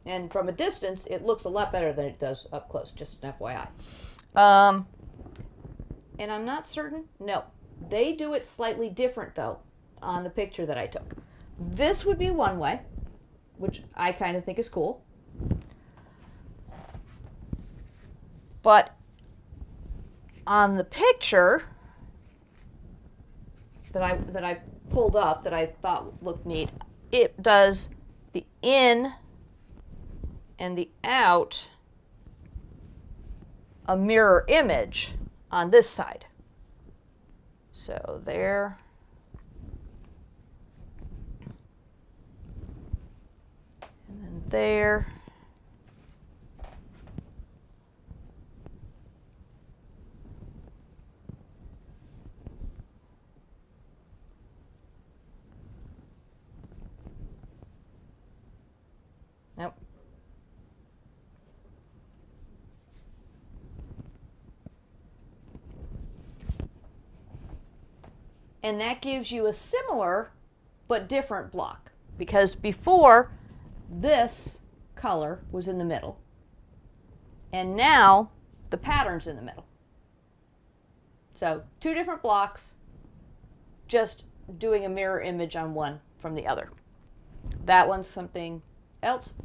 And from a distance, it looks a lot better than it does up close, just an FYI. And I'm not certain. No, they do it slightly different, though, on the picture that I took. This would be one way, which I kind of think is cool. But on the picture that I pulled up that I thought looked neat, it does the in and the out a mirror image on this side. So there. And then there. and that gives you a similar but different block, because before this color was in the middle and now the pattern's in the middle. So two different blocks, just doing a mirror image on one from the other. That one's something else.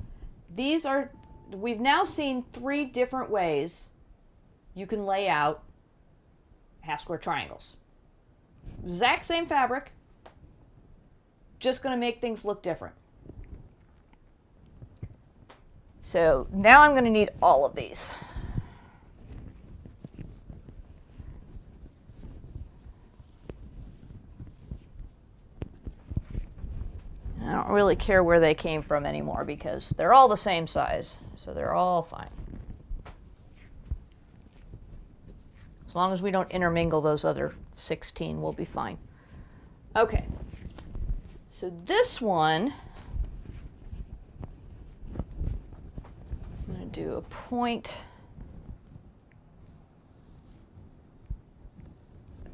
These are, we've now seen 3 different ways you can lay out half square triangles. Exact same fabric, just going to make things look different. So now I'm going to need all of these. I don't really care where they came from anymore because they're all the same size, so they're all fine. As long as we don't intermingle those other 16, we'll be fine. Okay, so this one, I'm going to do a point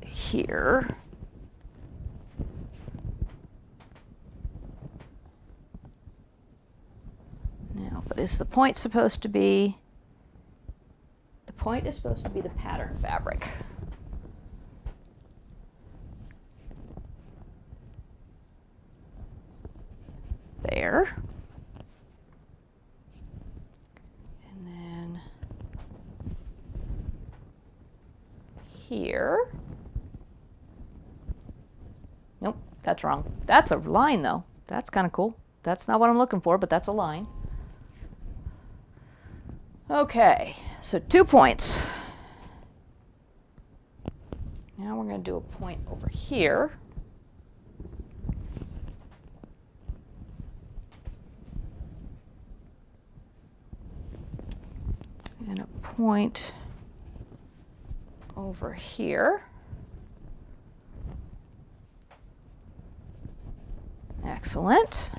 here. Now, but is the point supposed to be, the point is supposed to be the pattern fabric. There. And then here. Nope, that's wrong. That's a line though. That's kind of cool. That's not what I'm looking for, but that's a line. Okay, so 2 points. Now we're going to do a point over here. And a point over here. Excellent.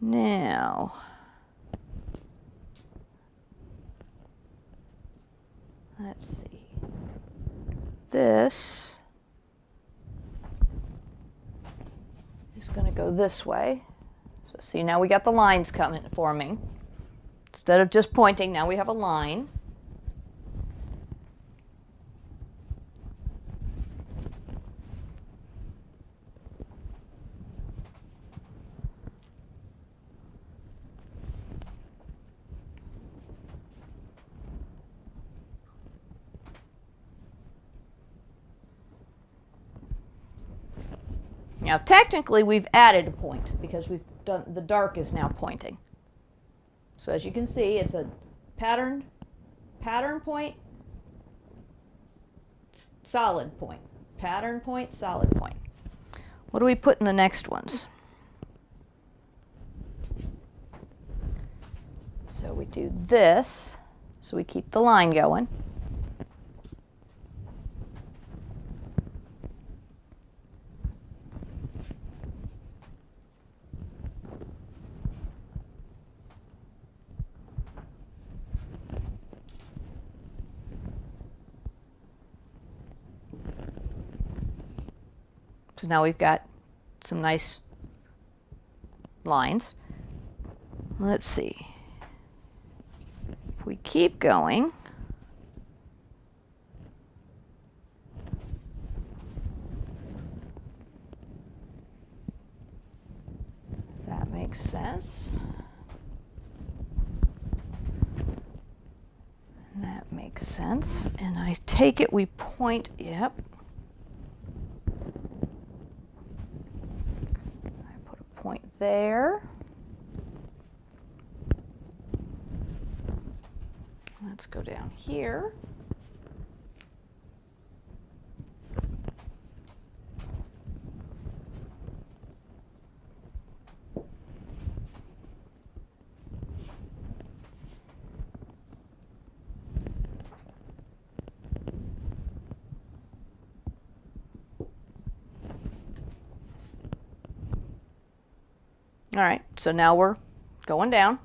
Now, let's see. This is going to go this way. So see, now we got the lines forming. Instead of just pointing, now we have a line. Now technically we've added a point because we've done, the dark is now pointing. So as you can see, it's a pattern point, solid point, pattern point, solid point. What do we put in the next ones? So we do this, so we keep the line going. So now we've got some nice lines. Let's see. If we keep going, that makes sense. That makes sense. And I take it we point, yep. Point there. Let's go down here. All right, so now we're going down.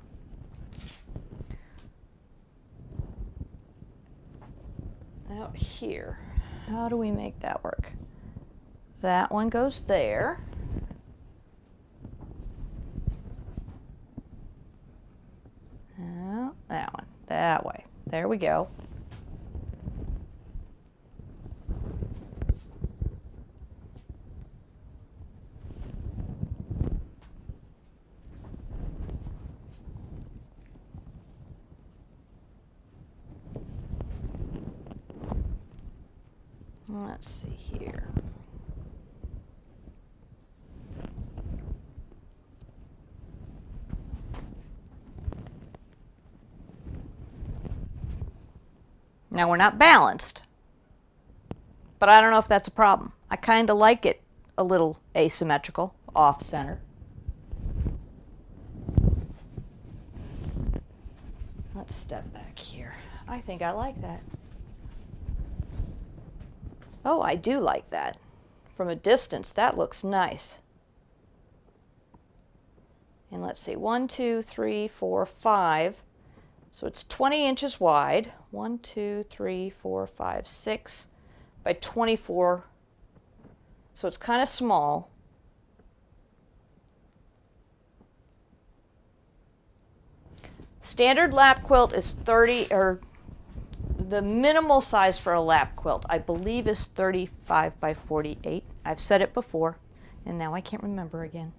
Out here, how do we make that work? That one goes there. Oh, that one, that way. There we go. Let's see here. Now we're not balanced, but I don't know if that's a problem. I kind of like it a little asymmetrical, off center. Let's step back here. I think I like that. Oh, I do like that. From a distance, that looks nice. And let's see, 1, 2, 3, 4, 5. So it's 20 inches wide. 1, 2, 3, 4, 5, 6 by 24. So it's kind of small. Standard lap quilt is 30, or the minimal size for a lap quilt, I believe, is 35 by 48. I've said it before, and now I can't remember again.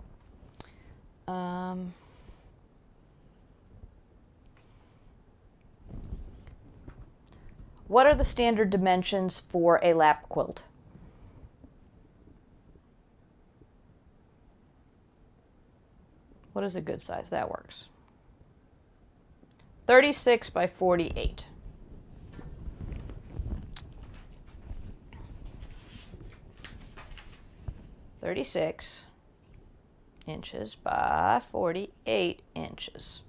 What are the standard dimensions for a lap quilt? What is a good size? That works. 36 by 48. "36 inches by 48 inches.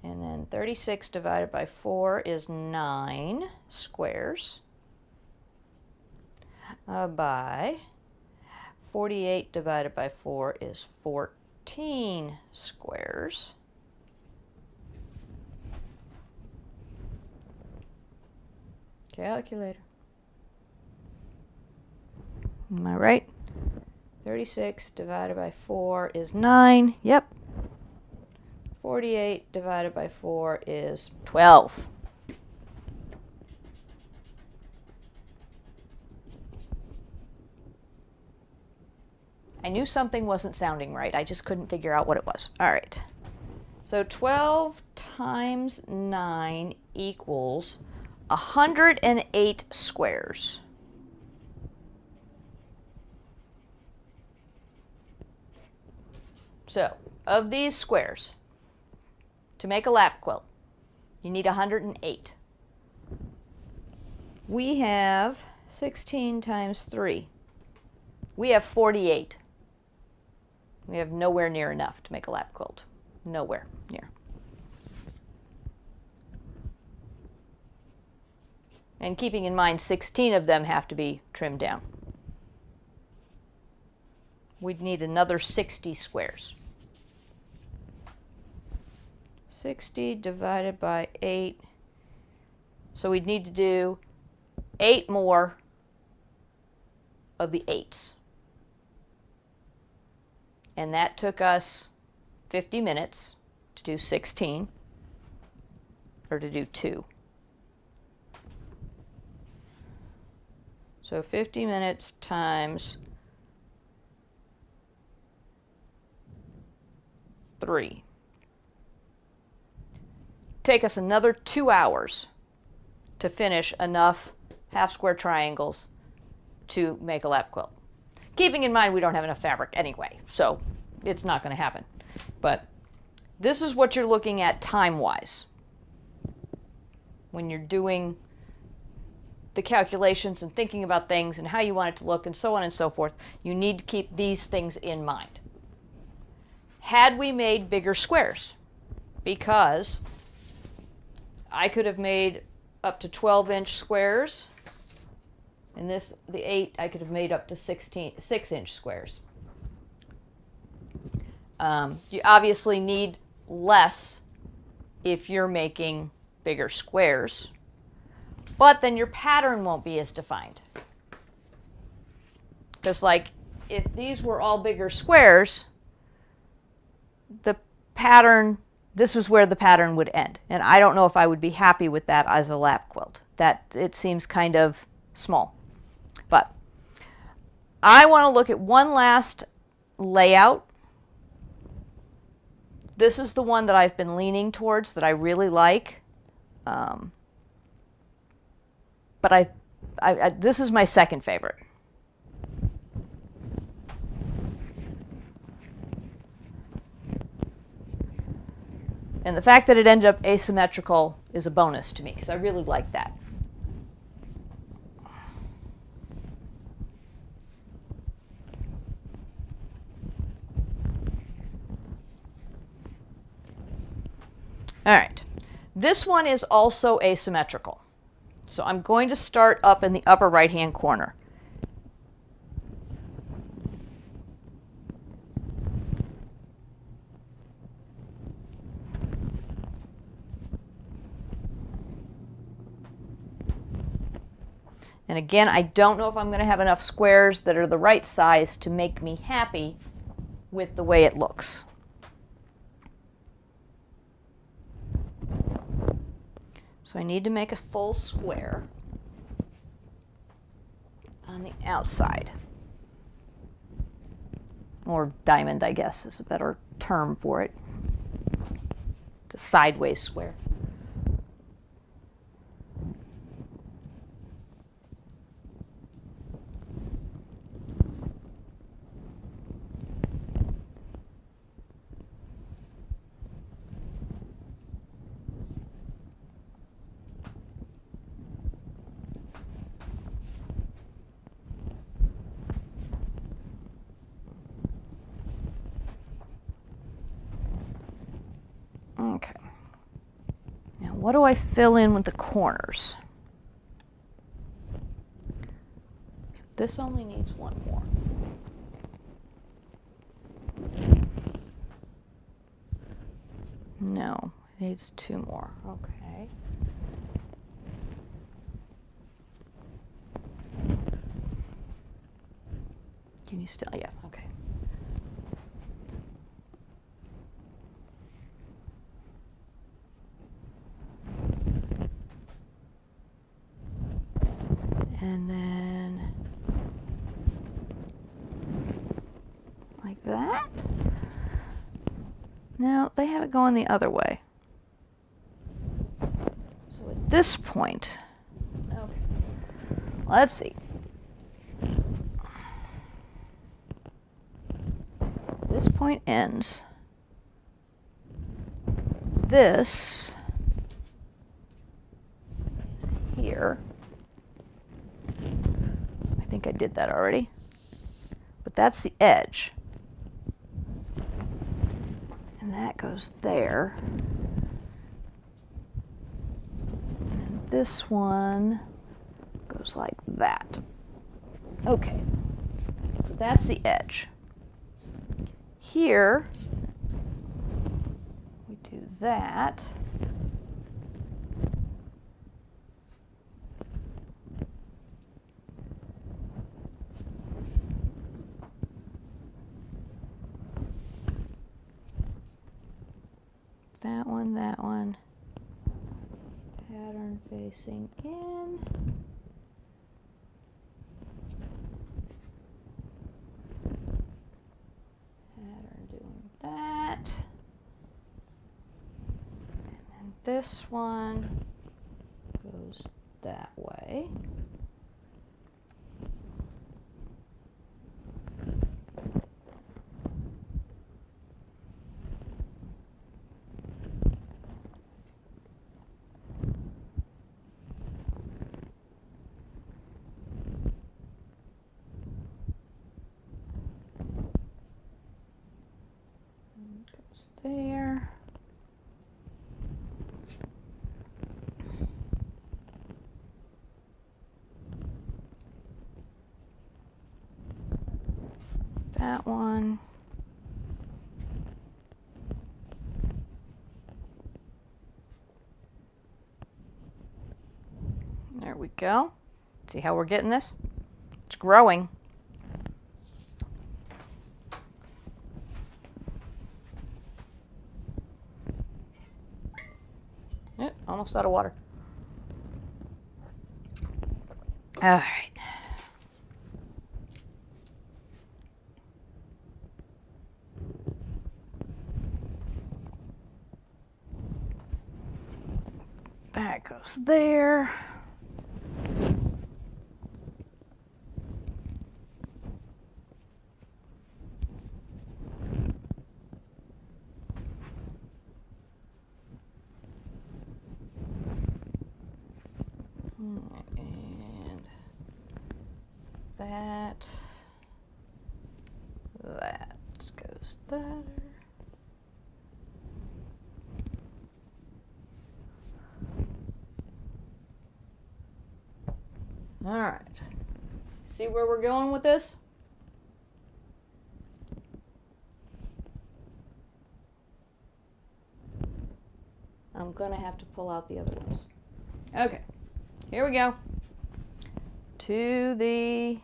And then 36 divided by 4 is 9 squares. By 48 divided by 4 is 14 squares. Calculator. Am I right? 36 divided by 4 is 9. Yep. 48 divided by 4 is 12. I knew something wasn't sounding right. I just couldn't figure out what it was. All right. So 12 times 9 equals 108 squares. So, of these squares, to make a lap quilt, you need 108. We have 16 times 3. We have 48. We have nowhere near enough to make a lap quilt. Nowhere near. And keeping in mind, 16 of them have to be trimmed down. We'd need another 60 squares. 60 divided by 8. So we'd need to do 8 more of the 8s. And that took us 50 minutes to do 16, or to do 2. So 50 minutes times 3. Take us another 2 hours to finish enough half square triangles to make a lap quilt. Keeping in mind we don't have enough fabric anyway, so it's not going to happen. But this is what you're looking at time-wise when you're doing the calculations and thinking about things and how you want it to look and so on and so forth. You need to keep these things in mind. Had we made bigger squares, because I could have made up to 12-inch squares, and this, the 8, I could have made up to 6-inch squares. You obviously need less if you're making bigger squares, but then your pattern won't be as defined. Because like if these were all bigger squares, the pattern, this was where the pattern would end. And I don't know if I would be happy with that as a lap quilt. That it seems kind of small. But I want to look at one last layout. This is the one that I've been leaning towards that I really like. But this is my second favorite. And the fact that it ended up asymmetrical is a bonus to me because I really like that. All right, this one is also asymmetrical. So I'm going to start up in the upper right-hand corner. And again, I don't know if I'm going to have enough squares that are the right size to make me happy with the way it looks. So I need to make a full square on the outside. Or diamond, I guess, is a better term for it. It's a sideways square. Okay. Now what do I fill in with the corners? This only needs one more. No, it needs two more. Okay. Can you still? Yeah, okay. And then like that. No, they have it going the other way. So at this point, okay, let's see. This point ends. This is here. I think I did that already. But that's the edge. And that goes there. And this one goes like that. Okay. So that's the edge. Here, we do that. That one. Pattern facing in. Pattern doing that. And then this one goes that way. There. That one. There we go. See how we're getting this? It's growing. almost out of water. All right. That goes there. And that goes there. All right. See where we're going with this? I'm gonna have to pull out the other ones. Okay, here we go. To the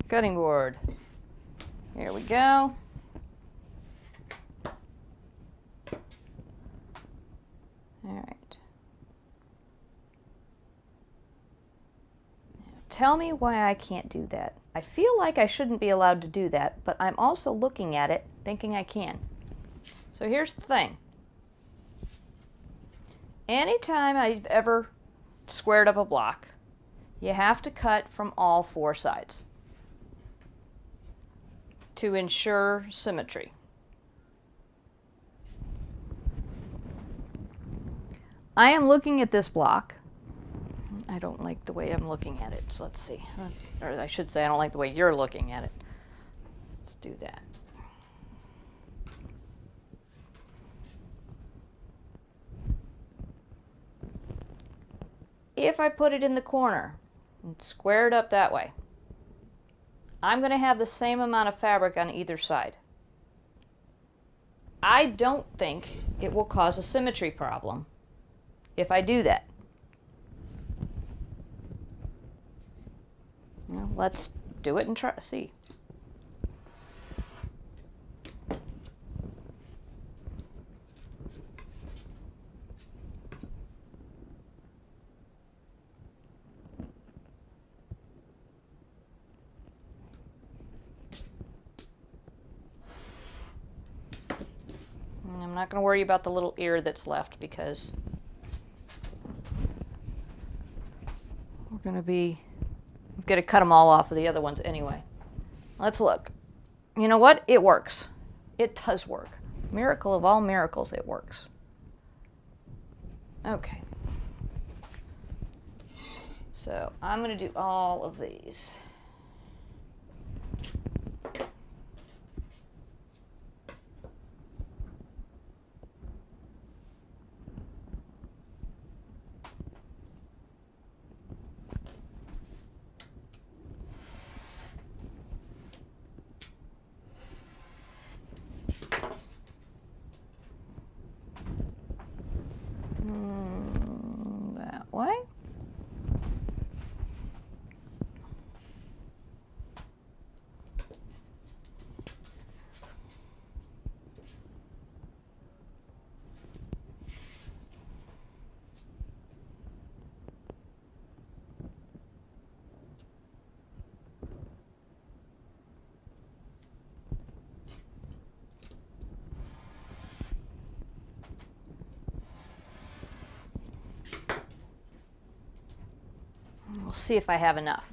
cutting board. Here we go. All right. Now, tell me why I can't do that. I feel like I shouldn't be allowed to do that, but I'm also looking at it thinking I can. So here's the thing. Anytime I've ever squared up a block, you have to cut from all four sides to ensure symmetry. I am looking at this block. I don't like the way I'm looking at it, so let's see. Or I should say I don't like the way you're looking at it. Let's do that. If I put it in the corner and square it up that way, I'm going to have the same amount of fabric on either side. I don't think it will cause a symmetry problem if I do that. Now, let's do it and try to see. I'm not going to worry about the little ear that's left because we're going to cut them all off of the other ones anyway. Let's look. You know what? It works. It does work. Miracle of all miracles, it works. Okay. So I'm going to do all of these. That way. We'll see if I have enough.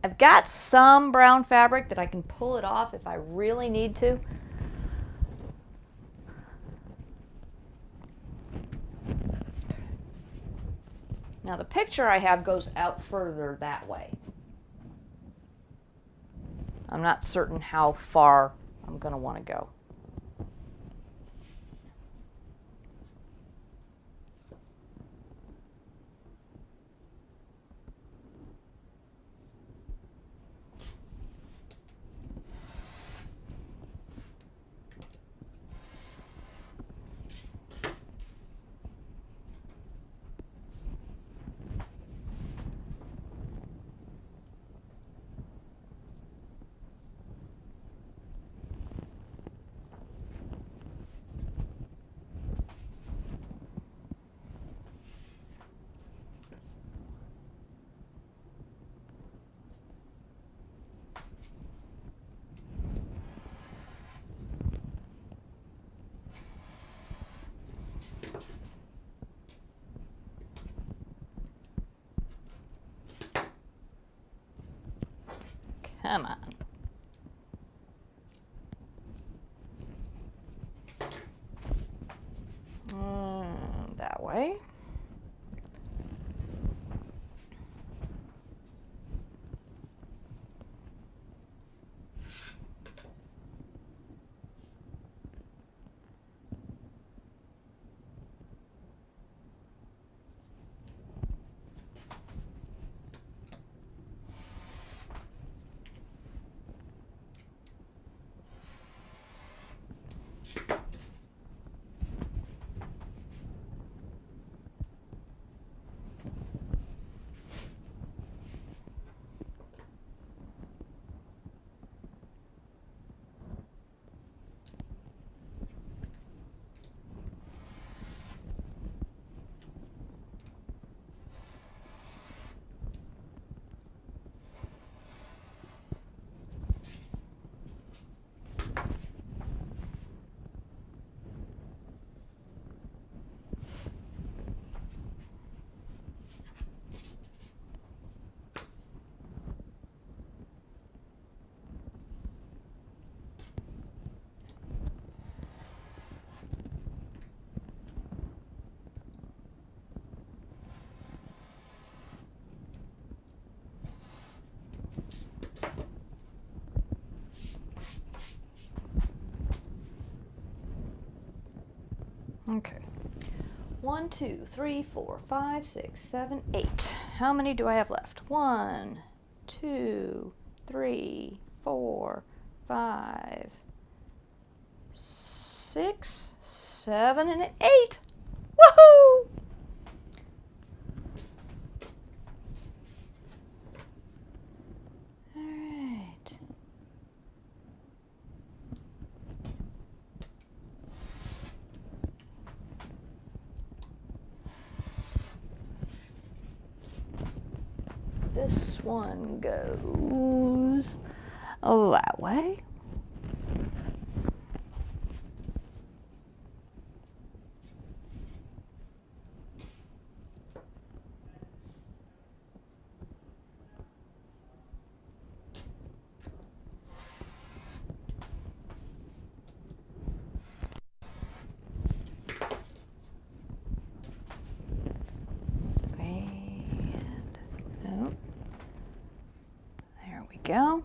I've got some brown fabric that I can pull it off if I really need to. Now the picture I have goes out further that way. I'm not certain how far I'm going to want to go. Come on. That way. Okay. 1, 2, 3, 4, 5, 6, 7, 8. How many do I have left? 1, 2, 3, 4, 5, 6, 7, and 8. Woohoo! All right. This one goes that way. Go.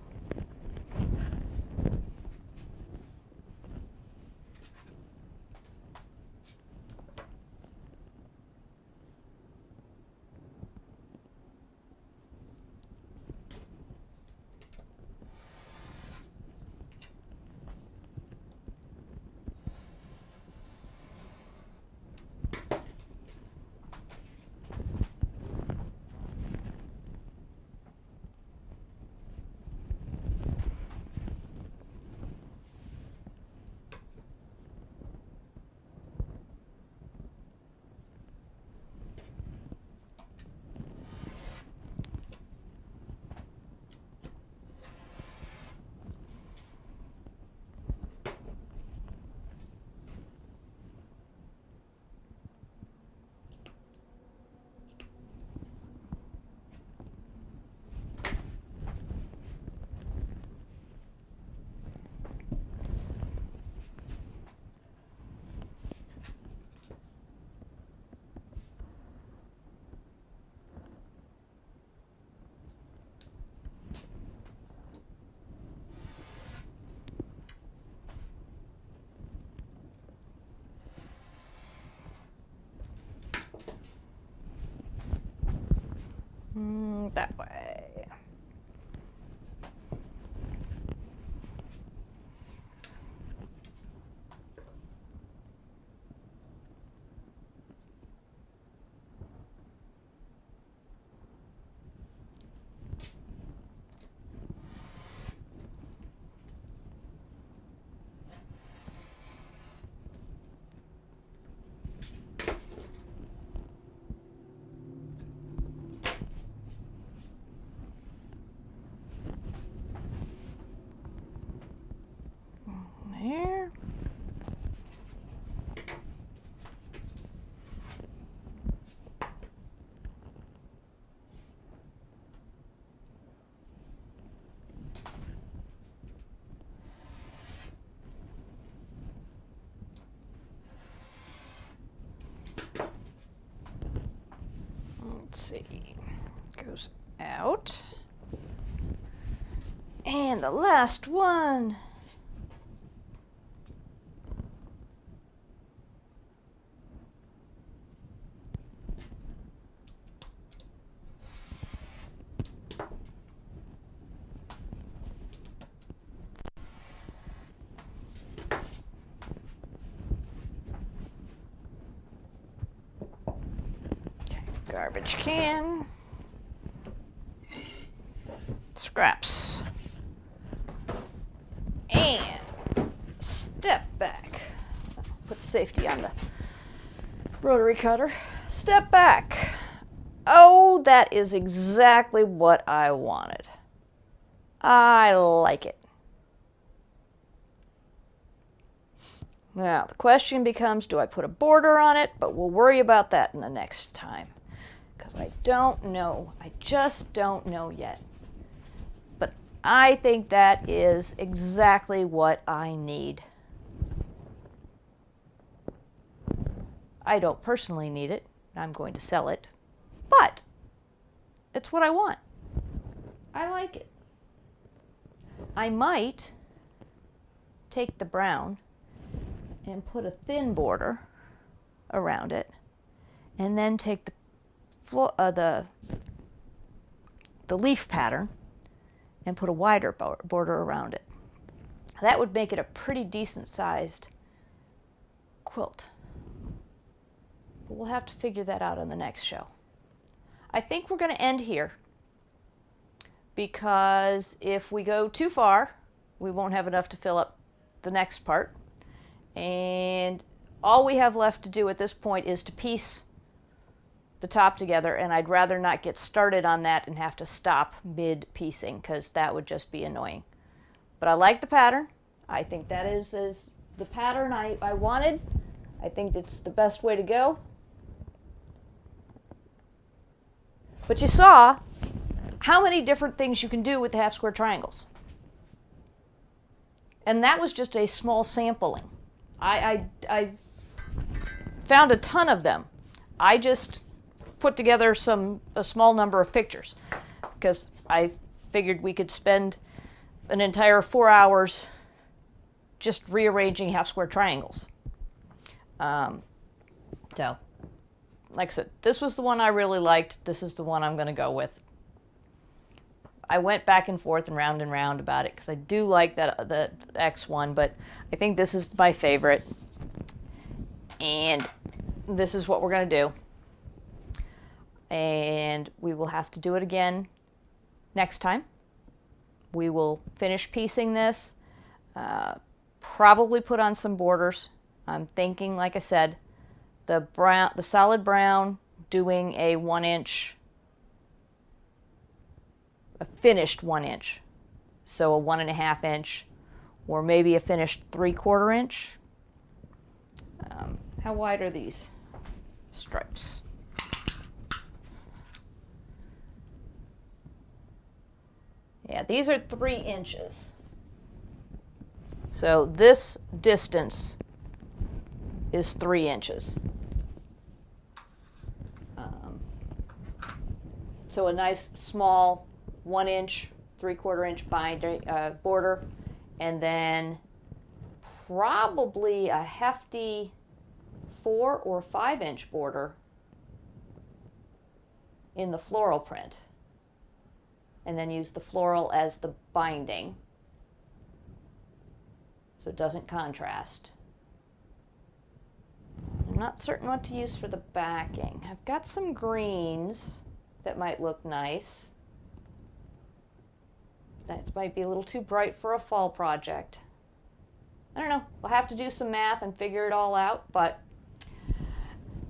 That way. see, goes out. And the last one. Garbage can. Scraps. And step back. Put the safety on the rotary cutter. Step back. Oh, that is exactly what I wanted. I like it. Now, the question becomes, do I put a border on it? But we'll worry about that in the next time. Because I don't know. I just don't know yet. But I think that is exactly what I need. I don't personally need it. I'm going to sell it. But it's what I want. I like it. I might take the brown and put a thin border around it, and then take the leaf pattern and put a wider border around it. That would make it a pretty decent sized quilt. But we'll have to figure that out on the next show. I think we're going to end here, because if we go too far, we won't have enough to fill up the next part. And all we have left to do at this point is to piece the top together, and I'd rather not get started on that and have to stop mid-piecing, because that would just be annoying. But I like the pattern. I think that is the pattern I wanted. I think it's the best way to go. But you saw how many different things you can do with the half square triangles. And that was just a small sampling. I found a ton of them. I just put together a small number of pictures, because I figured we could spend an entire 4 hours just rearranging half square triangles. So, like I said, this was the one I really liked. This is the one I'm going to go with. I went back and forth and round about it, because I do like the X one, but I think this is my favorite. And this is what we're going to do. And we will have to do it again next time. We will finish piecing this, probably put on some borders. I'm thinking, like I said, the solid brown, doing a 1 inch, a finished 1 inch, so a 1.5 inch, or maybe a finished 3/4 inch. How wide are these stripes? Yeah, these are 3 inches. So this distance is 3 inches. So a nice small 1 inch, 3/4 inch border, and then probably a hefty 4 or 5 inch border in the floral print, and then use the floral as the binding so it doesn't contrast. I'm not certain what to use for the backing. I've got some greens that might look nice. That might be a little too bright for a fall project. I don't know. We'll have to do some math and figure it all out, but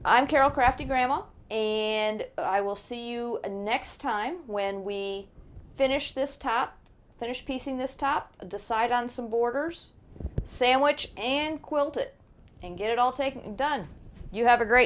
I'm Carol Crafty Grandma, and I will see you next time when we finish this top, finish piecing this top, decide on some borders, sandwich and quilt it, and get it all done. You have a great day.